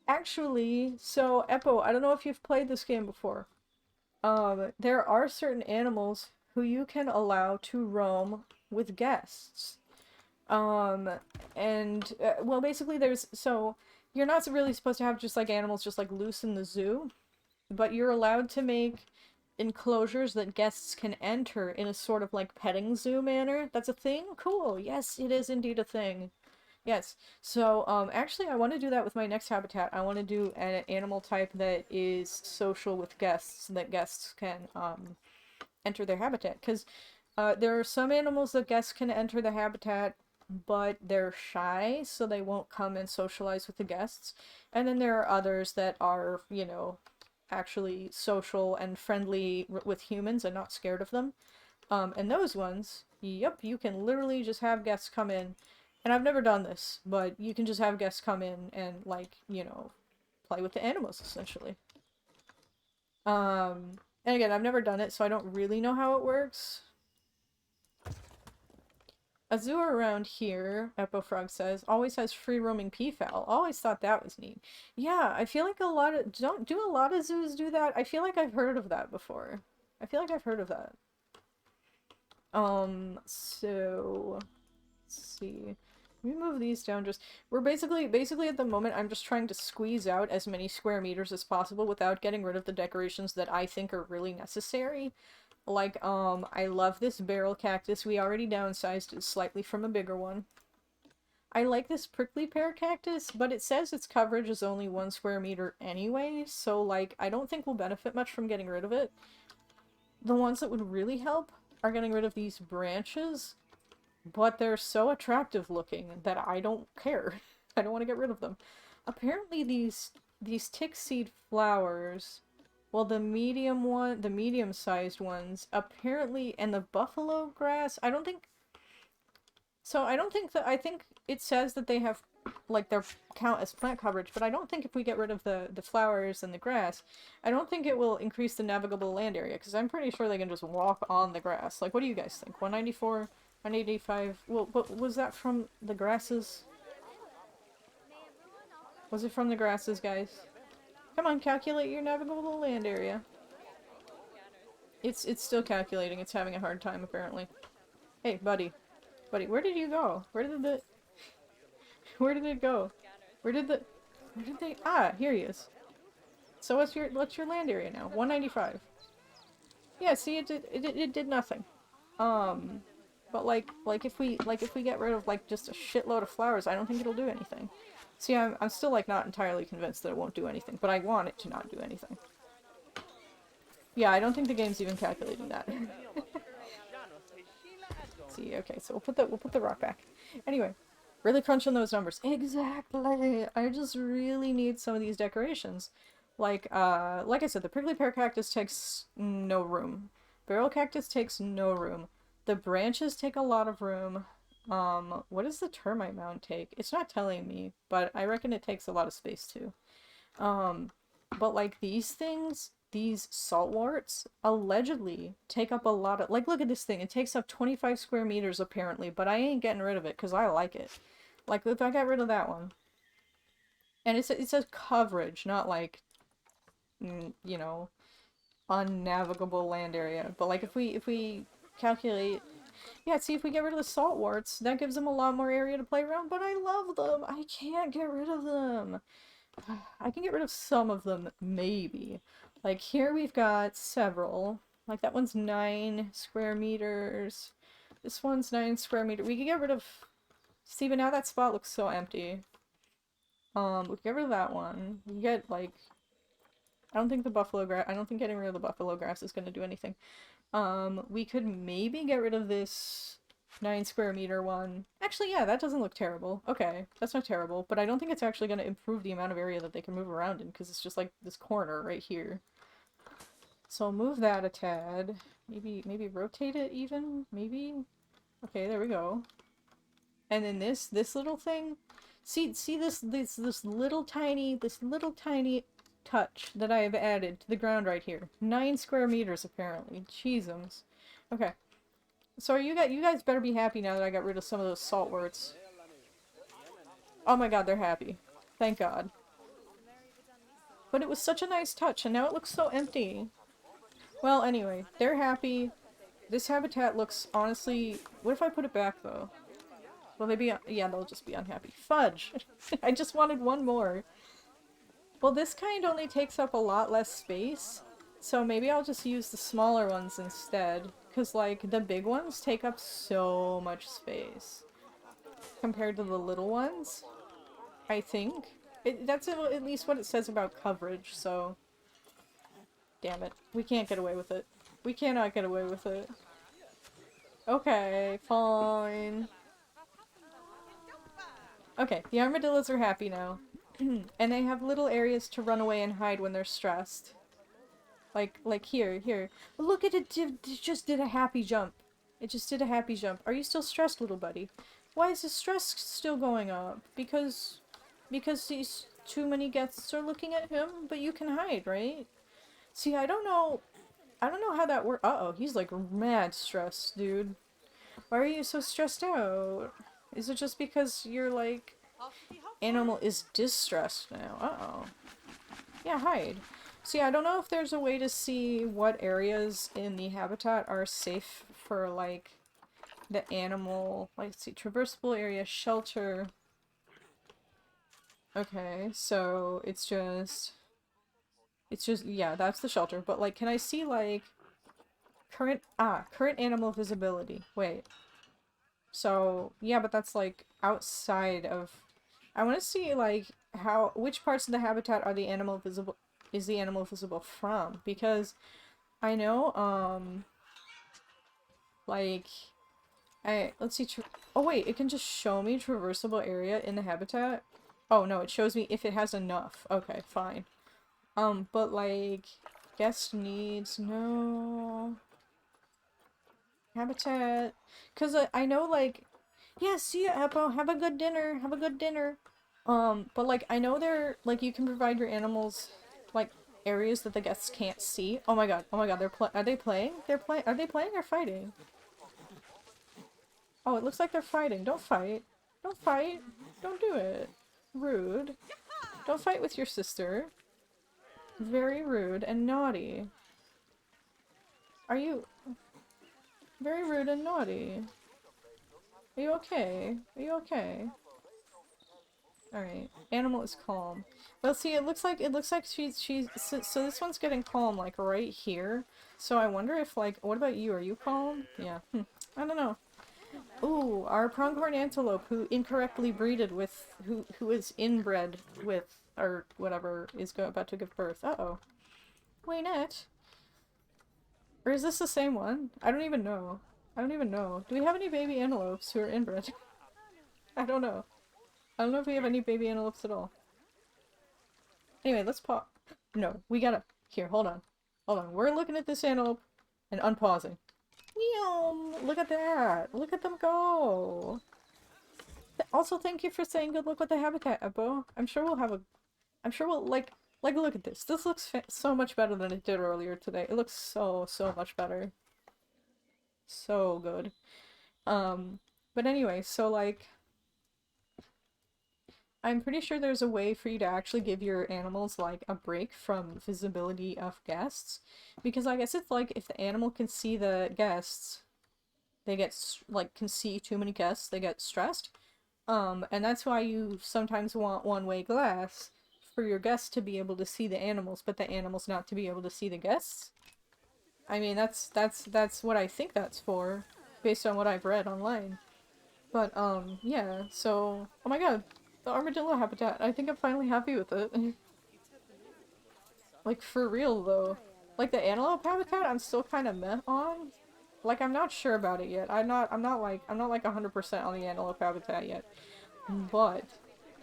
Actually, so, Eppo, I don't know if you've played this game before. There are certain animals who you can allow to roam with guests. Well, basically so, you're not really supposed to have just, like, animals just, like, loose in the zoo, but you're allowed to make enclosures that guests can enter in a sort of, like, petting zoo manner. That's a thing? Cool. Yes, it is indeed a thing. Yes. So, actually, I want to do that with my next habitat. I want to do an animal type that is social with guests, that guests can, enter their habitat. Because, there are some animals that guests can enter the habitat, but they're shy, so they won't come and socialize with the guests. And then there are others that are, you know, actually social and friendly with humans and not scared of them. And those ones, yep, you can literally just have guests come in. And I've never done this, but you can just have guests come in and, like, you know, play with the animals, essentially. And again, I've never done it, so I don't really know how it works. A zoo around here, Epofrog says, always has free roaming peafowl. Always thought that was neat. Yeah, I feel like a lot of don't do a lot of zoos do that? I feel like I've heard of that before. I feel like I've heard of that. So let's see. Let me move these down just we're basically at the moment I'm just trying to squeeze out as many square meters as possible without getting rid of the decorations that I think are really necessary. Like, I love this barrel cactus. We already downsized it slightly from a bigger one. I like this prickly pear cactus, but it says its coverage is only 1 square meter anyway, so, like, I don't think we'll benefit much from getting rid of it. The ones that would really help are getting rid of these branches, but they're so attractive looking that I don't care. I don't want to get rid of them. Apparently these tick seed flowers, well, the medium-sized ones, apparently, and the buffalo grass, I don't think I think it says that they have, like, their count as plant coverage, but I don't think if we get rid of the flowers and the grass, I don't think it will increase the navigable land area, because I'm pretty sure they can just walk on the grass. Like, what do you guys think? 194? 185? Well, what was that from the grasses? Was it from the grasses, guys? Come on, calculate your navigable land area. It's still calculating. It's having a hard time, apparently. Hey, buddy. Buddy, where did you go? Where did it go? Where did they... Ah, here he is. So what's your land area now? 195. Yeah, see, it did nothing. But like if we get rid of, like, just a shitload of flowers, I don't think it'll do anything. See, I'm still, like, not entirely convinced that it won't do anything, but I want it to not do anything. Yeah, I don't think the game's even calculating that. See, okay, so we'll put the rock back. Anyway, really crunch on those numbers. Exactly! I just really need some of these decorations. Like I said, the prickly pear cactus takes no room. Barrel cactus takes no room. The branches take a lot of room. What does the termite mound take? It's not telling me, but I reckon it takes a lot of space too. But like these things, these saltworts, allegedly take up a lot of, like, look at this thing. It takes up 25 square meters apparently, but I ain't getting rid of it because I like it. Like, if I got rid of that one. And it says coverage, not like, you know, unnavigable land area. But like if we calculate, yeah, see, if we get rid of the saltworts, that gives them a lot more area to play around, but I love them. I can't get rid of them. I can get rid of some of them, maybe. Like, here we've got several. Like, that one's 9 square meters. This one's 9 square meters. We can get rid of... See, but now that spot looks so empty. We can get rid of that one. We get, like... I don't think getting rid of the buffalo grass is gonna do anything. We could maybe get rid of this 9 square meter one. Actually, yeah, that doesn't look terrible. Okay, that's not terrible, but I don't think it's actually going to improve the amount of area that they can move around in, because it's just like this corner right here. So I'll move that a tad. Maybe rotate it even? Maybe? Okay, there we go. And then this little thing. See this little tiny touch that I have added to the ground right here. 9 square meters apparently. Jeezums. Okay. So you guys better be happy now that I got rid of some of those saltworts. Oh my god, they're happy. Thank god. But it was such a nice touch, and now it looks so empty. Well, anyway, they're happy. This habitat looks, honestly... What if I put it back, though? Will they be... Yeah, they'll just be unhappy. Fudge! I just wanted one more. Well, this kind only takes up a lot less space, so maybe I'll just use the smaller ones instead. Because, like, the big ones take up so much space compared to the little ones, I think. That's at least what it says about coverage, so... Damn it. We can't get away with it. We cannot get away with it. Okay, fine. Okay, the armadillos are happy now. And they have little areas to run away and hide when they're stressed. Like here. Look at it, it just did a happy jump. It just did a happy jump. Are you still stressed, little buddy? Why is the stress still going up? Because these too many guests are looking at him, but you can hide, right? See, I don't know how that works. Uh-oh, he's like mad stressed, dude. Why are you so stressed out? Is it just because you're like, animal is distressed now? Uh-oh. Yeah, hide. See, I don't know if there's a way to see what areas in the habitat are safe for, like, the animal. Like, let's see, traversable area, shelter. Okay, so it's just, yeah, that's the shelter. But, like, can I see, like, current animal visibility. Wait. So, yeah, but that's, like, outside of, I want to see, like, which parts of the habitat are the animal visible, is the animal visible from? Because I know, like, let's see, oh wait, it can just show me traversable area in the habitat? Oh no, it shows me if it has enough. Okay, fine. But like, guest needs, no. Habitat. Cause I know like, yeah, see ya, Eppo, have a good dinner, have a good dinner. But like, I know like, you can provide your animals, like, areas that the guests can't see. Oh my god, are they playing? Are they playing or fighting? Oh, it looks like they're fighting. Don't fight. Don't fight. Don't do it. Rude. Don't fight with your sister. Very rude and naughty. Are you... Very rude and naughty. Are you okay? Are you okay? Alright. Animal is calm. Well, see, it looks like so this one's getting calm, like, right here. So I wonder if, like, what about you? Are you calm? Yeah. I don't know. Ooh, our pronghorn antelope who incorrectly breeded with, who is inbred with, or whatever, is about to give birth. Uh-oh. Waynette. Or is this the same one? I don't even know. I don't even know. Do we have any baby antelopes who are inbred? I don't know. I don't know if we have any baby antelopes at all. Anyway, let's pause. No, we gotta... Here, hold on. Hold on. We're looking at this antelope and unpausing. Look at that! Look at them go! Also, thank you for saying good luck with the habitat, Ebo. I'm sure we'll have a... I'm sure we'll, like, look at this. This looks so much better than it did earlier today. It looks so much better. So good. But anyway, so, like... I'm pretty sure there's a way for you to actually give your animals, like, a break from visibility of guests. Because I guess it's like, if the animal can see the guests, they get, like, can see too many guests, they get stressed. And that's why you sometimes want one-way glass, for your guests to be able to see the animals, but the animals not to be able to see the guests. I mean, that's what I think that's for, based on what I've read online. But, yeah, so... Oh my god, the armadillo habitat. I think I'm finally happy with it. Like, for real, though. Like, the antelope habitat, I'm still kind of meh on. Like, I'm not sure about it yet. I'm not like 100% on the antelope habitat yet. But,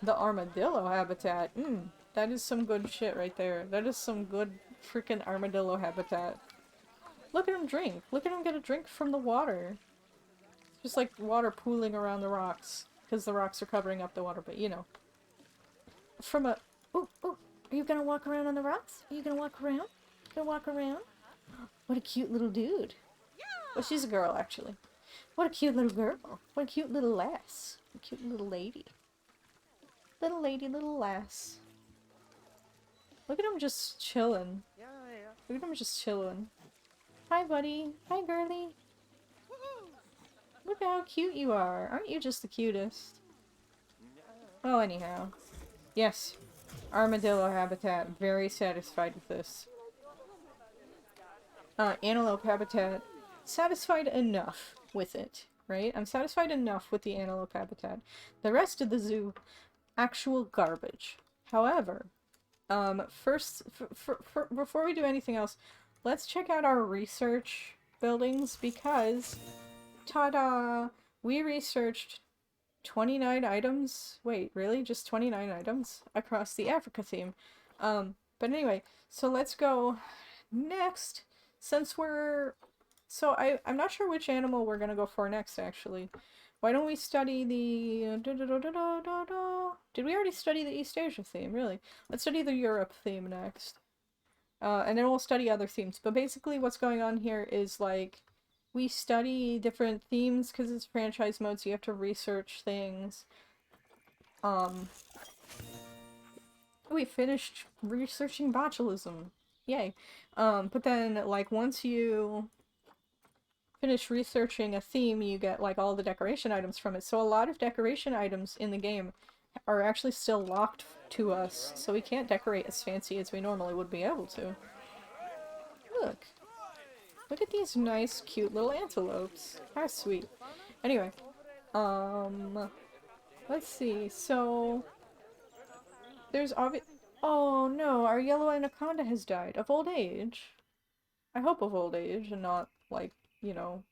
the armadillo habitat, that is some good shit right there. That is some good freaking armadillo habitat. Look at him drink. Look at him get a drink from the water. Just like water pooling around the rocks. Because the rocks are covering up the water, but you know. From a... Ooh, ooh. Are you gonna walk around on the rocks? Are you gonna walk around? Gonna walk around? What a cute little dude. Well, she's a girl, actually. What a cute little girl. What a cute little lass. A cute little lady. Little lady, little lass. Look at him just chilling. Look at him just chilling. Hi, buddy. Hi, girly. Look at how cute you are. Aren't you just the cutest? Well, anyhow. Yes. Armadillo habitat. Very satisfied with this. Antelope habitat. Satisfied enough with it, right? I'm satisfied enough with the antelope habitat. The rest of the zoo, actual garbage. However, first, before we do anything else, let's check out our research buildings because, ta-da! We researched 29 items. Wait, really? Just 29 items? Across the Africa theme. But anyway, so let's go next. Since we're... So I'm not sure which animal we're gonna go for next, actually. Why don't we study the... Did we already study the East Asia theme? Really? Let's study the Europe theme next. And then we'll study other themes. But basically what's going on here is, like, we study different themes because it's franchise mode, so you have to research things. We finished researching botulism. Yay. But then, like, once you finish researching a theme, you get, like, all the decoration items from it. So a lot of decoration items in the game are actually still locked to us, so we can't decorate as fancy as we normally would be able to. Look. Look at these nice, cute little antelopes. How sweet. Anyway, let's see. So, there's oh no, our yellow anaconda has died. Of old age. I hope of old age and not, like, you know,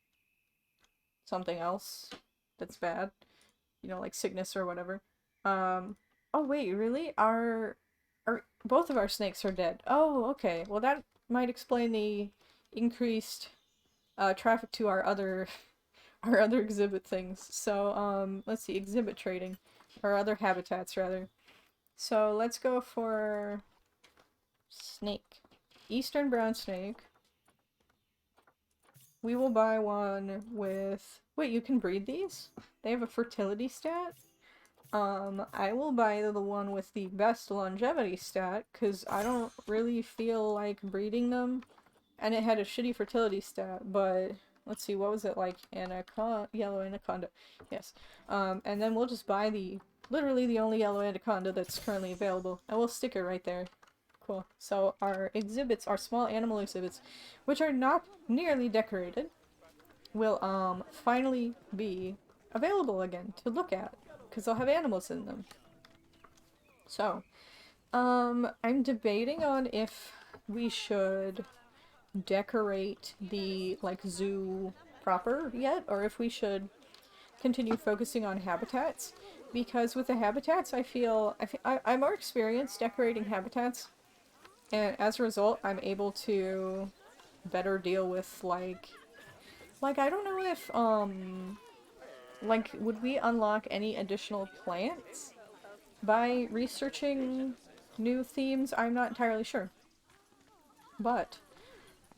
something else that's bad. You know, like sickness or whatever. Oh wait, really? Both of our snakes are dead. Oh, okay. Well, that might explain the increased traffic to our other our other exhibit things. So, let's see, exhibit trading. Or other habitats, rather. So, let's go for snake. Eastern brown snake. We will buy one with... Wait, you can breed these? They have a fertility stat? I will buy the one with the best longevity stat, because I don't really feel like breeding them. And it had a shitty fertility stat, but... Let's see, what was it like? Yellow anaconda. Yes. And then we'll just buy literally the only yellow anaconda that's currently available. And we'll stick it right there. Cool. So our exhibits, our small animal exhibits, which are not nearly decorated, will, finally be available again to look at. Because they'll have animals in them. So, I'm debating on if we should decorate the, like, zoo proper yet, or if we should continue focusing on habitats, because with the habitats I'm more experienced decorating habitats, and as a result I'm able to better deal with, like I don't know if, like, would we unlock any additional plants by researching new themes? I'm not entirely sure. But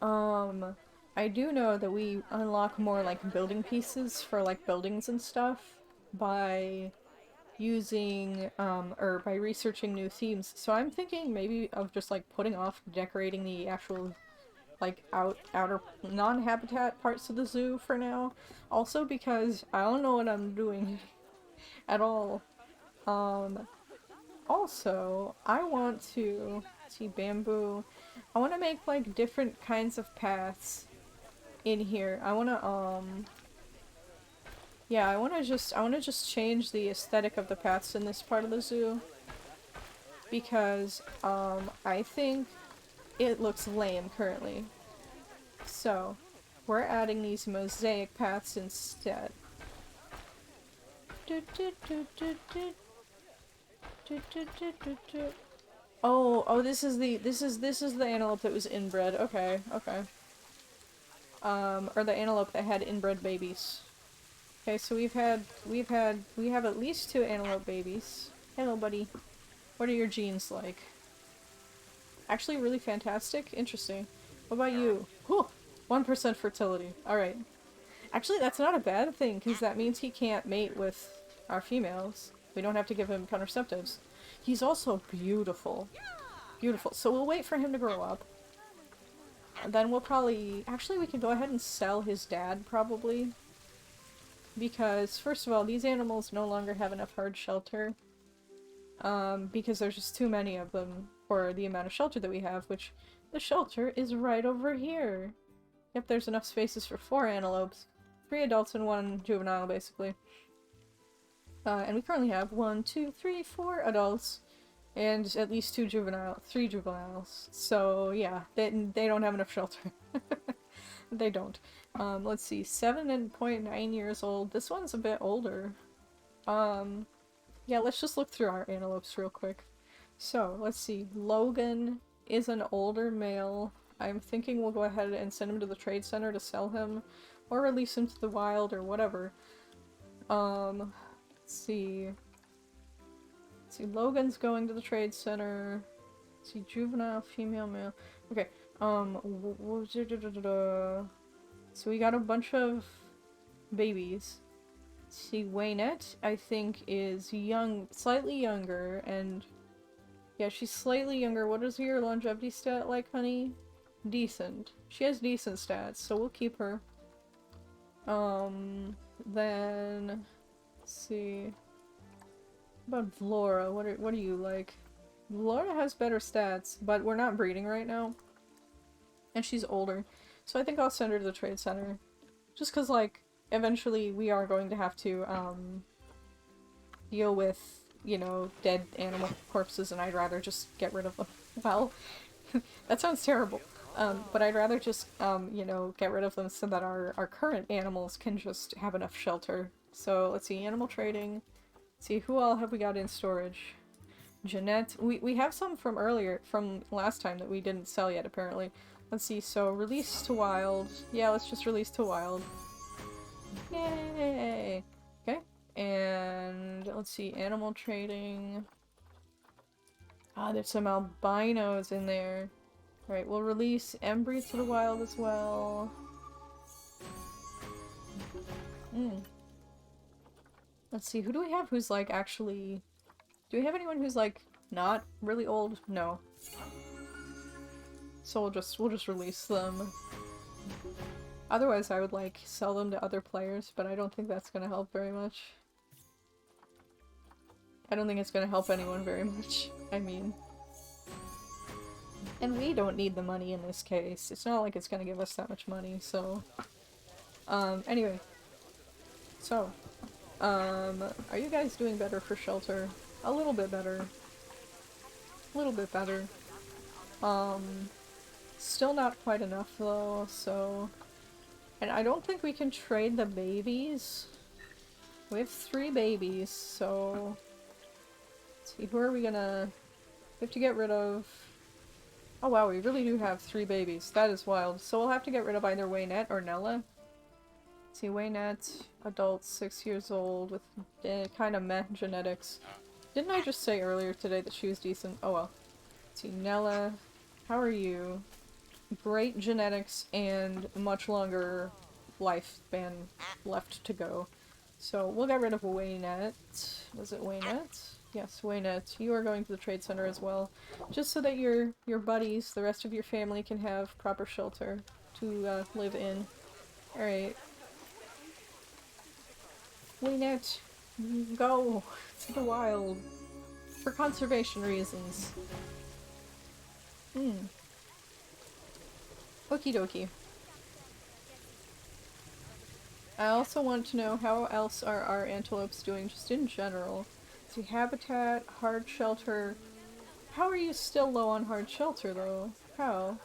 I do know that we unlock more, like, building pieces for, like, buildings and stuff by using, or by researching new themes. So I'm thinking maybe of just, like, putting off decorating the actual, like, outer non-habitat parts of the zoo for now. Also because I don't know what I'm doing at all. Also, I want to see bamboo. I want to make, like, different kinds of paths in here. I want to, yeah, I want to just change the aesthetic of the paths in this part of the zoo. Because, I think it looks lame currently. So, we're adding these mosaic paths instead. Oh, this is the antelope that was inbred. Okay, okay. Or the antelope that had inbred babies. Okay, so we have at least 2 antelope babies. Hello, buddy. What are your genes like? Actually, really fantastic? Interesting. What about you? Whew! 1% fertility. Alright. Actually, that's not a bad thing, because that means he can't mate with our females. We don't have to give him contraceptives. He's also beautiful. Beautiful. So we'll wait for him to grow up. And then we'll probably... Actually, we could go ahead and sell his dad, probably. Because, first of all, these animals no longer have enough hard shelter. Because there's just too many of them for the amount of shelter that we have, which the shelter is right over here. Yep, there's enough spaces for 4 antelopes. 3 adults and 1 juvenile, basically. And we currently have 1, 2, 3, 4 adults, and at least 3 juveniles. So, yeah, they don't have enough shelter. They don't. Let's see, 7.9 years old. This one's a bit older. Yeah, let's just look through our antelopes real quick. So, let's see. Logan is an older male. I'm thinking we'll go ahead and send him to the trade center to sell him, or release him to the wild, or whatever. Let's see. Let's see, Logan's going to the trade center. Let's see, juvenile, female, male. Okay, let's So we got a bunch of babies. Let's see, Waynette, I think, is young, slightly younger, and yeah, she's slightly younger. What is your longevity stat like, honey? Decent. She has decent stats, so we'll keep her. Then let's see. What about Vlora? What are you like? Vlora has better stats, but we're not breeding right now. And she's older. So I think I'll send her to the trade center. Just cause like eventually we are going to have to deal with, you know, dead animal corpses, and I'd rather just get rid of them. Well, that sounds terrible. But I'd rather just, you know, get rid of them so that our current animals can just have enough shelter. So, let's see, animal trading. Let's see, who all have we got in storage? Jeanette. We have some from earlier, from last time that we didn't sell yet, apparently. Let's see, so release to wild. Yeah, let's just release to wild. Yay! Okay, and let's see, animal trading. Ah, there's some albinos in there. Alright, we'll release Embry to the wild as well. Let's see, who do we have who's like actually... Do we have anyone who's like not really old? No. So we'll just release them. Otherwise I would like sell them to other players, but I don't think that's gonna help very much. I don't think it's gonna help anyone very much. I mean... And we don't need the money in this case. It's not like it's gonna give us that much money, so... anyway. So, are you guys doing better for shelter? A little bit better. A little bit better. Still not quite enough though, so... And I don't think we can trade the babies. We have 3 babies, so... Let's see, who are we gonna... We have to get rid of... Oh wow, we really do have 3 babies. That is wild. So we'll have to get rid of either Waynette or Nella. Let's see, Waynette, adult, 6 years old, with kind of meh genetics. Didn't I just say earlier today that she was decent? Oh well. Let's see, Nella, how are you? Great genetics and much longer lifespan left to go. So we'll get rid of Waynette. Was it Waynette? Yes, Waynette. You are going to the trade center as well. Just so that your buddies, the rest of your family, can have proper shelter to live in. Alright. Waynette, go to the wild. For conservation reasons. Okie dokie. I also want to know how else are our antelopes doing just in general. See, habitat, hard shelter. How are you still low on hard shelter though? How?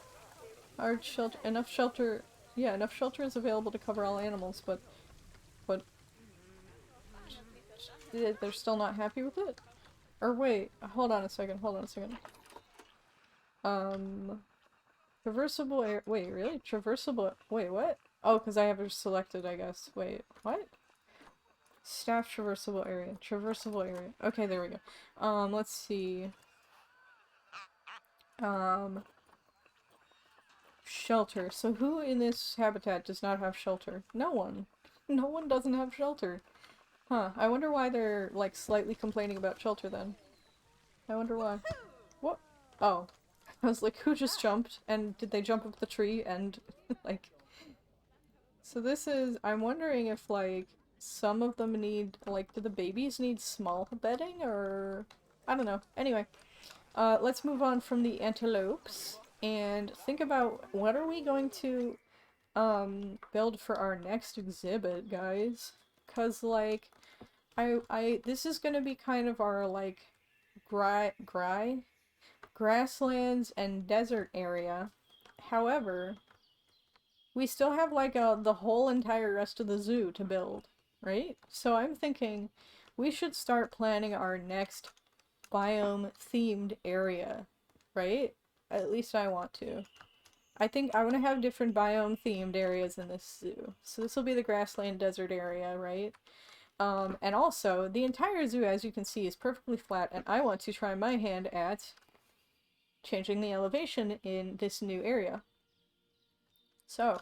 Hard shelter, enough shelter, yeah, enough shelter is available to cover all animals, but they're still not happy with it? Or wait, hold on a second. Traversable area, wait, really? Traversable, wait, what? Oh, because I have it selected, I guess. Wait, what? Staff traversable area. Traversable area. Okay, there we go. Let's see. Shelter. So who in this habitat does not have shelter? No one. No one doesn't have shelter. Huh. I wonder why they're, like, slightly complaining about shelter then. I wonder why. What? Oh. I was like, who just jumped? And did they jump up the tree and, like... So this is... I'm wondering if, like, some of them need, like, do the babies need small bedding, or... I don't know. Anyway. Let's move on from the antelopes, and think about what are we going to, build for our next exhibit, guys? 'Cause, like, this is gonna be kind of our, like, grasslands and desert area. However, we still have, like, the whole entire rest of the zoo to build, right? So I'm thinking we should start planning our next biome-themed area, right? At least I want to. I think I want to have different biome-themed areas in this zoo. So this will be the grassland desert area, right? And also, the entire zoo, as you can see, is perfectly flat, and I want to try my hand at changing the elevation in this new area. So,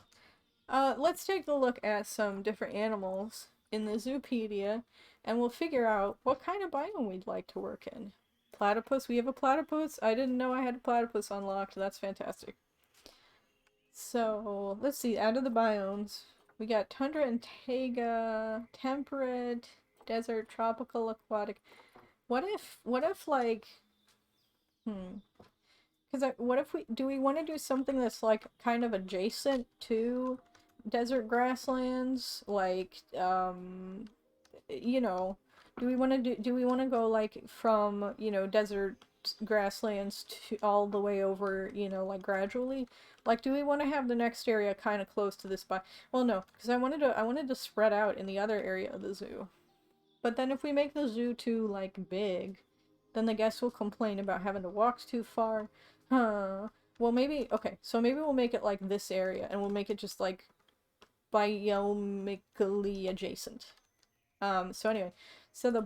Let's take a look at some different animals in the Zoopedia, and we'll figure out what kind of biome we'd like to work in. Platypus, we have a platypus. I didn't know I had a platypus unlocked. That's fantastic. So, let's see, out of the biomes, we got tundra and taiga, temperate, desert, tropical, aquatic. What if, like, because what if do we want to do something that's, like, kind of adjacent to desert grasslands? Like, you know, do we want to go, like, from, desert grasslands to all the way over, like, gradually? Like, do we want to have the next area kind of close to this well, no, because I wanted to spread out in the other area of the zoo. But then if we make the zoo too, like, big, then the guests will complain about having to walk too far. Huh. Well, maybe, okay, so maybe we'll make it like this area, and we'll make it just, like, biomically adjacent. So anyway, so the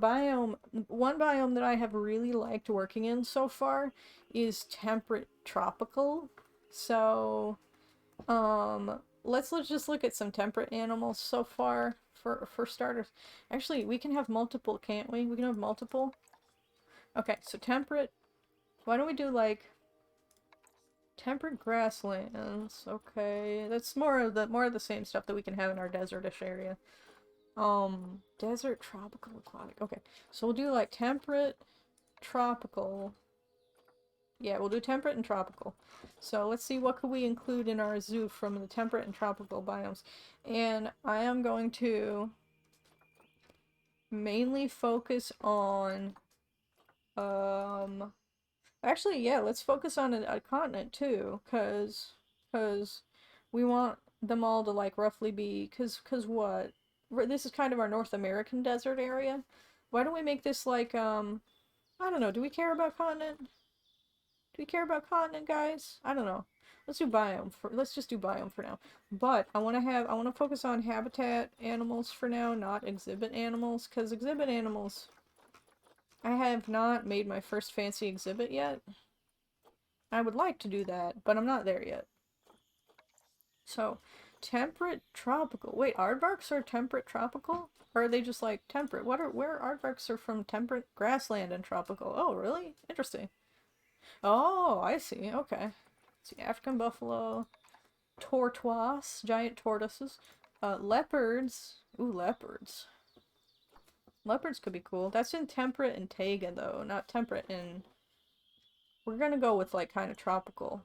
one biome that I have really liked working in so far is temperate tropical. So, let's just look at some temperate animals so far for starters. Actually, we can have multiple, can't we? We can have multiple. Okay, so temperate. Why don't we do, like, temperate grasslands? Okay, that's more of the same stuff that we can have in our desertish area. Desert, tropical, aquatic. Okay, so we'll do, like, temperate, tropical. Yeah, we'll do temperate and tropical. So let's see, what could we include in our zoo from the temperate and tropical biomes. And I am going to mainly focus on, actually, yeah, let's focus on a continent too, cause we want them all to, like, roughly be, cause what? This is kind of our North American desert area. Why don't we make this, like, I don't know, do we care about continent? Do we care about continent, guys? I don't know. Let's just do biome for now. But I want to focus on habitat animals for now, not exhibit animals, cause exhibit animals, I have not made my first fancy exhibit yet. I would like to do that, but I'm not there yet. So, temperate tropical. Wait, aardvarks are temperate tropical? Or are they just, like, temperate? Where aardvarks are from temperate grassland and tropical? Oh, really? Interesting. Oh, I see. Okay. Let's see, African buffalo, tortoise, giant tortoises, leopards. Ooh, leopards. Leopards could be cool. That's in temperate and taiga, though, not temperate in. We're gonna go with, like, kind of tropical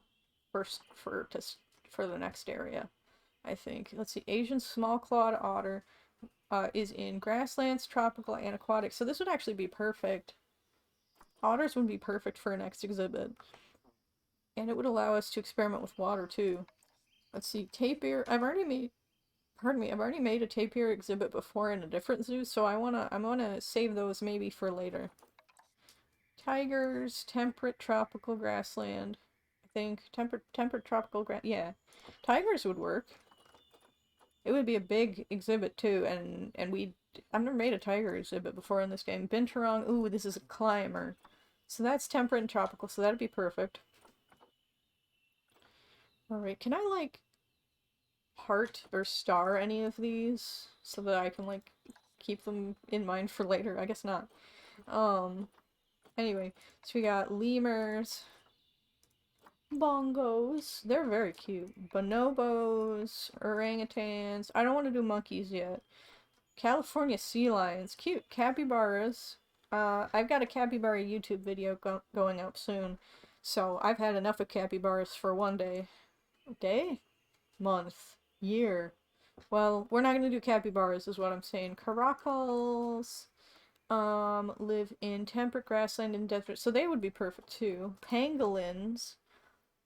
first for the next area, I think. Let's see, Asian small clawed otter is in grasslands, tropical, and aquatic. So this would actually be perfect. Otters would be perfect for a next exhibit. And it would allow us to experiment with water too. Let's see, tapir. I've already made a tapir exhibit before in a different zoo, so I wanna save those maybe for later. Tigers, temperate tropical grassland. I think temperate tropical grass. Yeah, tigers would work. It would be a big exhibit too, and I've never made a tiger exhibit before in this game. Binturong. Ooh, this is a climber. So that's temperate and tropical, so that'd be perfect. Alright, can I, like, heart or star any of these so that I can, like, keep them in mind for later? I guess not. Anyway, so we got lemurs, bongos. They're very cute. Bonobos, orangutans. I don't want to do monkeys yet. California sea lions. Cute. Capybaras. I've got a capybara YouTube video going up soon. So I've had enough of capybaras for one day. Day? Month. Year. Well, we're not gonna do capybaras is what I'm saying. Caracals live in temperate grassland and desert, so they would be perfect too. Pangolins,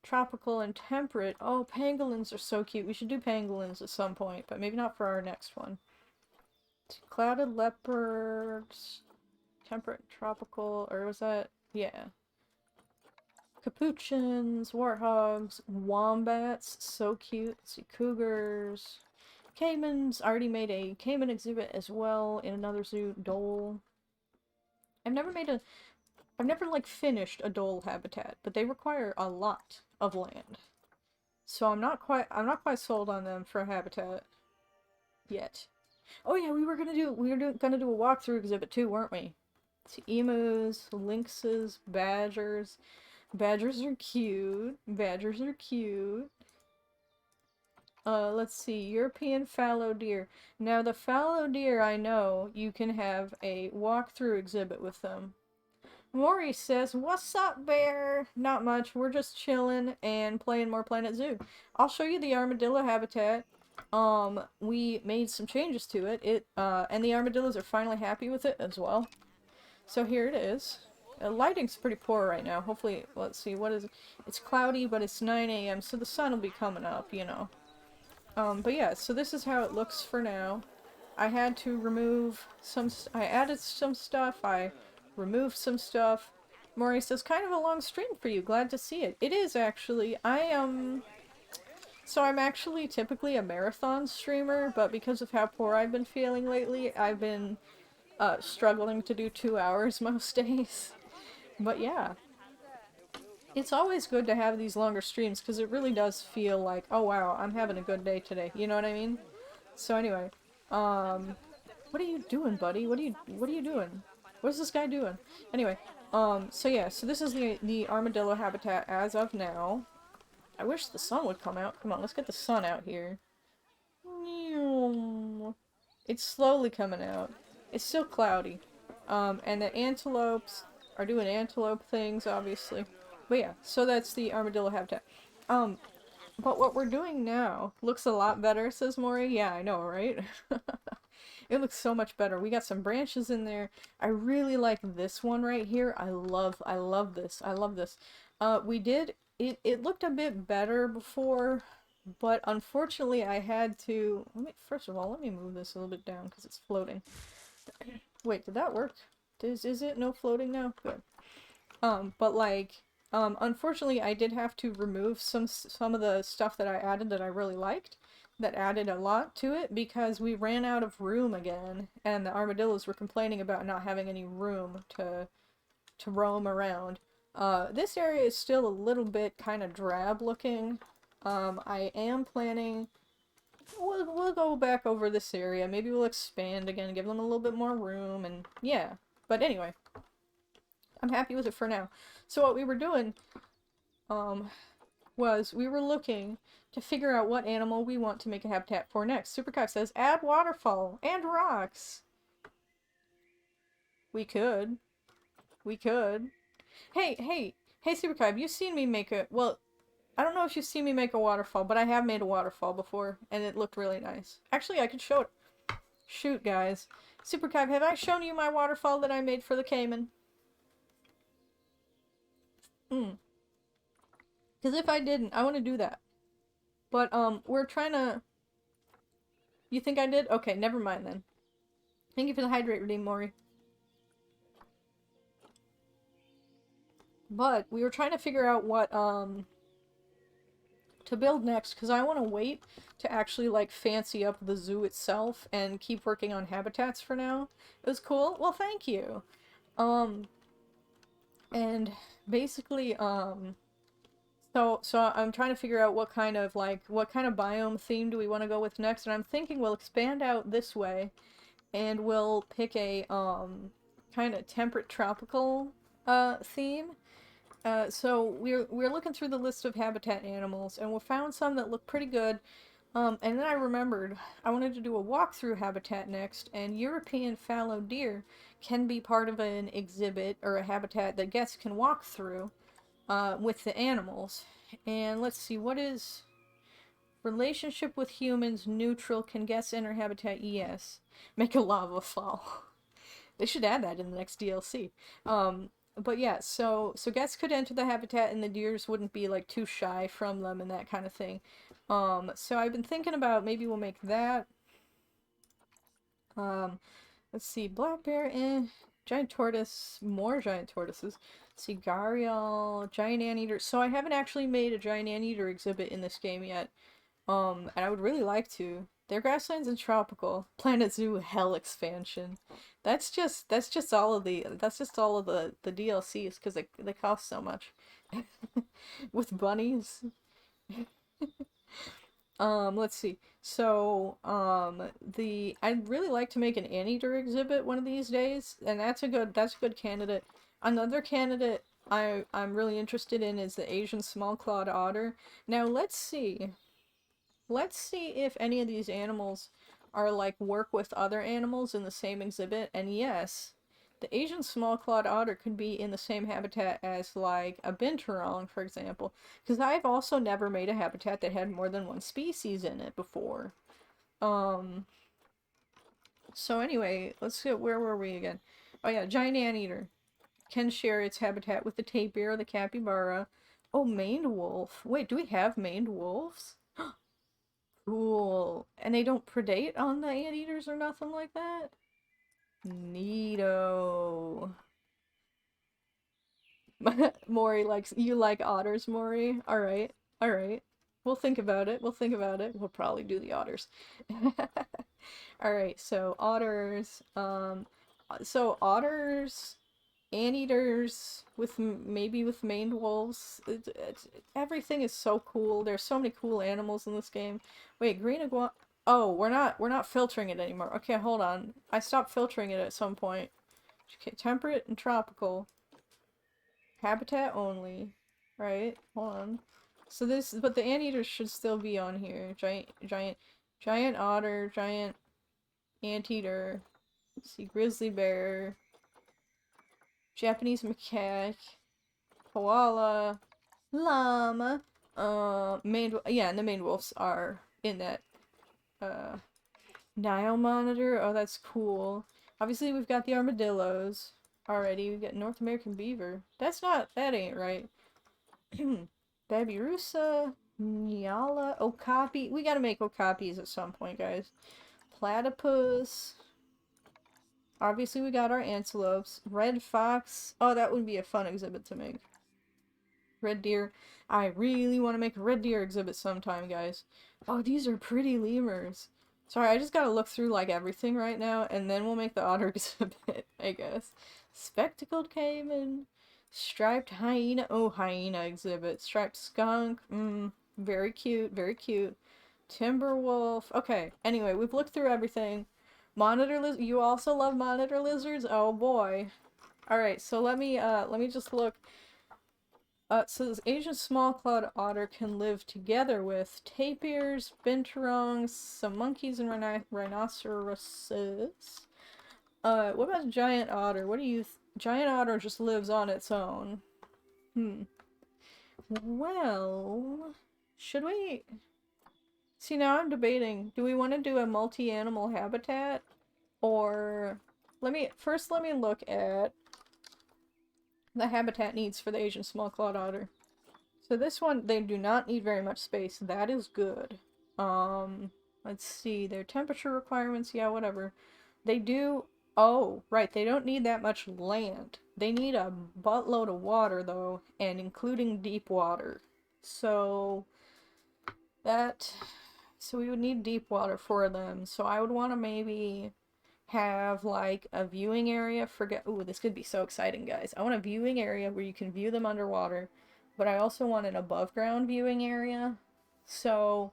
tropical and temperate. Oh, pangolins are so cute. We should do pangolins at some point, but maybe not for our next one. Clouded leopards, temperate, tropical, or was that? Yeah. Capuchins, warthogs, wombats, so cute. Let's see, cougars, caimans. I already made a caiman exhibit as well in another zoo. Dole. I've never, like, finished a dole habitat, but they require a lot of land. So I'm not quite sold on them for a habitat yet. Oh yeah, we were gonna do a walkthrough exhibit too, weren't we? See, emus, lynxes, badgers. Badgers are cute. Badgers are cute. Let's see, European fallow deer. Now the fallow deer, I know you can have a walkthrough exhibit with them. Maury says, "What's up, bear?" Not much. We're just chilling and playing more Planet Zoo. I'll show you the armadillo habitat. We made some changes to it. And the armadillos are finally happy with it as well. So here it is. Lighting's pretty poor right now. Hopefully, let's see, what is it? It's cloudy, but it's 9 a.m., so the sun will be coming up, you know. But yeah, so this is how it looks for now. I had to remove I added some stuff, I removed some stuff. Maury says, kind of a long stream for you, glad to see it. It is actually. So I'm actually typically a marathon streamer, but because of how poor I've been feeling lately, I've been struggling to do 2 hours most days. But yeah. It's always good to have these longer streams because it really does feel like, oh wow, I'm having a good day today. You know what I mean? So anyway, what are you doing, buddy? What are you doing? What's this guy doing? Anyway, so yeah, so this is the armadillo habitat as of now. I wish the sun would come out. Come on, let's get the sun out here. It's slowly coming out. It's still cloudy. And the antelopes are doing antelope things, obviously. But yeah, so that's the armadillo habitat. But what we're doing now looks a lot better, says Maury. Yeah, I know, right? It looks so much better. We got some branches in there. I really like this one right here. I love this. I love this. It looked a bit better before, but unfortunately I had to, first of all, let me move this a little bit down because it's floating. Wait, did that work? Is it no floating now? Good. But like, unfortunately, I did have to remove some of the stuff that I added that I really liked, that added a lot to it, because we ran out of room again, and the armadillos were complaining about not having any room to roam around. This area is still a little bit kind of drab looking. I am planning. We'll go back over this area. Maybe we'll expand again, give them a little bit more room, and yeah. But anyway. I'm happy with it for now. So what we were doing, was we were looking to figure out what animal we want to make a habitat for next. Supercock says, add waterfall and rocks. We could. We could. Hey, Supercock, you've seen me make well, I don't know if you've seen me make a waterfall, but I have made a waterfall before, and it looked really nice. Actually, I could show it. Shoot, guys. Supercock, have I shown you my waterfall that I made for the Cayman? Because if I didn't, I want to do that. But, we're trying to... You think I did? Okay, never mind then. Thank you for the hydrate redeem, Maury. But, we were trying to figure out what, to build next, because I want to wait to actually, like, fancy up the zoo itself and keep working on habitats for now. It was cool? Well, thank you. And basically, so I'm trying to figure out what kind of biome theme do we want to go with next, and I'm thinking we'll expand out this way, and we'll pick a, kind of temperate tropical, theme. So we're looking through the list of habitat animals, and we found some that look pretty good. And then I remembered I wanted to do a walkthrough habitat next, and European fallow deer can be part of an exhibit or a habitat that guests can walk through with the animals. And let's see, what is relationship with humans neutral? Can guests enter habitat? Yes. Make a lava fall. They should add that in the next DLC. But yeah, so guests could enter the habitat and the deers wouldn't be like too shy from them and that kind of thing. So I've been thinking about maybe we'll make that. Let's see, black bear, giant tortoise, more giant tortoises. Let's see, gharial, giant anteater. So I haven't actually made a giant anteater exhibit in this game yet. And I would really like to. They're grasslands and tropical. Planet Zoo Hell expansion. That's just all of the DLCs because they cost so much. With bunnies. Let's see. So, I'd really like to make an anteater exhibit one of these days, and that's a good candidate. Another candidate I'm really interested in is the Asian small-clawed otter. Now, let's see. Let's see if any of these animals are like work with other animals in the same exhibit. And yes, the Asian small-clawed otter could be in the same habitat as like a binturong, for example. Because I've also never made a habitat that had more than one species in it before. Um, so anyway, let's see, where were we again? Oh yeah, giant anteater can share its habitat with the tapir, the capybara. Oh, maned wolf. Wait, do we have maned wolves? Cool. And they don't predate on the anteaters or nothing like that? Neato. Maury likes, you like otters, Maury? Alright. Alright. We'll think about it. We'll think about it. We'll probably do the otters. Alright, so otters. So otters, anteaters, with maybe with maned wolves. Everything is so cool. There's so many cool animals in this game. Wait, green iguana. Oh, we're not filtering it anymore. Okay, hold on. I stopped filtering it at some point. Okay, temperate and tropical. Habitat only. Right? Hold on. So this, but the anteaters should still be on here. Giant otter, giant anteater. Let's see, grizzly bear, Japanese macaque, koala, llama. Yeah, and the maned wolves are in that. Uh, Nile monitor. Oh, that's cool. Obviously, we've got the armadillos already. We've got North American beaver. That ain't right. Babirusa, Nyala, Okapi. We gotta make Okapis at some point, guys. Platypus. Obviously, we got our antelopes. Red fox. Oh, that would be a fun exhibit to make. Red deer. I really want to make a red deer exhibit sometime, guys. Oh, these are pretty lemurs. Sorry, I just gotta look through, like, everything right now, and then we'll make the otter exhibit, I guess. Spectacled caiman. Striped hyena. Oh, hyena exhibit. Striped skunk. Very cute, very cute. Timber wolf. Okay, anyway, we've looked through everything. Monitor lizard. You also love monitor lizards? Oh boy. Alright, so let me just look. So this Asian small-clawed otter can live together with tapirs, binturongs, some monkeys, and rhinoceroses. What about giant otter? What do you giant otter just lives on its own. Well, should we... See, now I'm debating. Do we want to do a multi-animal habitat? Or... First let me look at the habitat needs for the Asian small-clawed otter. So this one, they do not need very much space. That is good. Let's see. Their temperature requirements, yeah, whatever. They do... Oh, right, they don't need that much land. They need a buttload of water, though, and including deep water. So... That... So we would need deep water for them. So I would want to maybe have like a viewing area. Ooh, this could be so exciting, guys. I want a viewing area where you can view them underwater, but I also want an above ground viewing area. So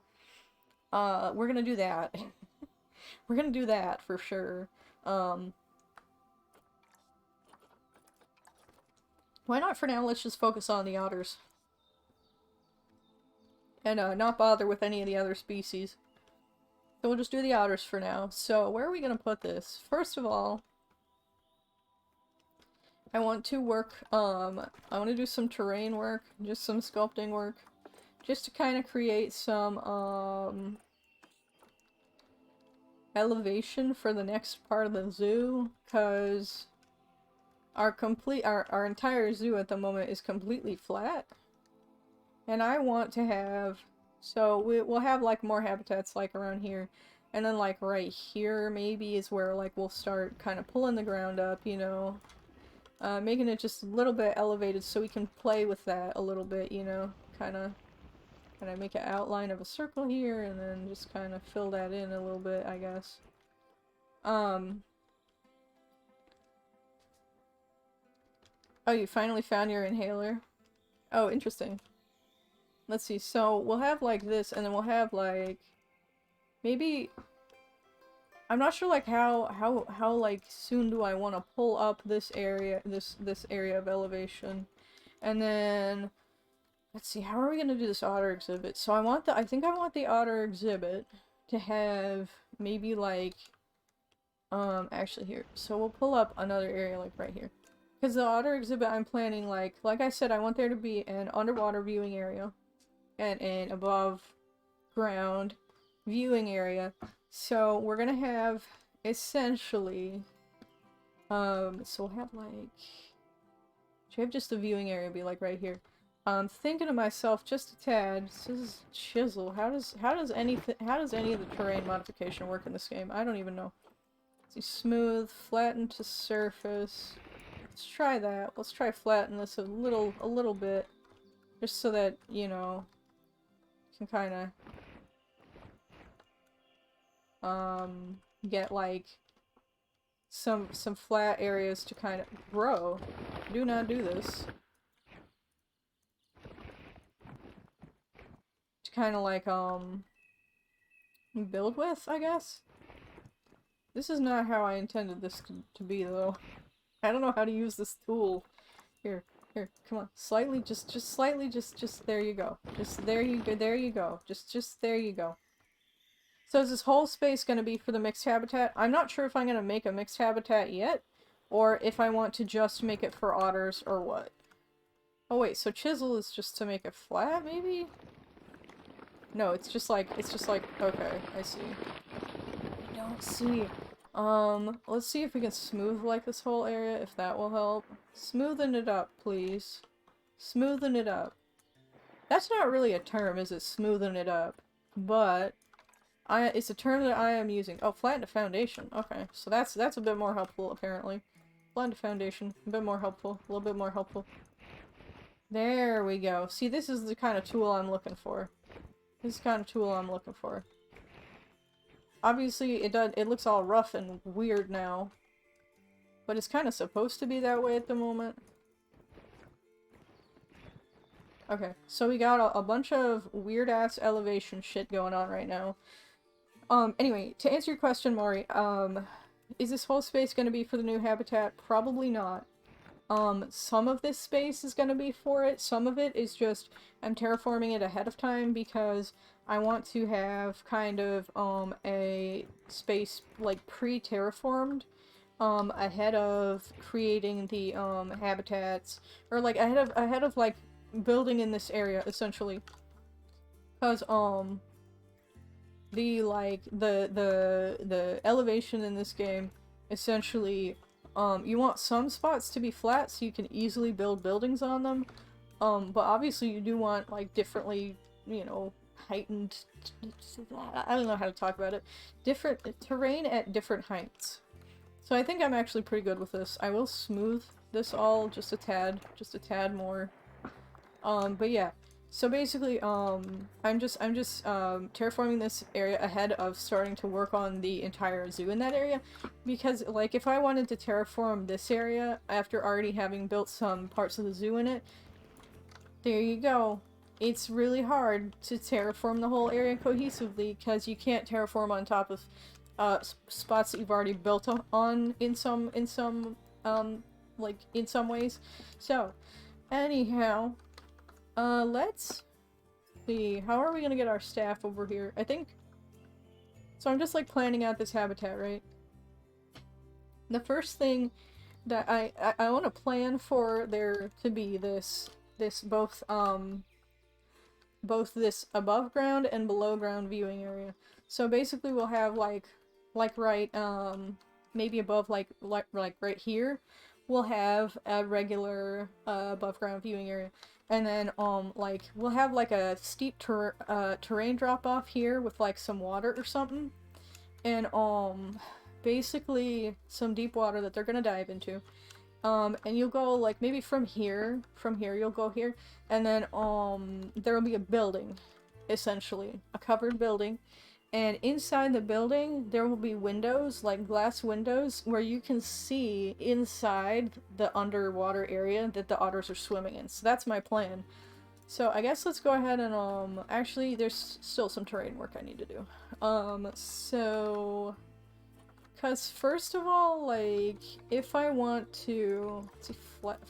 we're gonna do that. We're gonna do that for sure. Why not for now? Let's just focus on the otters and not bother with any of the other species. So we'll just do the otters for now. So where are we gonna put this? First of all, I want to work, I want to do some terrain work, just some sculpting work, just to kind of create some, elevation for the next part of the zoo, because our entire zoo at the moment is completely flat, and I want to have, so we'll have, like, more habitats, like, around here, and then, like, right here, maybe, is where, like, we'll start kind of pulling the ground up, you know, making it just a little bit elevated so we can play with that a little bit, you know, kind of make an outline of a circle here, and then just kind of fill that in a little bit, I guess. Oh, you finally found your inhaler? Oh, interesting. let's see, so we'll have like this, and then we'll have like, maybe, I'm not sure like how like soon do I want to pull up this area, this area of elevation. And then, let's see, how are we gonna do this otter exhibit? So I think I want the otter exhibit to have maybe like, actually here. So we'll pull up another area like right here. Because the otter exhibit I'm planning, like I said, I want there to be an underwater viewing area and an above ground viewing area. So we're gonna have essentially, so we'll have like, should we have just the viewing area be like right here? I'm thinking to myself just a tad. This is chisel. How does any of the terrain modification work in this game? I don't even know. Let's see, smooth, flatten to surface. Let's try that. Let's try flatten this a little bit, just so that, you know, can kind of get like some flat areas to kind of grow. Do not do this. To kind of like build with, I guess. This is not how I intended this to be though. I don't know how to use this tool. Here, come on. Slightly, just slightly, just there you go. Just there you go, there you go. Just there you go. So is this whole space gonna be for the mixed habitat? I'm not sure if I'm gonna make a mixed habitat yet, or if I want to just make it for otters, or what. Oh wait, so chisel is just to make it flat, maybe? No, it's just like, okay, I see. I don't see. Let's see if we can smooth like this whole area, if that will help. Smoothen it up, please. Smoothen it up. That's not really a term, is it? Smoothen it up. But, it's a term that I am using. Oh, flatten the foundation. Okay, so that's a bit more helpful, apparently. Flatten the foundation. A bit more helpful. A little bit more helpful. There we go. See, this is the kind of tool I'm looking for. This is the kind of tool I'm looking for. Obviously, it looks all rough and weird now. But it's kind of supposed to be that way at the moment. Okay, so we got a bunch of weird-ass elevation shit going on right now. Anyway, to answer your question, Maury, is this whole space gonna be for the new habitat? Probably not. Some of this space is gonna be for it, some of it is just, I'm terraforming it ahead of time because I want to have kind of, a space, like, pre-terraformed, ahead of creating the, habitats, or, like, ahead of, like, building in this area, essentially. Because, the elevation in this game, essentially, you want some spots to be flat so you can easily build buildings on them, but obviously you do want, like, differently, you know, heightened, I don't know how to talk about it, different terrain at different heights. So I think I'm actually pretty good with this. I will smooth this all just a tad more. But yeah. So basically, I'm just terraforming this area ahead of starting to work on the entire zoo in that area, because, like, if I wanted to terraform this area after already having built some parts of the zoo in it, there you go. It's really hard to terraform the whole area cohesively, because you can't terraform on top of, spots that you've already built on in some ways. So, anyhow, let's see, how are we gonna get our staff over here? I think, so I'm just, like, planning out this habitat, right? The first thing that I want to plan for there to be this both this above ground and below ground viewing area. So basically we'll have like right, maybe above, like right here, we'll have a regular, above ground viewing area. And then, like, we'll have, like, a steep terrain drop-off here with, like, some water or something. And, basically some deep water that they're gonna dive into. And you'll go, like, maybe from here you'll go here. And then, there will be a building, essentially. A covered building. And inside the building, there will be windows, like glass windows, where you can see inside the underwater area that the otters are swimming in. So that's my plan. So I guess let's go ahead and actually there's still some terrain work I need to do. So because first of all, like if I want to let's see,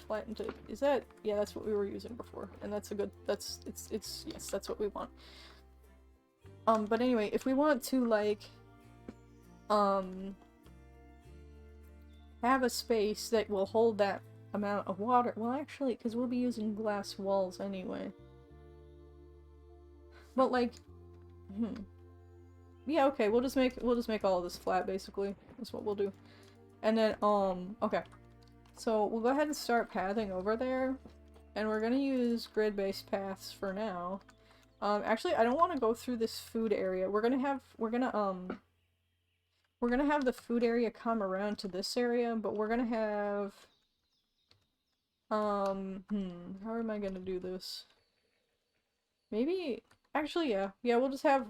flatten to, is that, yeah, that's what we were using before, and that's a good, it's yes, that's what we want. But anyway, if we want to like have a space that will hold that amount of water, well actually, because we'll be using glass walls anyway. But like, yeah, okay, we'll just make all of this flat basically. That's what we'll do. And then okay. So we'll go ahead and start pathing over there. And we're gonna use grid-based paths for now. Actually I don't want to go through this food area. We're gonna have the food area come around to this area, but we're gonna have how am I gonna do this? Maybe actually yeah. Yeah, we'll just have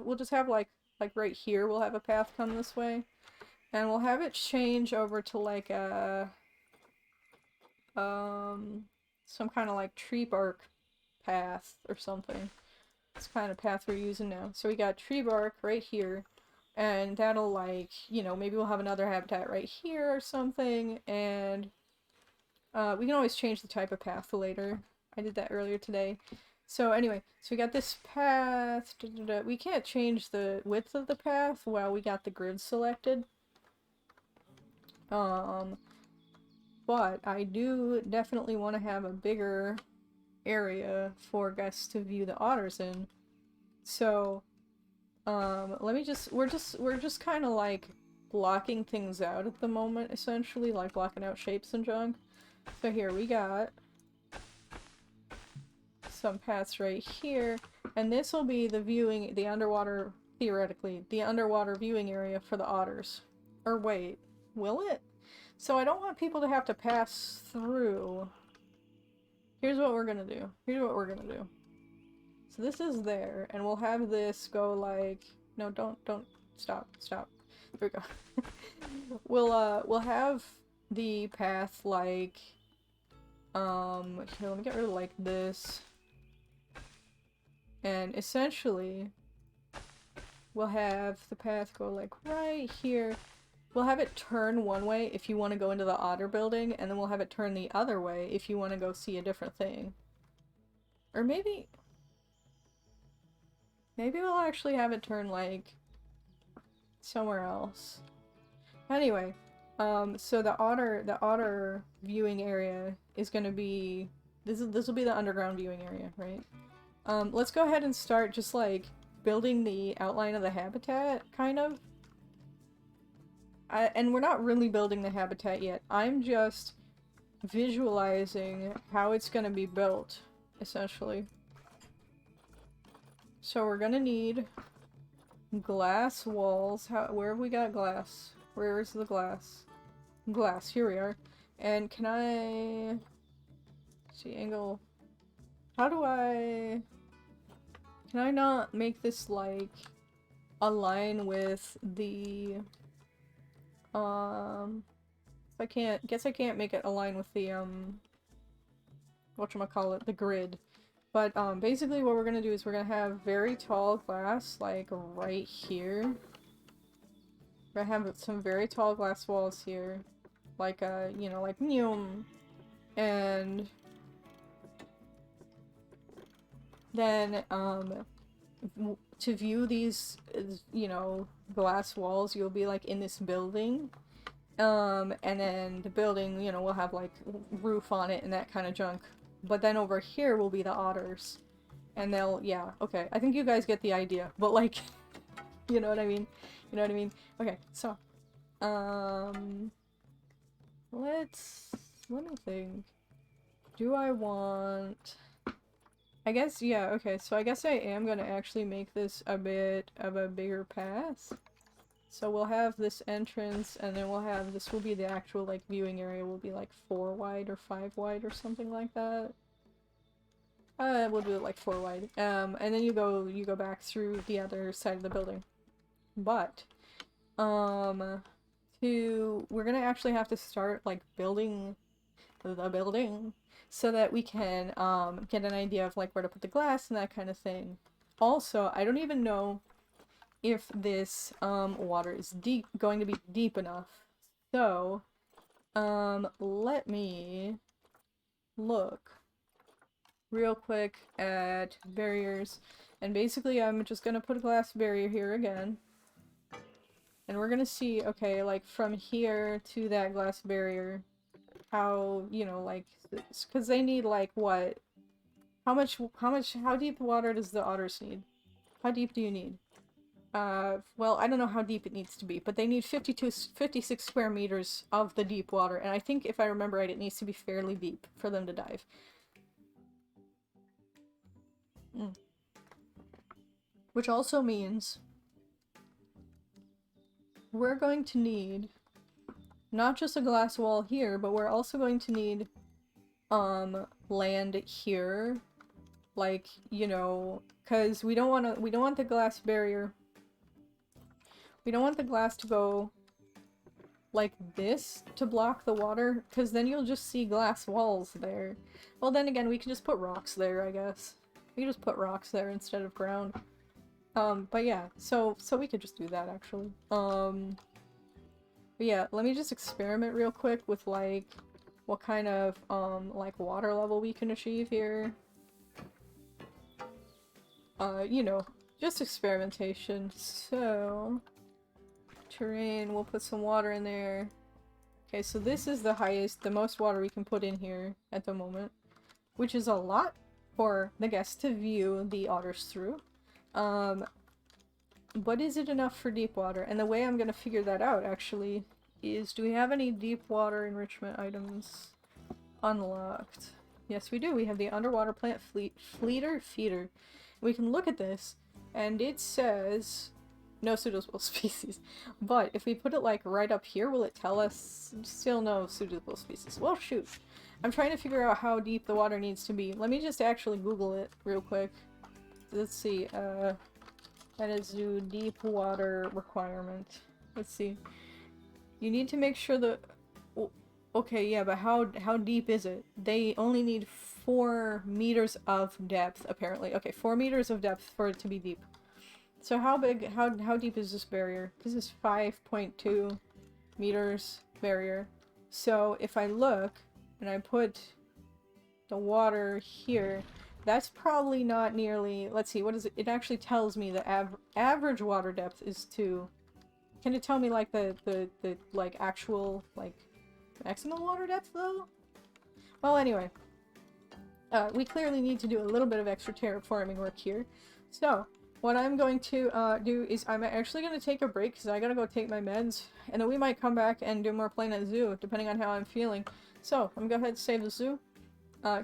like right here we'll have a path come this way. And we'll have it change over to like a some kind of like tree bark path or something. It's kind of path we're using now. So we got tree bark right here, and that'll like, you know, maybe we'll have another habitat right here or something, and we can always change the type of path later. I did that earlier today. So anyway, so we got this path. We can't change the width of the path while we got the grid selected. But I do definitely want to have a bigger area for guests to view the otters in. So, let me just, we're just kind of like blocking things out at the moment, essentially, like blocking out shapes and junk. So here we got some paths right here, and this will be the underwater, theoretically, the underwater viewing area for the otters. Or wait, will it? So I don't want people to have to pass through. Here's what we're gonna do. So this is there, and we'll have this go like, no, don't, stop. There we go. We'll have the path like, here, let me get rid of like this. And essentially, we'll have the path go like right here. We'll have it turn one way if you want to go into the otter building, and then we'll have it turn the other way if you want to go see a different thing. Or maybe we'll actually have it turn, like, somewhere else. Anyway, so the otter viewing area is gonna be, this will be the underground viewing area, right? Let's go ahead and start just, like, building the outline of the habitat, kind of. And we're not really building the habitat yet. I'm just visualizing how it's gonna be built, essentially. So we're gonna need glass walls. Where have we got glass? Where is the glass? Glass, here we are. And can I see angle? How do I, can I not make this like align with the I can't make it align with the whatchamacallit, the grid. But basically what we're gonna do is we're gonna have very tall glass like right here. We're gonna have some very tall glass walls here. Like you know, like neum. And then to view these, you know, glass walls, you'll be like in this building. And then the building, you know, will have like roof on it and that kind of junk. But then over here will be the otters. And they'll, yeah, okay. I think you guys get the idea. But like, you know what I mean? You know what I mean? Okay, so, let me think. Do I want, I guess, yeah, okay, so I guess I am gonna actually make this a bit of a bigger path. So we'll have this entrance, and then we'll have, this will be the actual, like, viewing area will be, like, 4 wide or 5 wide or something like that. We'll do it, like, 4 wide. And then you go back through the other side of the building. But, we're gonna actually have to start, like, building the building. so that we can get an idea of like where to put the glass and that kind of thing. Also, I don't even know if this water is going to be deep enough. So, let me look real quick at barriers. And basically I'm just gonna put a glass barrier here again. And we're gonna see, okay, like from here to that glass barrier, how, you know, like, because they need like what? How deep water does the otters need? How deep do you need? Well, I don't know how deep it needs to be, but they need 56 square meters of the deep water, and I think if I remember right, it needs to be fairly deep for them to dive. Which also means we're going to need not just a glass wall here, but we're also going to need, land here. Like, you know, because we don't want the glass barrier. We don't want the glass to go like this to block the water, because then you'll just see glass walls there. Well, then again, we can just put rocks there, I guess. We can just put rocks there instead of ground. But yeah, so we could just do that, actually. But yeah, let me just experiment real quick with, like, what kind of, like, water level we can achieve here. You know, just experimentation. So, terrain, we'll put some water in there. Okay, so this is the most water we can put in here at the moment, which is a lot for the guests to view the otters through. But is it enough for deep water? And the way I'm gonna figure that out, actually, is do we have any deep water enrichment items unlocked? Yes, we do. We have the underwater plant feeder. We can look at this, and it says no suitable species. But if we put it like right up here, will it tell us still no suitable species? Well, shoot. I'm trying to figure out how deep the water needs to be. Let me just actually Google it real quick. Let's see, that is the deep water requirement. Let's see. You need to make sure the... Okay, yeah, but how deep is it? They only need 4 meters of depth, apparently. Okay, 4 meters of depth for it to be deep. So how deep is this barrier? This is 5.2 meters barrier. So if I look, and I put the water here, that's probably not nearly... Let's see, what is it? It actually tells me the average water depth is 2. Can it tell me, like, the like, actual, like, maximum water depth, though? Well, anyway. We clearly need to do a little bit of extra terraforming work here. So, what I'm going to do is I'm actually going to take a break because I gotta go take my meds, and then we might come back and do more playing at the zoo, depending on how I'm feeling. So, I'm gonna go ahead and save the zoo,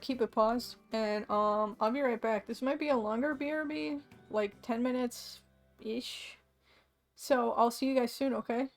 keep it paused, and I'll be right back. This might be a longer BRB, like 10 minutes-ish. So, I'll see you guys soon, okay?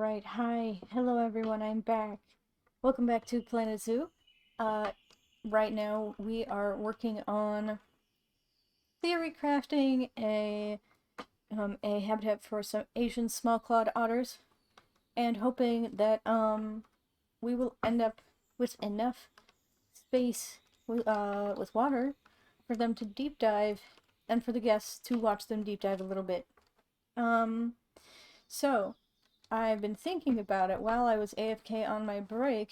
Alright, hi. Hello everyone, I'm back. Welcome back to Planet Zoo. Right now we are working on theory crafting a habitat for some Asian small-clawed otters, and hoping that, we will end up with enough space with water for them to deep dive, and for the guests to watch them deep dive a little bit. So, I've been thinking about it while I was AFK on my break,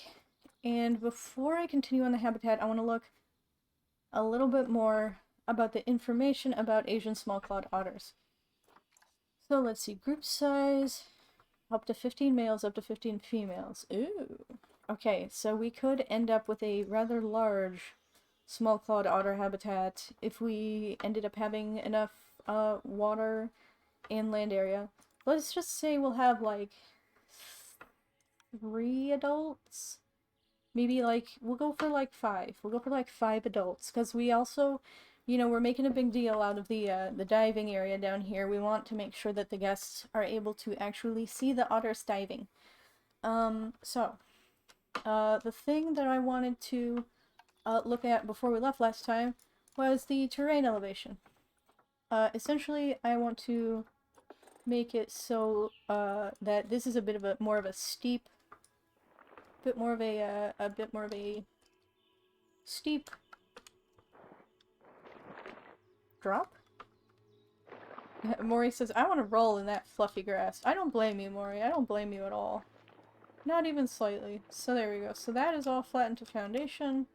and before I continue on the habitat, I want to look a little bit more about the information about Asian small-clawed otters. So let's see, group size, up to 15 males, up to 15 females. Ooh. Okay, so we could end up with a rather large small-clawed otter habitat if we ended up having enough water and land area. Let's just say we'll have like 3 adults. Maybe like, we'll go for like 5. We'll go for like 5 adults, because we also, you know, we're making a big deal out of the diving area down here. We want to make sure that the guests are able to actually see the otters diving. The thing that I wanted to look at before we left last time was the terrain elevation. Essentially, I want to make it so that this is a bit of a more of a steep, a bit more of a steep drop. Maury says, I want to roll in that fluffy grass. I don't blame you, Maury. I don't blame you at all. Not even slightly. So there we go. So that is all flattened to foundation.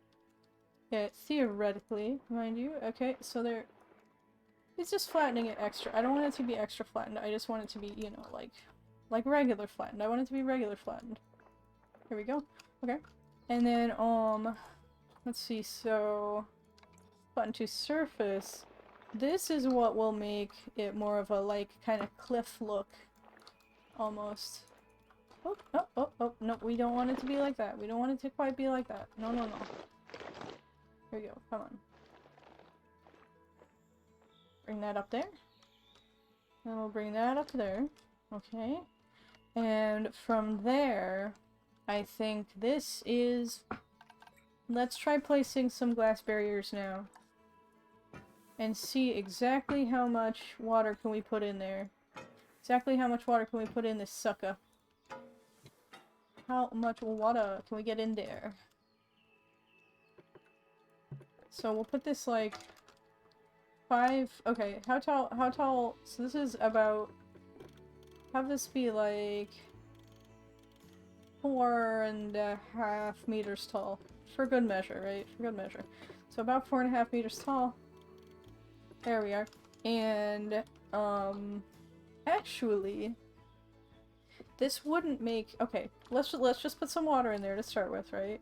Yeah, theoretically, mind you. Okay, so there... It's just flattening it extra. I don't want it to be extra flattened. I just want it to be, you know, like regular flattened. I want it to be regular flattened. Here we go. Okay. And then, let's see, so... Flatten to surface. This is what will make it more of a, like, kind of cliff look. Almost. Oh, no, we don't want it to be like that. We don't want it to quite be like that. No. Here we go, come on. Bring that up there. And we'll bring that up there. Okay. And from there, I think this is... Let's try placing some glass barriers now. And see exactly how much water can we put in there. Exactly how much water can we put in this sucker. How much water can we get in there? So we'll put this like 5, okay, how tall, so this is about, have this be like 4.5 meters tall. For good measure, right? For good measure. So about 4.5 meters tall. There we are. And, actually, this wouldn't make, okay, let's just put some water in there to start with, right?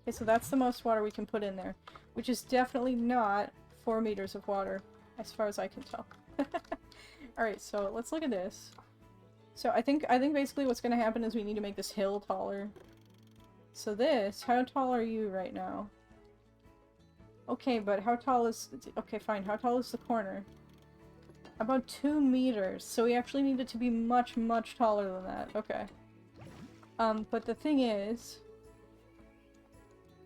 Okay, so that's the most water we can put in there, which is definitely not 4 meters of water, as far as I can tell. Alright, so let's look at this. So I think basically what's gonna happen is we need to make this hill taller. So this, how tall are you right now? Okay, but how tall is... Okay, fine, how tall is the corner? About 2 meters, so we actually need it to be much, much taller than that. Okay. But the thing is...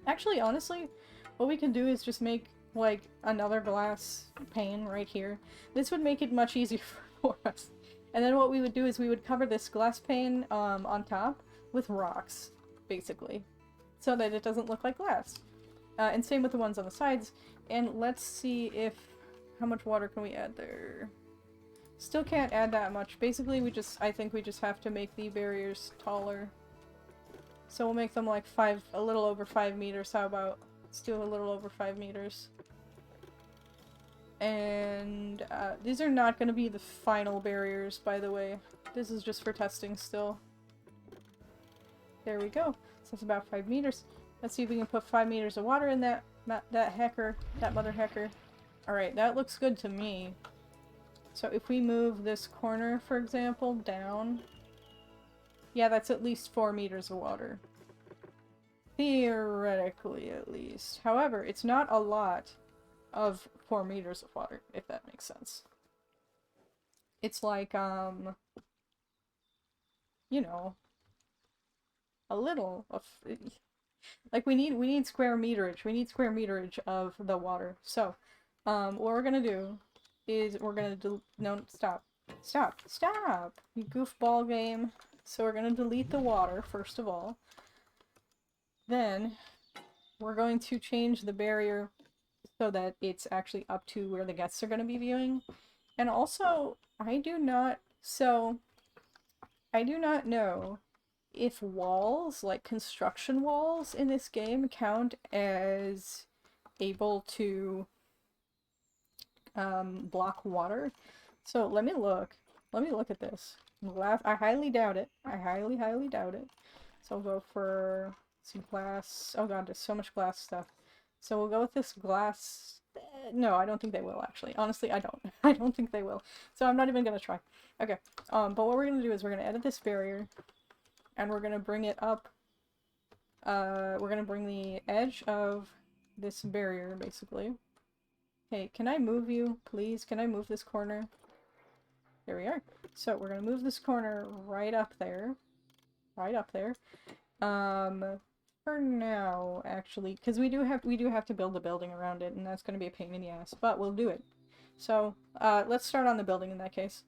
Actually, honestly, what we can do is just make, like, another glass pane right here. This would make it much easier for us. And then what we would do is we would cover this glass pane, on top with rocks, basically. So that it doesn't look like glass. And same with the ones on the sides. And let's see if... How much water can we add there? Still can't add that much. Basically, I think we just have to make the barriers taller. So we'll make them like a little over 5 meters. How about? Let's do a little over 5 meters. And these are not going to be the final barriers, by the way. This is just for testing still. There we go. So it's about 5 meters. Let's see if we can put 5 meters of water in that hecker, that mother hecker. Alright, that looks good to me. So if we move this corner, for example, down... Yeah, that's at least 4 meters of water. Theoretically, at least. However, it's not a lot of 4 meters of water, if that makes sense. It's like, you know, a little of, like we need square meterage. We need square meterage of the water. So, what we're gonna do is we're gonna no, stop. Stop. Stop. You goofball game. So we're gonna delete the water first of all. Then we're going to change the barrier so that it's actually up to where the guests are going to be viewing. And also, I do not know if walls, like construction walls in this game, count as able to block water. So let me look. Let me look at this. I highly doubt it. I highly, highly doubt it. So we'll go for some glass. Oh god, there's so much glass stuff. So we'll go with this glass. No, I don't think they will, actually. Honestly, I don't. I don't think they will. So I'm not even gonna try. Okay. But what we're gonna do is we're gonna edit this barrier, and we're gonna bring it up. We're gonna bring the edge of this barrier, basically. Hey, can I move you, please? Can I move this corner? There we are. So we're gonna move this corner right up there. Right up there. For now, actually, because we do have to build a building around it, and that's gonna be a pain in the ass, but we'll do it. So, let's start on the building in that case.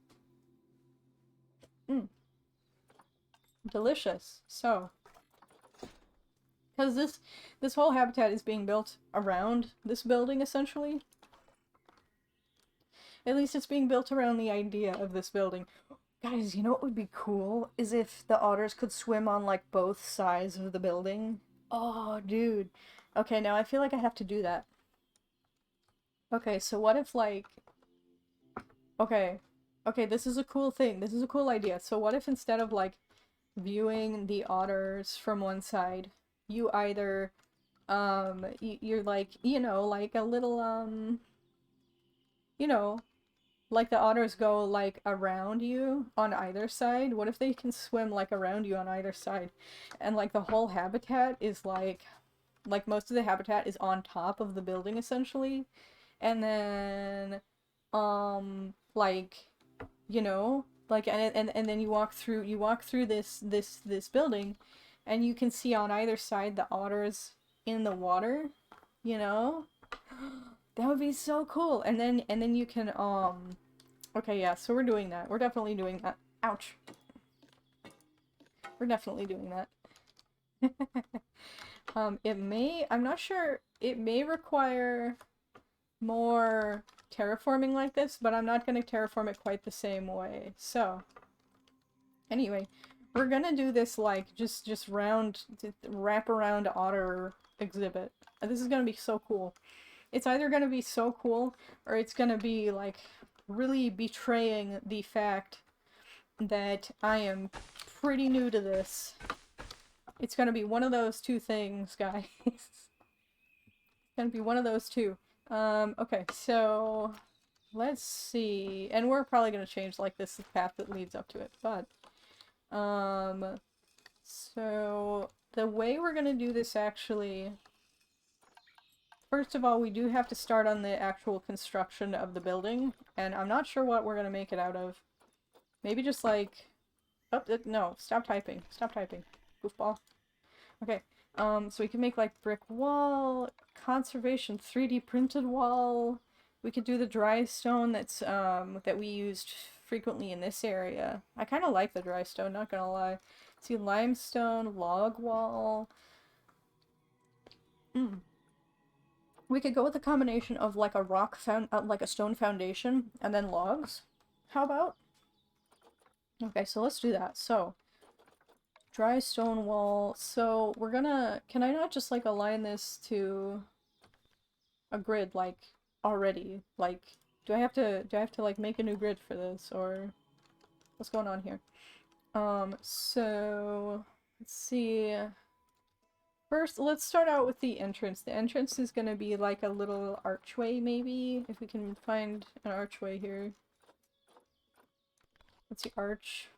Delicious. So, because this whole habitat is being built around this building, essentially. At least it's being built around the idea of this building. Guys, you know what would be cool? Is if the otters could swim on, like, both sides of the building. Oh, dude. Okay, now I feel like I have to do that. Okay, so what if, like... Okay. Okay, this is a cool thing. This is a cool idea. So what if instead of, like, viewing the otters from one side, you either, you're like, you know, like a little, you know, like the otters go, like, around you on either side? What if they can swim, like, around you on either side? And, like, the whole habitat is, like, most of the habitat is on top of the building, essentially. And then, like, you know, like, and then you walk through this building, and you can see on either side the otters in the water, you know? That would be so cool. And then you can, okay, yeah, so we're doing that. We're definitely doing that. Ouch. We're definitely doing that. I'm not sure, it may require more terraforming like this, but I'm not going to terraform it quite the same way. So, anyway, we're gonna do this, like, just wrap around otter exhibit. This is gonna be so cool. It's either gonna be so cool, or it's gonna be, like, really betraying the fact that I am pretty new to this. It's gonna be one of those two things, guys. It's gonna be one of those two. Okay, so let's see. And we're probably gonna change, like, this path that leads up to it, but so the way we're gonna do this, actually, first of all, we do have to start on the actual construction of the building, and I'm not sure what we're gonna make it out of. Maybe just, like, oh, no, stop typing. Stop typing. Goofball. Okay, so we can make, like, brick wall, conservation 3D printed wall. We could do the dry stone that's, that we used frequently in this area. I kind of like the dry stone, not gonna lie. See, limestone, log wall. We could go with a combination of, like, a like a stone foundation, and then logs. How about? Okay, so let's do that. So, dry stone wall. So, we're gonna... Can I not just, like, align this to a grid, like, already? Like, do I have to, like, make a new grid for this, or what's going on here? So, let's see. First, let's start out with the entrance. The entrance is gonna be like a little archway, maybe? If we can find an archway here. Let's see, arch.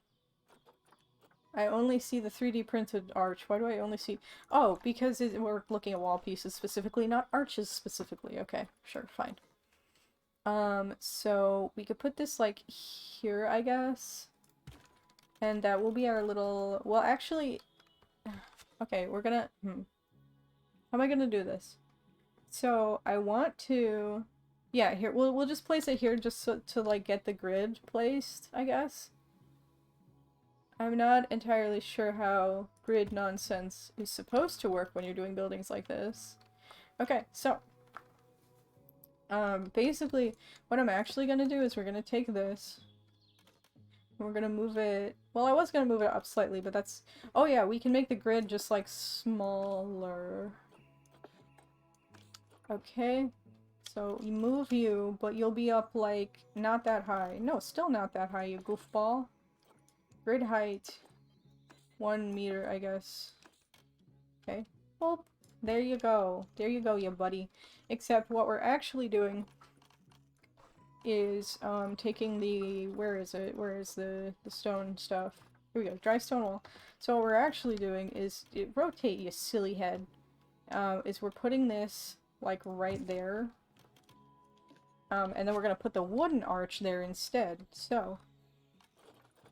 I only see the 3D printed arch. Why do I only see... Oh, because we're looking at wall pieces specifically, not arches specifically. Okay, sure, fine. So we could put this, like, here, I guess. And that will be our little... Well, actually... Okay, we're gonna... How am I gonna do this? So, I want to... Yeah, here, we'll just place it here just so, to, like, get the grid placed, I guess. I'm not entirely sure how grid nonsense is supposed to work when you're doing buildings like this. Okay, so... basically, what I'm actually gonna do is we're gonna take this... We're gonna move it... Well, I was gonna move it up slightly, but that's... Oh yeah, we can make the grid just, like, smaller. Okay. So, you move you, but you'll be up, like, not that high. No, still not that high, you goofball. Grid height. 1 meter, I guess. Okay. Well, there you go. There you go, you buddy. Except what we're actually doing is taking the... Where is it? Where is the stone stuff? Here we go. Dry stone wall. So what we're actually doing is... rotate, you silly head. Is we're putting this, like, right there. And then we're gonna put the wooden arch there instead. So...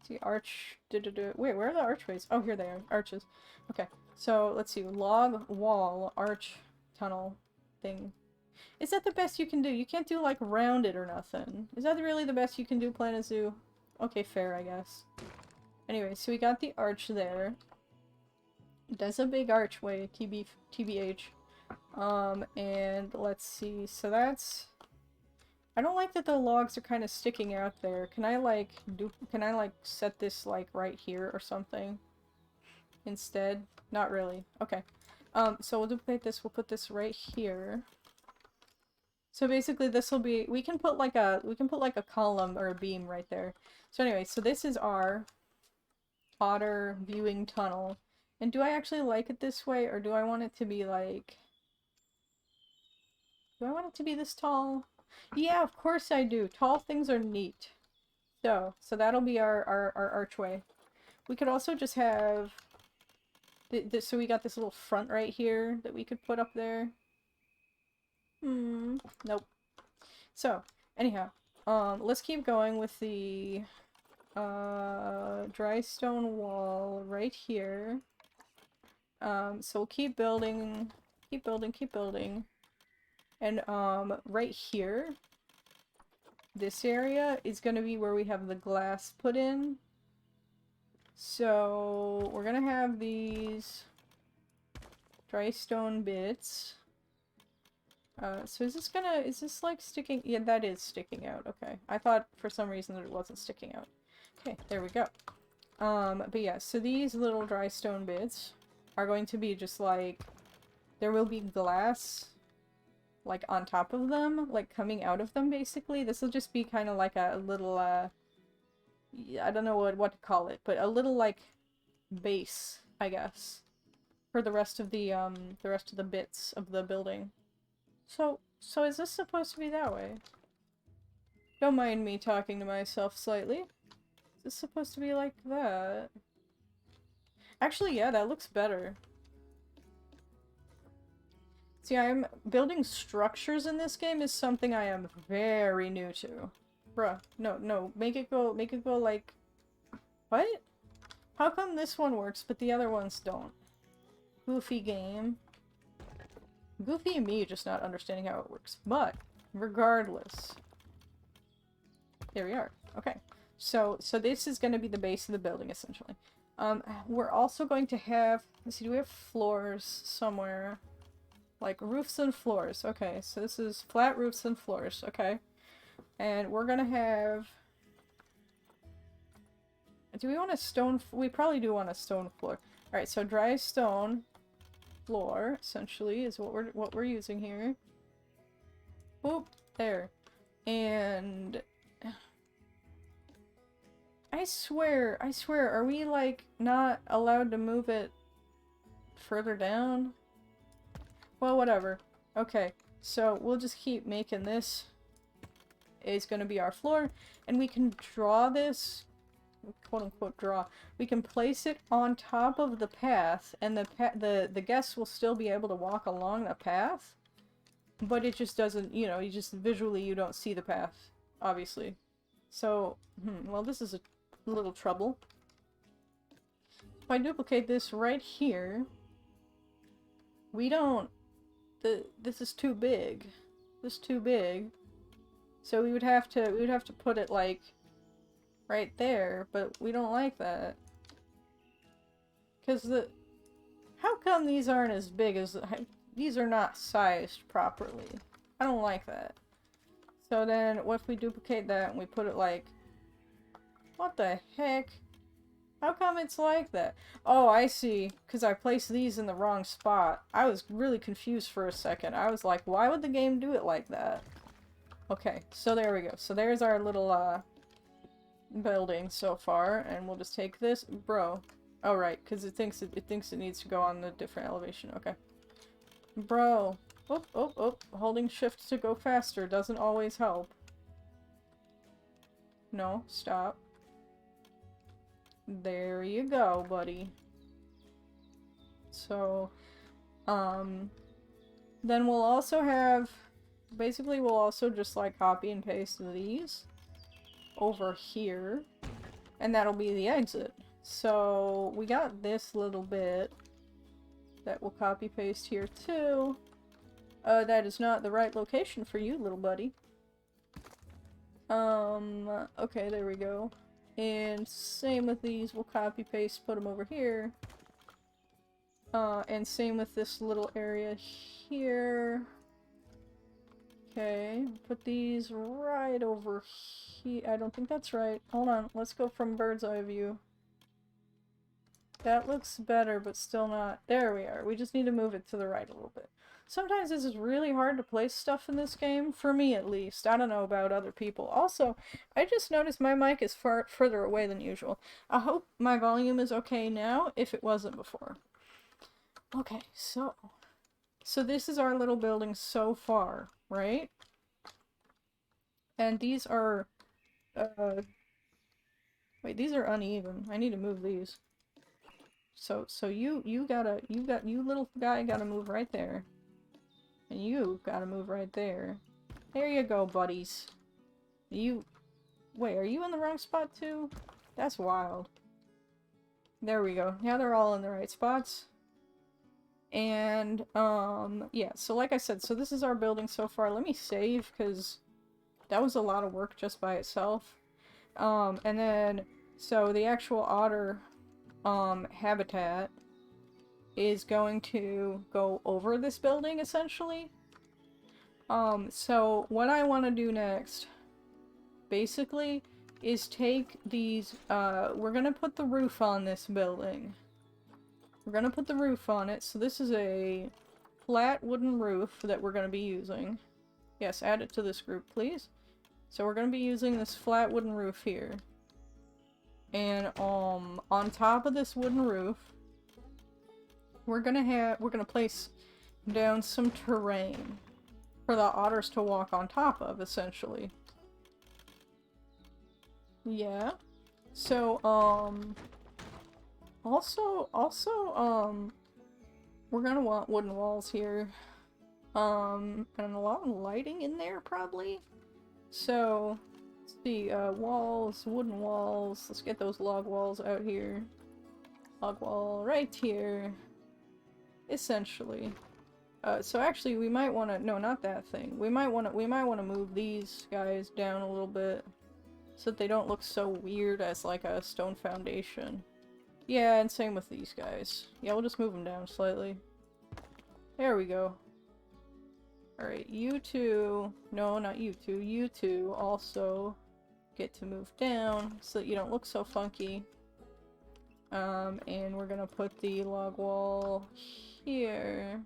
See, arch... Wait, where are the archways? Oh, here they are. Arches. Okay. So, let's see. Log, wall, arch, tunnel, thing. Is that the best you can do? You can't do, like, rounded or nothing. Is that really the best you can do, Planet Zoo? Okay, fair, I guess. Anyway, so we got the arch there. That's a big archway, TBH. And let's see. So that's... I don't like that the logs are kind of sticking out there. Can I, like, set this, like, right here or something? Instead? Not really. Okay. So we'll duplicate this. We'll put this right here. So basically this will be... We can put, like, a column or a beam right there. So anyway, so this is our otter viewing tunnel. And do I actually like it this way, or do I want it to be, like... Do I want it to be this tall? Yeah, of course I do. Tall things are neat. So that'll be our archway. We could also just have... so we got this little front right here that we could put up there. Nope. So, anyhow, let's keep going with the dry stone wall right here. So we'll keep building, keep building. And, right here, this area is gonna be where we have the glass put in. So, we're gonna have these dry stone bits. So is this like sticking? Yeah, that is sticking out. Okay. I thought for some reason that it wasn't sticking out. Okay, there we go. But yeah, so these little dry stone bits are going to be just like, there will be glass like on top of them, like coming out of them basically. This will just be kind of like a little, I don't know what to call it, but a little like base, I guess, for the rest of the bits of the building. So is this supposed to be that way? Don't mind me talking to myself slightly. Is this supposed to be like that? Actually, yeah, that looks better. See, I'm building structures in this game is something I am very new to. Bruh, no, make it go like... What? How come this one works, but the other ones don't? Goofy game. Goofy and me just not understanding how it works. But, regardless. There we are. Okay. So this is going to be the base of the building, essentially. We're also going to have... Let's see, do we have floors somewhere? Like, roofs and floors. Okay, so this is flat roofs and floors. Okay. And we're going to have... Do we want a stone... We probably do want a stone floor. Alright, so dry stone... floor, essentially, is what we're using here. Oop, there. And I swear, are we like not allowed to move it further down? Well, whatever. Okay, so we'll just keep making this is gonna be our floor, and we can draw this, quote-unquote draw. We can place it on top of the path, and the guests will still be able to walk along the path, but it just doesn't, you know, you just visually you don't see the path, obviously. So, well, this is a little trouble. if I duplicate this right here, we don't... this is too big. This is too big. So we would have to put it, like, right there, but we don't like that. Because how come these aren't as big as... these are not sized properly? I don't like that. So then, what if we duplicate that and we put it, like... what the heck? How come it's like that? Oh, I see. Because I placed these in the wrong spot. I was really confused for a second. I was like, why would the game do it like that? Okay, so there we go. So there's our little, building so far. And we'll just take this. Bro. Oh, right. Because it thinks it needs to go on the different elevation. Okay. Bro. Oh, oh, oh. Holding shift to go faster doesn't always help. No, stop. There you go, buddy. So, then we'll also have, basically we'll also just like copy and paste these over here, and that'll be the exit. So, we got this little bit that we'll copy paste here too. That is not the right location for you, little buddy. Okay, there we go. And same with these, we'll copy paste, put them over here. And same with this little area here. Okay, put these right over here. I don't think that's right. Hold on, let's go from bird's eye view. That looks better, but still not. There we are. We just need to move it to the right a little bit. Sometimes this is really hard to place stuff in this game, for me at least. I don't know about other people. Also, I just noticed my mic is further away than usual. I hope my volume is okay now, if it wasn't before. Okay, so this is our little building so far, right? And these are, wait, these are uneven. I need to move these. So you little guy gotta move right there. And you gotta move right there. There you go, buddies. Wait, are you in the wrong spot too? That's wild. There we go. Now they're all in the right spots. And, yeah, so like I said, so this is our building so far. Let me save, because that was a lot of work just by itself. And then, so the actual otter, habitat is going to go over this building, essentially. So what I want to do next, basically, is take these, we're gonna put the roof on this building. We're gonna put the roof on it, so this is a flat wooden roof that we're gonna be using. Yes, add it to this group, please. So we're gonna be using this flat wooden roof here. And, on top of this wooden roof, we're gonna place down some terrain for the otters to walk on top of, essentially. Yeah. So, also, we're gonna want wooden walls here. And a lot of lighting in there, probably. So, let's see, walls, wooden walls. Let's get those log walls out here. Log wall right here. Essentially. So actually we might want to, no, not that thing. We might want to move these guys down a little bit so that they don't look so weird as like a stone foundation. Yeah, and same with these guys. Yeah, we'll just move them down slightly. There we go. Alright, you two, no, not you two, you two also get to move down so that you don't look so funky. And we're gonna put the log wall here.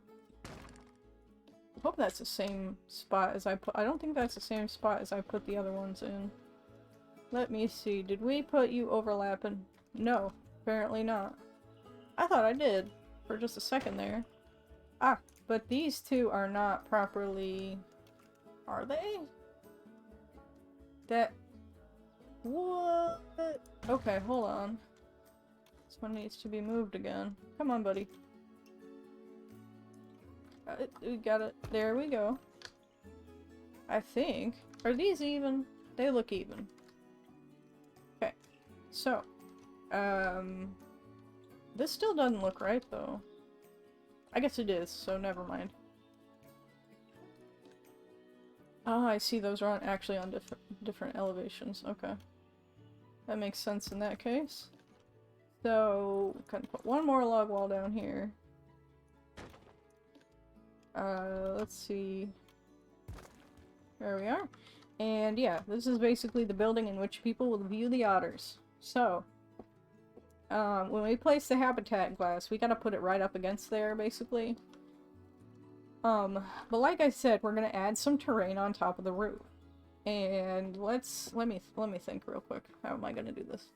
I hope that's the same spot as I don't think that's the same spot as I put the other ones in. Let me see, did we put you overlapping? No, apparently not. I thought I did, for just a second there. Ah, but these two are not properly... Are they? What? Okay, hold on. This one needs to be moved again. Come on, buddy. We got it. There we go. I think. Are these even? They look even. Okay. So, This still doesn't look right, though. I guess it is, so never mind. Ah, I see those aren't actually on different elevations. Okay. That makes sense in that case. So, we can put one more log wall down here. Let's see. There we are. And yeah, this is basically the building in which people will view the otters. So, when we place the habitat glass, we gotta put it right up against there, basically. But like I said, we're gonna add some terrain on top of the roof. And let me think real quick. How am I gonna do this?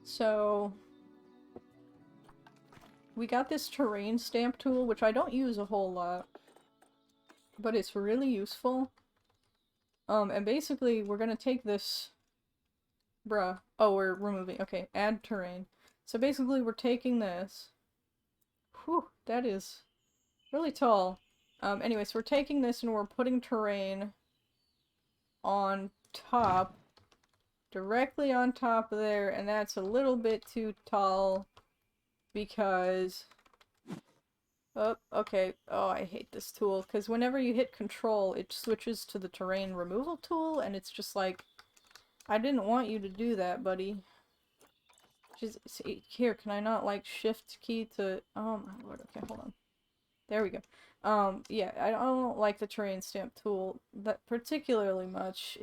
So, we got this terrain stamp tool, which I don't use a whole lot, but it's really useful. And basically, we're gonna take this... Bruh. Oh, we're removing... Okay, add terrain. So basically, we're taking this... Whew, that is really tall. Anyways, we're taking this and we're putting terrain on top, directly on top of there, and that's a little bit too tall because... Oh, okay. Oh, I hate this tool, because whenever you hit control, it switches to the terrain removal tool, and it's just like, I didn't want you to do that, buddy. Just, see, here, can I not, like, shift key to... Oh my lord, okay, hold on. There we go. Yeah, I don't like the terrain stamp tool that particularly much.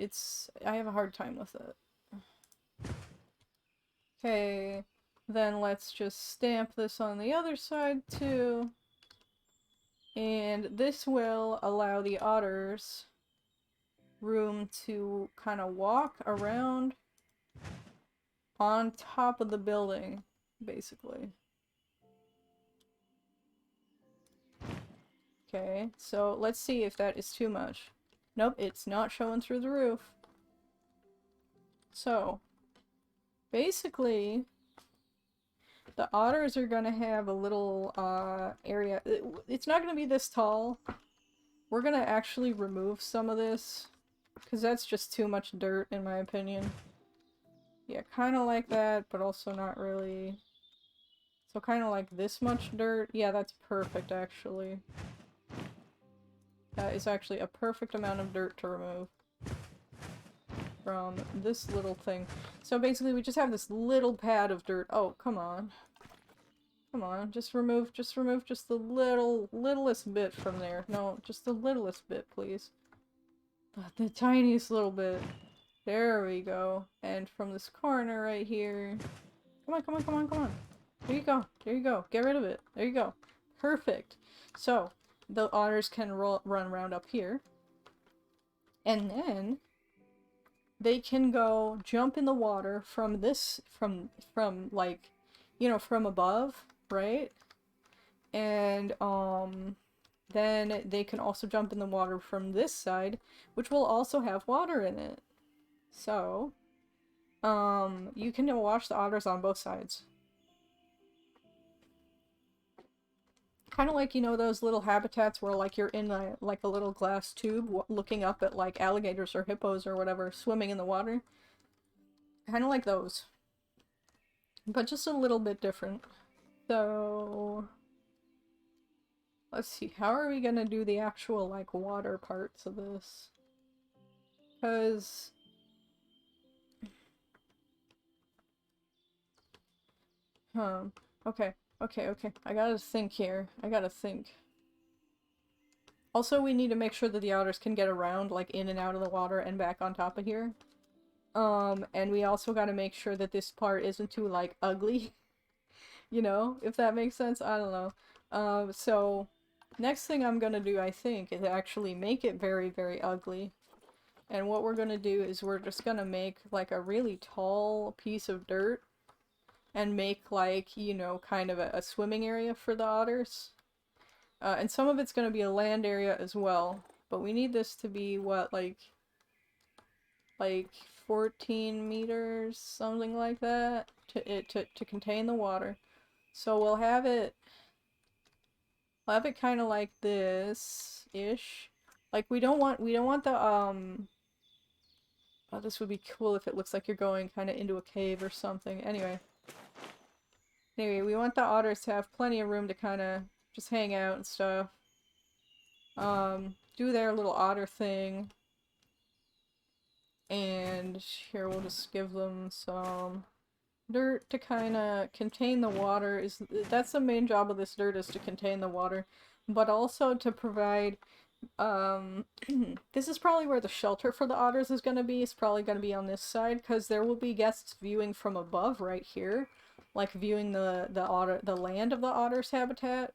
I have a hard time with it. Okay, then let's just stamp this on the other side too. And this will allow the otters room to kind of walk around on top of the building, basically. Okay, so let's see if that is too much. Nope, it's not showing through the roof. So, basically, the otters are gonna have a little area. It's not gonna be this tall. We're gonna actually remove some of this, because that's just too much dirt in my opinion. Yeah, kind of like that, but also not really. So kind of like this much dirt. Yeah, that's perfect actually. That is actually a perfect amount of dirt to remove from this little thing. So basically we just have this little pad of dirt. Oh, come on. Come on, just remove just the littlest bit from there. No, just the littlest bit, please. The tiniest little bit. There we go. And from this corner right here. Come on, come on, come on, come on. There you go. There you go. Get rid of it. There you go. Perfect. So, the otters can run around up here. And then they can go jump in the water from this, from like, you know, from above, right? And, then they can also jump in the water from this side, which will also have water in it. So, you can watch the otters on both sides. Kind of like, you know, those little habitats where, like, you're in a, like, a little glass tube looking up at, like, alligators or hippos or whatever swimming in the water. Kind of like those. But just a little bit different. So... let's see, how are we gonna do the actual, like, water parts of this? Because... okay. Okay. I gotta think here. I gotta think. Also, we need to make sure that the otters can get around, like, in and out of the water and back on top of here. And we also gotta make sure that this part isn't too, like, ugly. You know, if that makes sense? I don't know. So, next thing I'm gonna do, I think, is actually make it very, very ugly. And what we're gonna do is we're just gonna make, like, a really tall piece of dirt and make, like, you know, kind of a swimming area for the otters. And some of it's going to be a land area as well. But we need this to be, what, like 14 meters, something like that, to contain the water. So we'll have it kind of like this-ish. Like, we don't want the, Oh, this would be cool if it looks like you're going kind of into a cave or something. Anyway, we want the otters to have plenty of room to kind of just hang out and stuff. Do their little otter thing. And here we'll just give them some dirt to kind of contain the water. That's the main job of this dirt, is to contain the water, but also to provide this is probably where the shelter for the otters is going to be. It's probably going to be on this side, because there will be guests viewing from above right here, like viewing the land of the otter's habitat.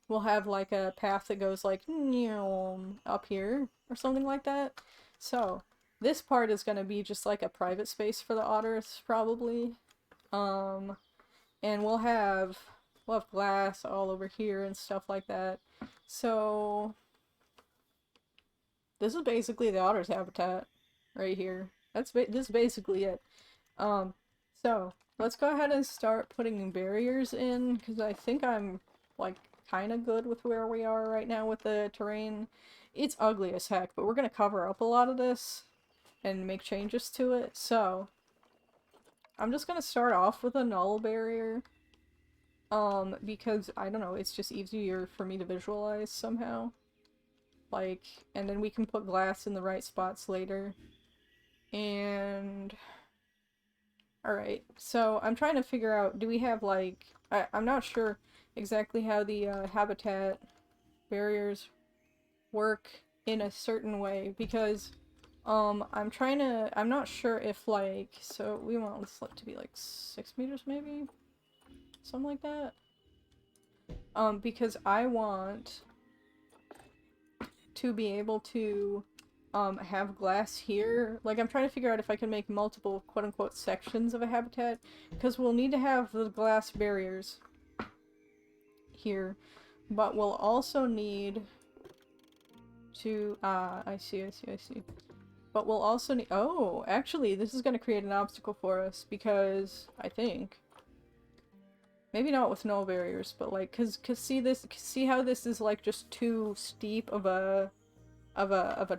We'll have like a path that goes like up here or something like that. So this part is going to be just like a private space for the otters, probably. And we'll have glass all over here and stuff like that. So this is basically the otter's habitat right here. This is basically it. So let's go ahead and start putting barriers in, because I think I'm like kind of good with where we are right now with the terrain. It's ugly as heck, but we're gonna cover up a lot of this and make changes to it. So I'm just gonna start off with a null barrier, because I don't know, it's just easier for me to visualize somehow. Like, and then we can put glass in the right spots later. And alright, so I'm trying to figure out, do we have like, I'm not sure exactly how the habitat barriers work in a certain way, because I'm not sure if like, so we want this to be like 6 meters maybe? Something like that. Because I want to be able to have glass here. Like, I'm trying to figure out if I can make multiple quote-unquote sections of a habitat, because we'll need to have the glass barriers here, but we'll also need to, I see. But we'll also need, oh, actually, this is going to create an obstacle for us, because, I think, maybe not with null barriers, but like, cause see how this is like just too steep of a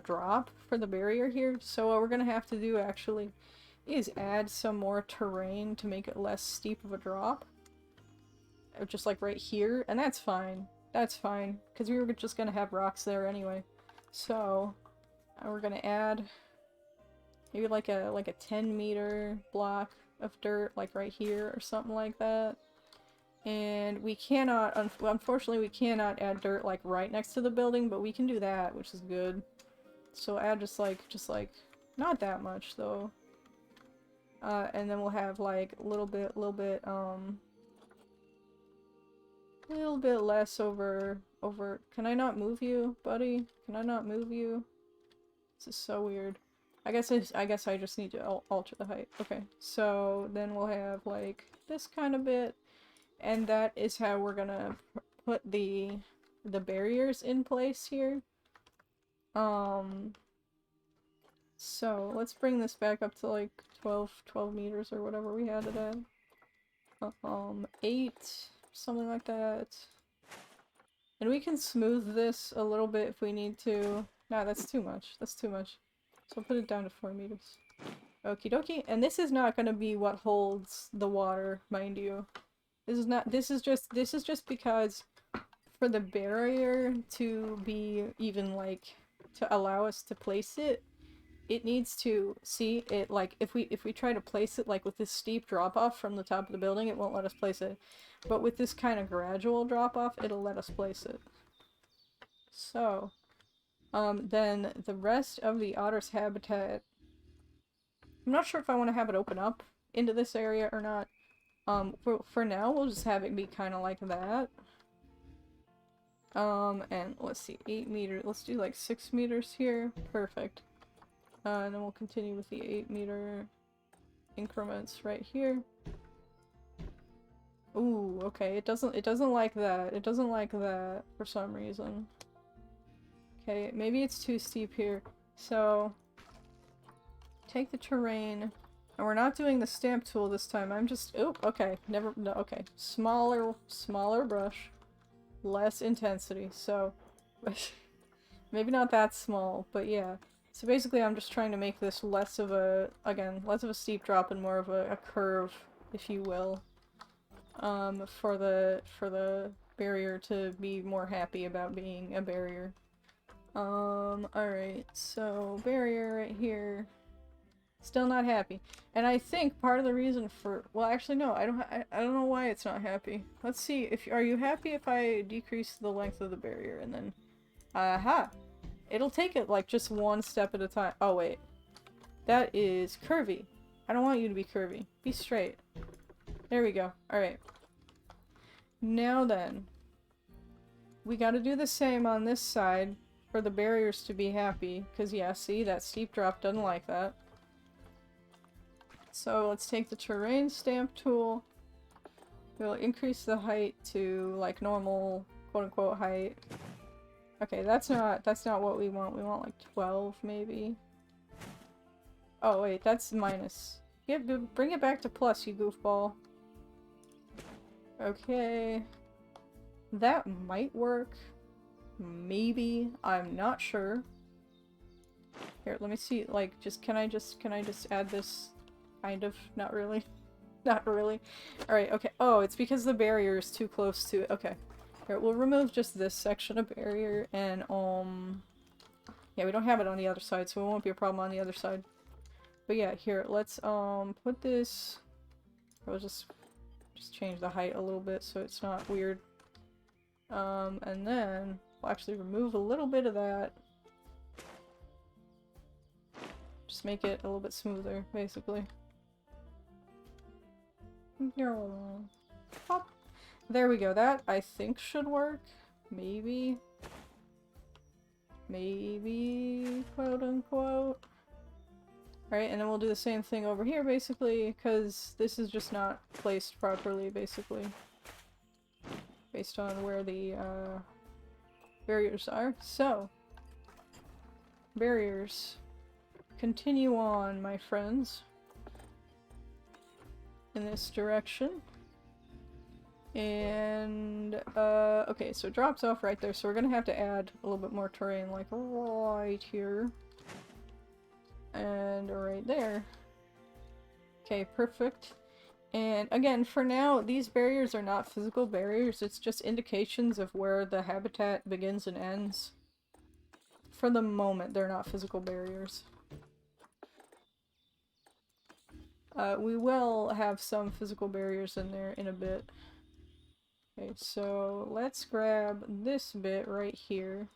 drop for the barrier here? So what we're gonna have to do actually is add some more terrain to make it less steep of a drop. Just like right here, and that's fine. That's fine, because we were just gonna have rocks there anyway. So we're gonna add maybe like a 10-meter block of dirt, like right here or something like that. And we cannot, unfortunately, we cannot add dirt like right next to the building, but we can do that, which is good. So add just like, not that much though. And then we'll have like a little bit less over, can I not move you, buddy? Can I not move you? This is so weird. I guess I just need to alter the height. Okay, so then we'll have like this kind of bit. And that is how we're gonna put the barriers in place here. So let's bring this back up to like 12 meters or whatever we had it at. 8, something like that. And we can smooth this a little bit if we need to. Nah, that's too much. That's too much. So I'll put it down to 4 meters. Okie dokie. And this is not gonna be what holds the water, mind you. This is just because for the barrier to be even like, to allow us to place it, it needs to, see it, like if we try to place it like with this steep drop off from the top of the building, it won't let us place it. But with this kind of gradual drop off, it'll let us place it. So, then the rest of the otter's habitat, I'm not sure if I want to have it open up into this area or not. For now, we'll just have it be kind of like that. And let's see, 8 meters. Let's do like 6 meters here. Perfect. And then we'll continue with the 8-meter increments right here. Ooh, okay. It doesn't like that. It doesn't like that for some reason. Okay, maybe it's too steep here. So take the terrain. And we're not doing the stamp tool this time. I'm just, oh, okay, no, okay. Smaller brush, less intensity. So, maybe not that small, but yeah. So basically I'm just trying to make this less of a, again, less of a steep drop and more of a curve, if you will. For the barrier to be more happy about being a barrier. Alright, so barrier right here. Still not happy. And I think part of the reason for, well actually no, I don't know why it's not happy. Let's see, are you happy if I decrease the length of the barrier and then, aha! It'll take it like just one step at a time. Oh wait. That is curvy. I don't want you to be curvy. Be straight. There we go. Alright. Now then. We gotta do the same on this side for the barriers to be happy. Because yeah, see, that steep drop doesn't like that. So let's take the terrain stamp tool. We'll increase the height to like normal quote-unquote height. Okay, that's not what we want. We want like 12 maybe. Oh wait, that's minus. Yeah, bring it back to plus, you goofball. Okay. That might work. Maybe. I'm not sure. Here, let me see. Like, can I just add this? Kind of. Not really. Not really. Alright, okay. Oh, it's because the barrier is too close to it. Okay. Here, we'll remove just this section of barrier and, yeah, we don't have it on the other side, so it won't be a problem on the other side. But yeah, here, let's, put this... We'll just change the height a little bit so it's not weird. And then we'll actually remove a little bit of that. Just make it a little bit smoother, basically. Pop. There we go. That, I think, should work. Maybe. Maybe, quote-unquote. Alright, and then we'll do the same thing over here, basically, because this is just not placed properly, basically. Based on where the, barriers are. So, barriers. Continue on, my friends. In this direction. And, okay, so it drops off right there, so we're gonna have to add a little bit more terrain, like, right here. And right there. Okay, perfect. And again, for now, these barriers are not physical barriers, it's just indications of where the habitat begins and ends. For the moment, they're not physical barriers. We will have some physical barriers in there in a bit. Okay, so let's grab this bit right here.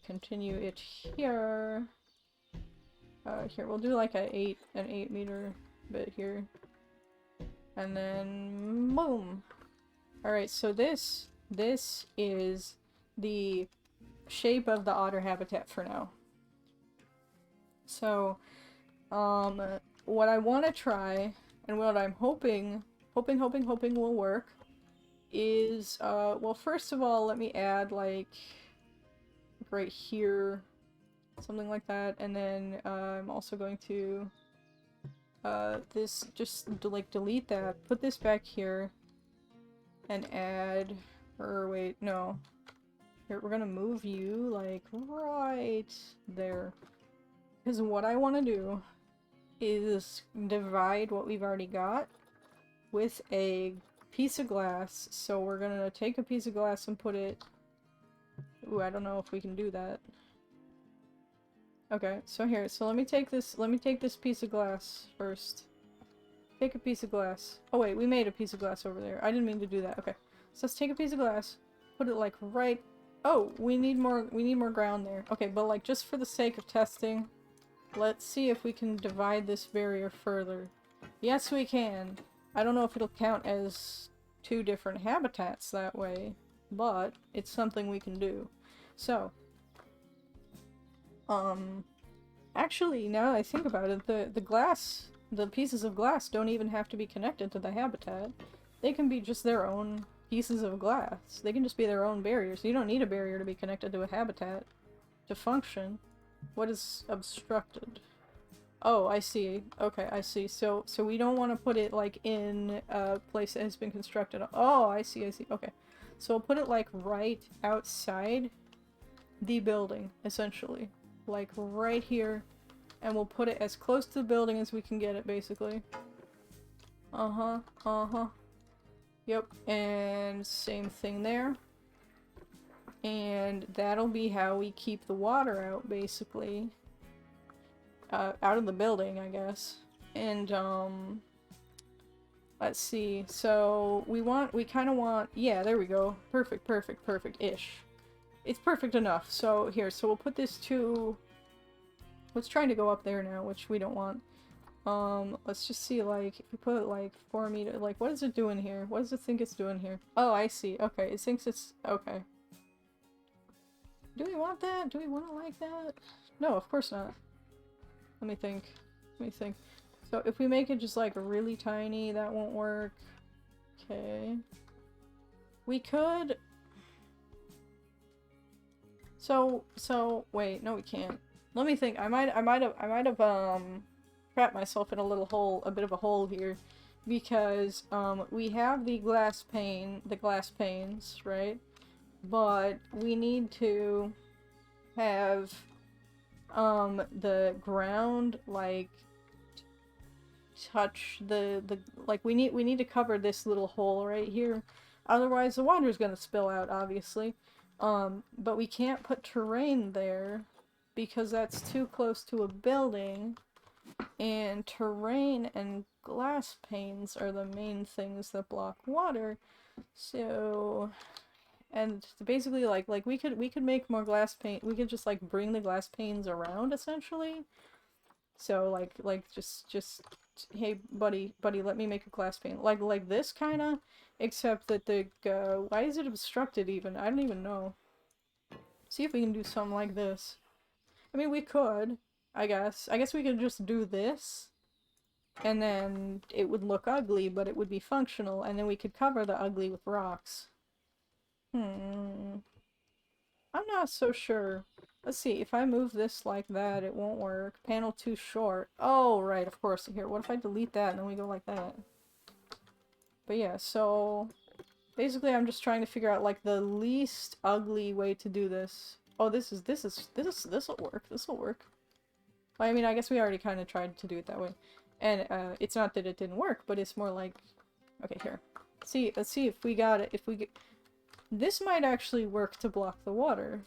Continue it here. Here, we'll do like an 8 meter bit here. And then, boom! Alright, so this is the shape of the otter habitat for now. So, what I want to try, and what I'm hoping will work, is, well, first of all, let me add, like, right here, something like that, and then, I'm also going to, like, delete that, put this back here, and add, or wait, no. Here, we're gonna move you, like, right there. Because what I want to do is divide what we've already got with a piece of glass. So we're gonna take a piece of glass and put it... Ooh, I don't know if we can do that. Okay, so here, so let me take this piece of glass first. Take a piece of glass. Oh wait, we made a piece of glass over there. I didn't mean to do that. Okay. So let's take a piece of glass, put it like right... Oh, we need more ground there. Okay, but like just for the sake of testing, let's see if we can divide this barrier further. Yes, we can. I don't know if it'll count as 2 different habitats that way, but it's something we can do. So, actually, now that I think about it, the pieces of glass don't even have to be connected to the habitat. They can be just their own pieces of glass. They can just be their own barriers. You don't need a barrier to be connected to a habitat to function. What is obstructed? Oh, I see. Okay, I see. So we don't want to put it, like, in a place that has been constructed. Oh, I see, I see. Okay. So we'll put it, like, right outside the building, essentially. like right here, and we'll put it as close to the building as we can get it, basically. Yep, and same thing there. And that'll be how we keep the water out, basically. Out of the building, I guess. And, let's see. So, we kind of want, yeah, there we go. Perfect, perfect, perfect-ish. It's perfect enough. So, here, so we'll put this to, let's try to go up there now, which we don't want. Let's just see, like, if we put it, like, 4 meters, like, what is it doing here? What does it think it's doing here? Oh, I see. Okay, it thinks it's, okay. Do we want that? Do we want it like that? No, of course not. Let me think. Let me think. So if we make it just like really tiny, that won't work. Okay. We could... So, wait, no we can't. Let me think. I might have, trapped myself in a little hole, a bit of a hole here. Because, we have the glass panes, right? But we need to have the ground like touch the like we need to cover this little hole right here, otherwise the water's gonna spill out, obviously. But we can't put terrain there because that's too close to a building, and terrain and glass panes are the main things that block water. So, and basically, like we could make more glass pane. We could just like bring the glass panes around, essentially. So like just hey buddy, let me make a glass pane like this kind of, except that the why is it obstructed even? I don't even know. See if we can do something like this. I mean, we could, I guess we could just do this, and then it would look ugly, but it would be functional, and then we could cover the ugly with rocks. I'm not so sure. Let's see, if I move this like that, it won't work. Panel too short. Oh, right, of course. Here, what if I delete that and then we go like that? But yeah, so... basically, I'm just trying to figure out, like, the least ugly way to do this. Oh, this'll work. This'll work. Well, I mean, I guess we already kind of tried to do it that way. And, it's not that it didn't work, but it's more like... okay, here. Let's see if we got it. If we get... this might actually work to block the water.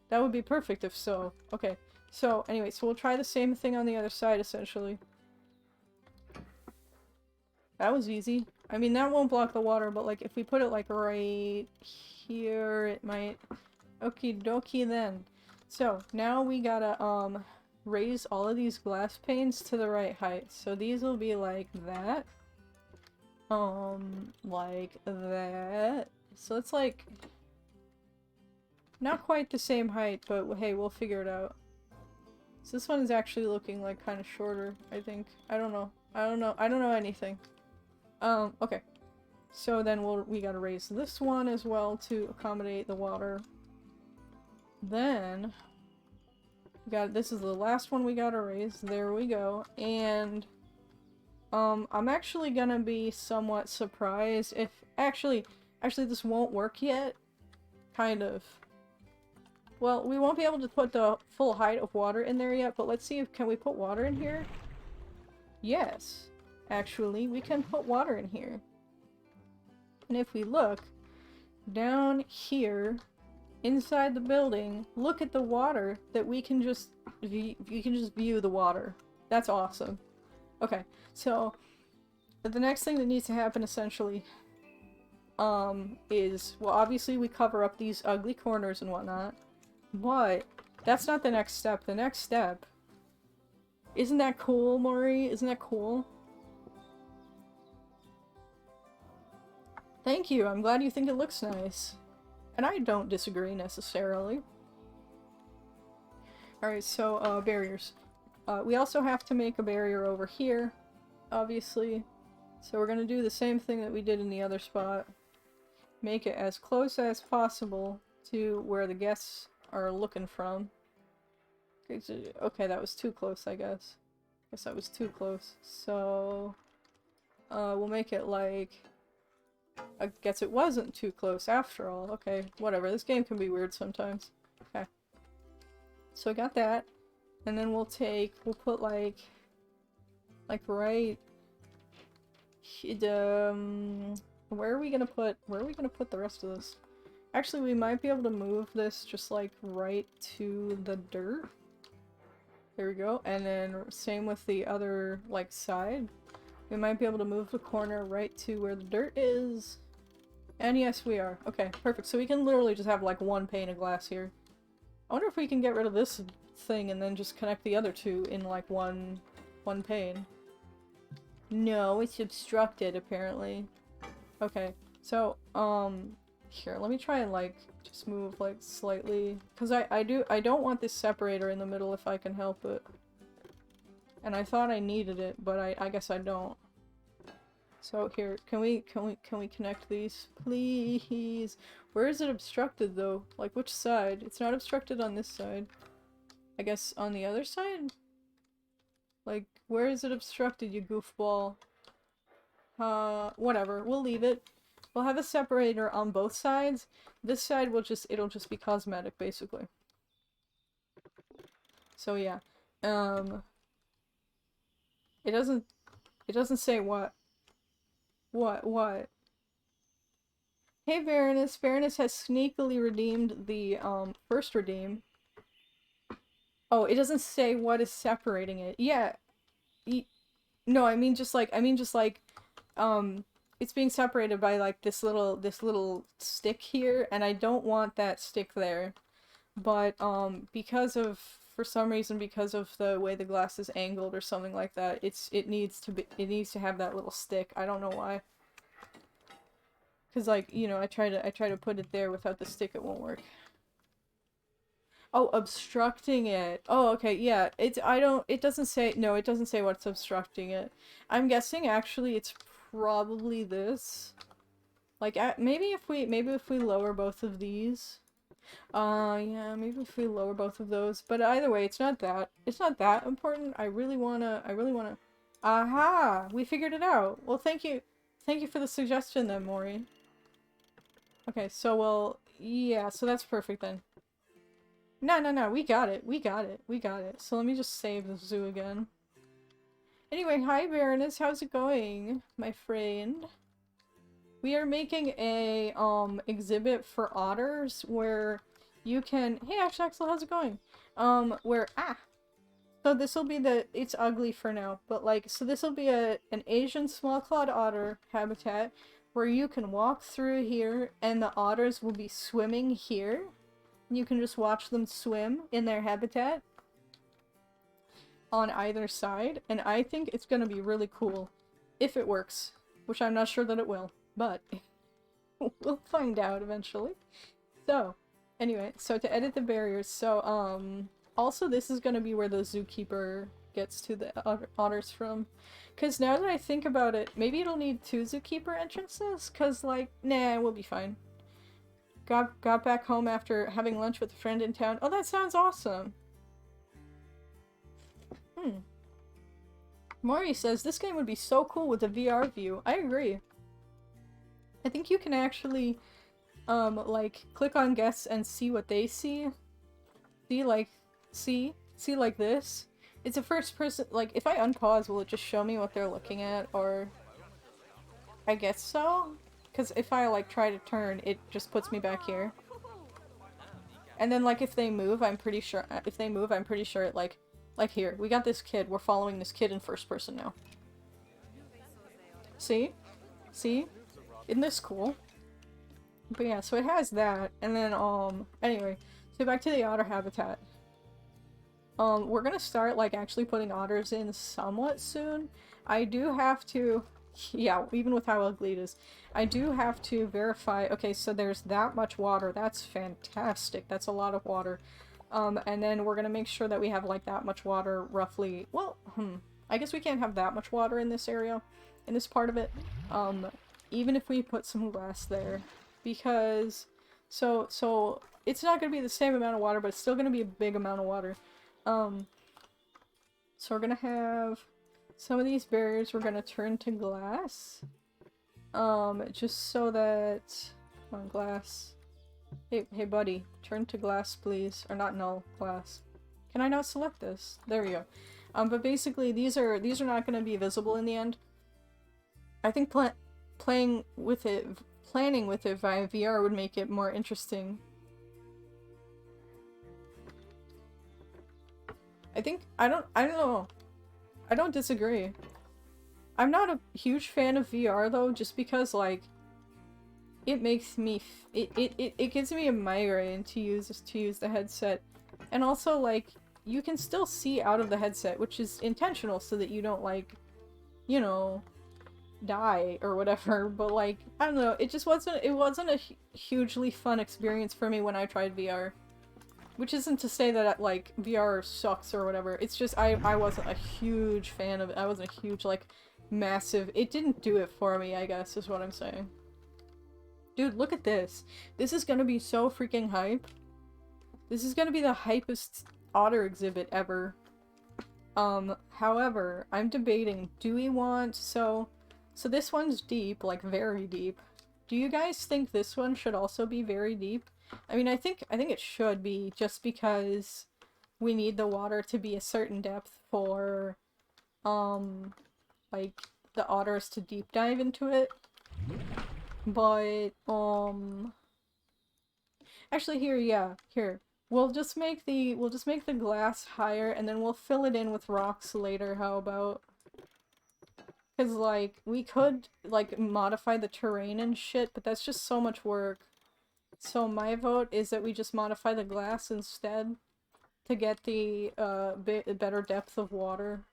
That would be perfect if so. Okay, so anyway, so we'll try the same thing on the other side, essentially. That was easy. I mean, that won't block the water, but like if we put it like right here, it might... okie dokie then. So, now we gotta raise all of these glass panes to the right height. So these will be like that. Like that. So it's like... not quite the same height, but hey, we'll figure it out. So this one is actually looking like kind of shorter, I think. I don't know. I don't know anything. Okay. So then we gotta raise this one as well to accommodate the water. Then this is the last one we gotta raise. There we go. And I'm actually gonna be somewhat surprised if actually this won't work yet. Kind of. Well, we won't be able to put the full height of water in there yet, but let's see if can we put water in here? Yes. Actually, we can put water in here. And if we look down here inside the building, look at the water that we can just you can just view the water. That's awesome. Okay. So the next thing that needs to happen essentially is, well, obviously we cover up these ugly corners and whatnot. But that's not the next step. The next step... isn't that cool, Maury? Isn't that cool? Thank you. I'm glad you think it looks nice. And I don't disagree necessarily. Alright, so, barriers. We also have to make a barrier over here, obviously. So we're gonna do the same thing that we did in the other spot. Make it as close as possible to where the guests are looking from. Okay, that was too close, I guess. Guess that was too close. So, we'll make it like... I guess it wasn't too close after all. Okay, whatever. This game can be weird sometimes. Okay. So I got that. And then we'll put like right, where are we gonna put the rest of this? Actually, we might be able to move this just like right to the dirt. There we go. And then same with the other like side. We might be able to move the corner right to where the dirt is. And yes, we are. Okay, perfect. So we can literally just have like one pane of glass here. I wonder if we can get rid of this thing and then just connect the other two in like one pane. No, it's obstructed apparently. Okay, so here, let me try and like just move like slightly, because I don't want this separator in the middle if I can help it. And I thought I needed it, but I guess I don't. So here, can we connect these, please? Where is it obstructed though? Like which side? It's not obstructed on this side. I guess on the other side? Like, where is it obstructed, you goofball? Whatever. We'll leave it. We'll have a separator on both sides. This side will it'll just be cosmetic, basically. So yeah. It doesn't say what. What? Hey, Baroness. Baroness has sneakily redeemed the, first redeem. Oh, it doesn't say what is separating it. Yeah. No, I mean just like, it's being separated by like this little stick here, and I don't want that stick there. But, for some reason, because of the way the glass is angled or something like that, it needs to have that little stick. I don't know why. Cause like, you know, I try to put it there without the stick, it won't work. Oh, obstructing it. Oh, okay, yeah. It doesn't say what's obstructing it. I'm guessing actually it's probably this. Like, maybe if we lower both of these. Yeah, maybe if we lower both of those. But either way, it's not that important. I really wanna. Aha! We figured it out. Well, thank you for the suggestion then, Maury. Okay, so yeah, so that's perfect then. No, we got it. So let me just save the zoo again. Anyway, hi Baroness, how's it going, my friend? We are making a, exhibit for otters where you can— Hey Ash Axel, how's it going? So this'll be it's ugly for now, but like, so this'll be an Asian small-clawed otter habitat where you can walk through here and the otters will be swimming here. You can just watch them swim in their habitat on either side, and I think it's gonna be really cool if it works, which I'm not sure that it will, but we'll find out eventually. So, anyway, so to edit the barriers, so, also this is gonna be where the zookeeper gets to the otters from. Because now that I think about it, maybe it'll need 2 zookeeper entrances, because, like, nah, we'll be fine. Got back home after having lunch with a friend in town. Oh, that sounds awesome! Maury says, this game would be so cool with a VR view. I agree. I think you can actually, like, click on guests and see what they see. See like this? It's a first person— like, if I unpause, will it just show me what they're looking at, or— I guess so? Because if I, like, try to turn, it just puts me back here. And then, like, if they move, I'm pretty sure it, like here, we got this kid, we're following this kid in first person now. See? Isn't this cool? But yeah, so it has that, and then, anyway, so back to the otter habitat. We're gonna start, like, actually putting otters in somewhat soon. I do have to— yeah, even with how ugly it is. I do have to verify— okay, so there's that much water. That's fantastic. That's a lot of water. And then we're gonna make sure that we have, like, that much water roughly— well, I guess we can't have that much water in this area, in this part of it, even if we put some glass there. Because— so it's not gonna be the same amount of water, but it's still gonna be a big amount of water. So we're gonna have some of these barriers we're gonna turn to glass. Just so that— come on, glass. Hey buddy, turn to glass, please. Or not null, glass. Can I not select this? There we go. But basically, these are not going to be visible in the end. I think planning with it via VR would make it more interesting. I don't know. I don't disagree. I'm not a huge fan of VR though, just because like it makes me it gives me a migraine to use the headset. And also like you can still see out of the headset, which is intentional so that you don't like, you know, die or whatever, but like I don't know, it just wasn't a hugely fun experience for me when I tried VR. Which isn't to say that, like, VR sucks or whatever. It's just, I wasn't a huge fan of it. I wasn't a huge, like, massive... It didn't do it for me, I guess, is what I'm saying. Dude, look at this. This is gonna be so freaking hype. This is gonna be the hypest otter exhibit ever. However, I'm debating, do we want... So this one's deep, like, very deep. Do you guys think this one should also be very deep? I mean, I think it should be, just because we need the water to be a certain depth for, like, the otters to deep dive into it. But, actually here, yeah, here. We'll just make the glass higher, and then we'll fill it in with rocks later, how about? Because, like, we could, like, modify the terrain and shit, but that's just so much work. So my vote is that we just modify the glass instead to get the better depth of water.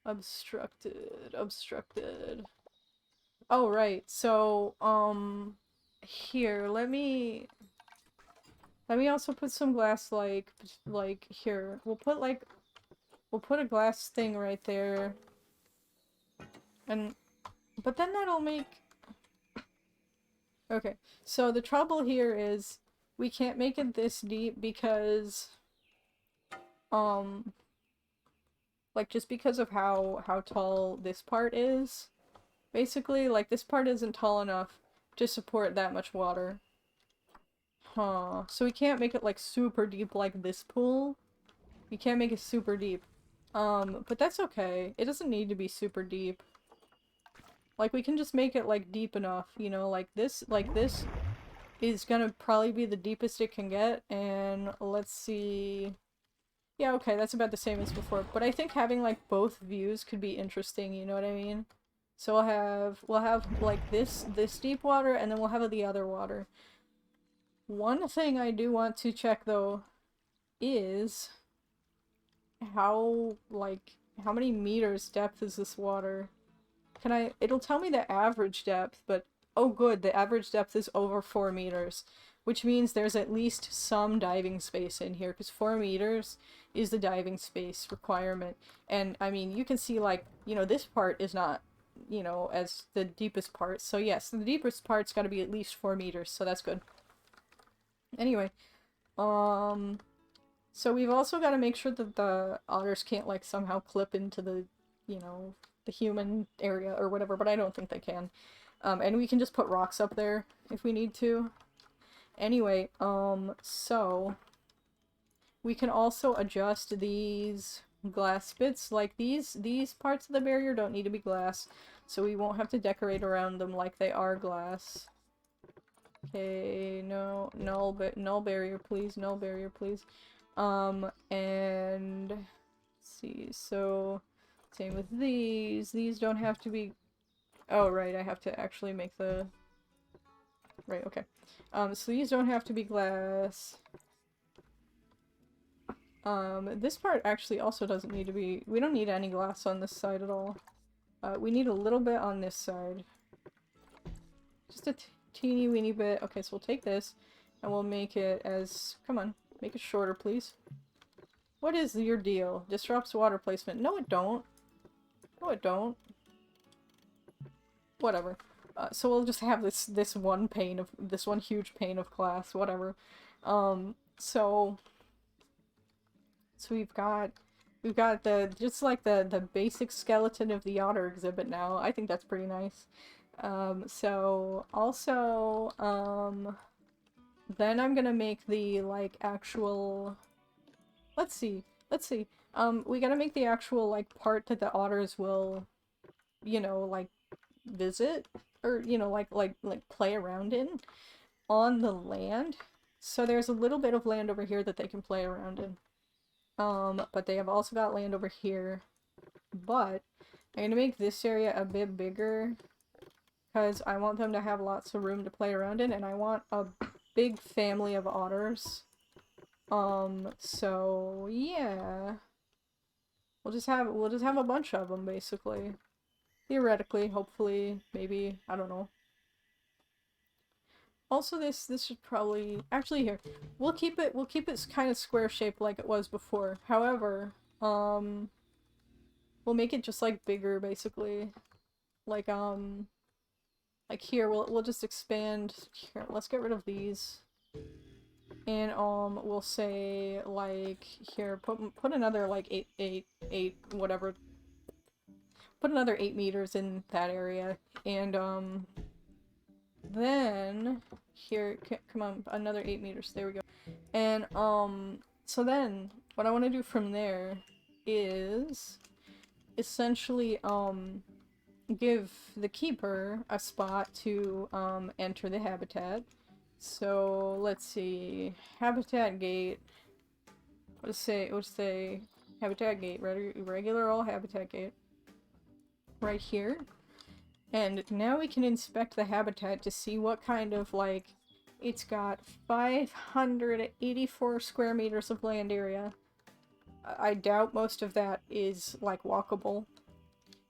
Obstructed. Oh, right. So, here, let me also put some glass, like, here. We'll put a glass thing right there. But then that'll make... Okay, so the trouble here is we can't make it this deep because, like, just because of how tall this part is. Basically, like, this part isn't tall enough to support that much water. Huh. So we can't make it, like, super deep like this pool. We can't make it super deep. But that's okay. It doesn't need to be super deep. Like, we can just make it, like, deep enough, you know, like this is gonna probably be the deepest it can get, and let's see... Yeah, okay, that's about the same as before, but I think having, like, both views could be interesting, you know what I mean? So we'll have, like, this deep water, and then we'll have the other water. One thing I do want to check, though, is how many meters depth is this water? It'll tell me the average depth, but oh good, the average depth is over 4 meters, which means there's at least some diving space in here, because 4 meters is the diving space requirement. And, I mean, you can see, like, you know, this part is not, you know, as the deepest part, so yes, the deepest part's gotta be at least 4 meters, so that's good. Anyway, so we've also gotta make sure that the otters can't, like, somehow clip into the, you know, the human area or whatever, but I don't think they can. And we can just put rocks up there if we need to. Anyway, so we can also adjust these glass bits. Like these parts of the barrier don't need to be glass, so we won't have to decorate around them like they are glass. Okay, no, null barrier, please, null barrier, please. And let's see, so same with these. These don't have to be... Oh, right, I have to actually make the... Right, okay. So these don't have to be glass. This part actually also doesn't need to be... We don't need any glass on this side at all. We need a little bit on this side. Just a teeny weeny bit. Okay, so we'll take this, and we'll make it as... Come on, make it shorter, please. What is your deal? Disrupts water placement. No, it don't. No, it don't. Whatever. So we'll just have this one huge pane of glass, whatever. So we've got just like the basic skeleton of the otter exhibit now. I think that's pretty nice. So also, then I'm gonna make the, like, actual, let's see. Let's see. We gotta make the actual, like, part that the otters will, you know, like, visit, or, you know, like play around in on the land. So there's a little bit of land over here that they can play around in. But they have also got land over here. But I'm gonna make this area a bit bigger because I want them to have lots of room to play around in, and I want a big family of otters. So yeah. We'll just have a bunch of them basically. Theoretically, hopefully, maybe, I don't know. Also, this should probably actually here. We'll keep it kind of square shaped like it was before. However, we'll make it just like bigger basically. Like like here we'll just expand here. Let's get rid of these. And we'll say like here put another like eight whatever. Put another 8 meters in that area, and then here come on, another 8 meters. There we go. And so then what I want to do from there is essentially give the keeper a spot to enter the habitat. So let's see, habitat gate. Let's say habitat gate, regular old habitat gate. Right here. And now we can inspect the habitat to see what kind of, like, it's got 584 square meters of land area. I doubt most of that is, like, walkable.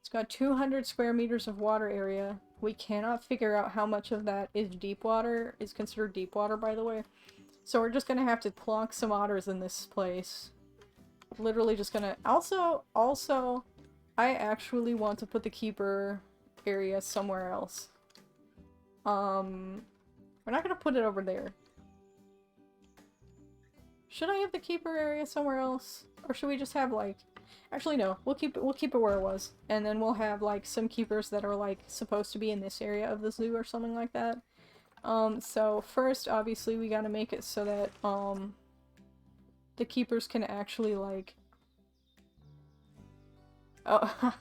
It's got 200 square meters of water area. We cannot figure out how much of that is deep water, is considered deep water, by the way. So we're just gonna have to plonk some otters in this place. Literally just gonna... Also, I actually want to put the keeper area somewhere else. We're not gonna put it over there. Should I have the keeper area somewhere else? Or should we just have, like... Actually, no. We'll keep it where it was. And then we'll have, like, some keepers that are, like, supposed to be in this area of the zoo or something like that. So first, obviously, we gotta make it so that, the keepers can actually, like... Oh,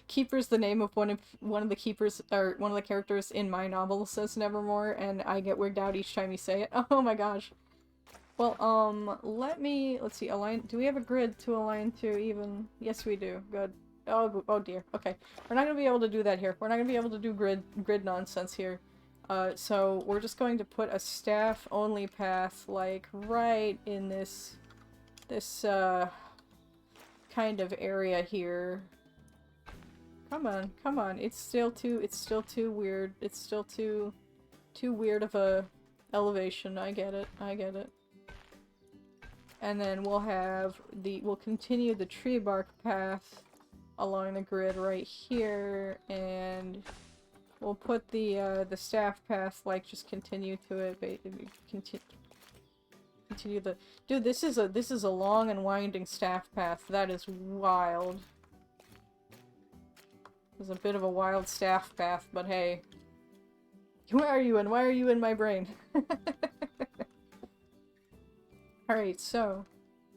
Keeper's the name of one of the keepers, or one of the characters in my novel says Nevermore, and I get weirded out each time you say it. Oh my gosh. Well, let's see, align, do we have a grid to align to even? Yes, we do. Good. Oh dear. Okay. We're not gonna be able to do that here. We're not gonna be able to do grid nonsense here. So we're just going to put a staff-only path, like, right in this, kind of area here. Come on. It's still too weird. It's still too weird of a elevation. I get it. And then we'll continue the tree bark path along the grid right here, and we'll put the staff path, like, just continue to it, continue the... Dude, this is a long and winding staff path. That is wild. It's a bit of a wild staff path, but hey. Where are you and why are you in my brain? Alright, so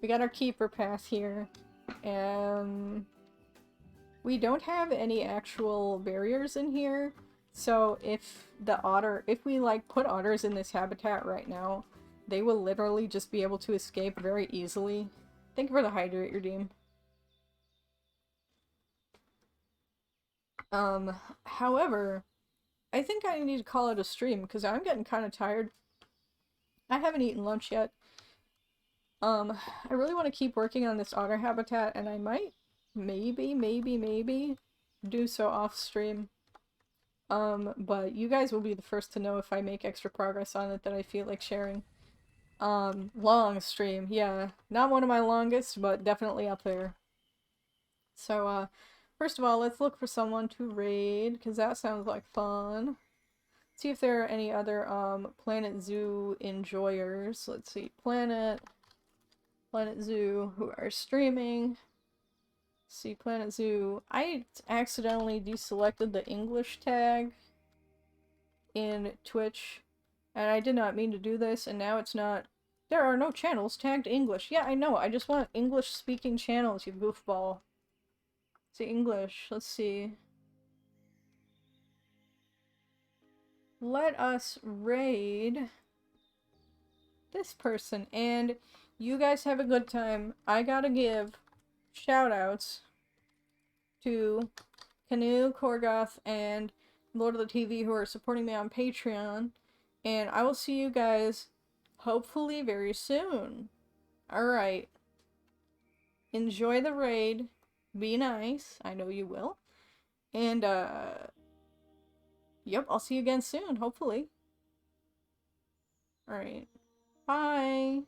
we got our keeper path here, and we don't have any actual barriers in here, so if we, like, put otters in this habitat right now, they will literally just be able to escape very easily. Thank you for the hydrate, redeem. However, I think I need to call it a stream, because I'm getting kind of tired. I haven't eaten lunch yet. I really want to keep working on this otter habitat, and I might, maybe, do so off stream. But you guys will be the first to know if I make extra progress on it that I feel like sharing. Long stream, yeah. Not one of my longest, but definitely up there. So, first of all, let's look for someone to raid, because that sounds like fun. See if there are any other, Planet Zoo enjoyers. Let's see, Planet Zoo, who are streaming. See, Planet Zoo. I accidentally deselected the English tag in Twitch, and I did not mean to do this, and now it's not There are no channels tagged English. Yeah, I know. I just want English-speaking channels, you goofball. See, English. Let's see. Let us raid this person, and you guys have a good time. I gotta give shoutouts to Canoe, Korgoth, and Lord of the TV who are supporting me on Patreon, and I will see you guys hopefully very soon. Alright. Enjoy the raid. Be nice. I know you will. And, yep, I'll see you again soon, hopefully. Alright. Bye!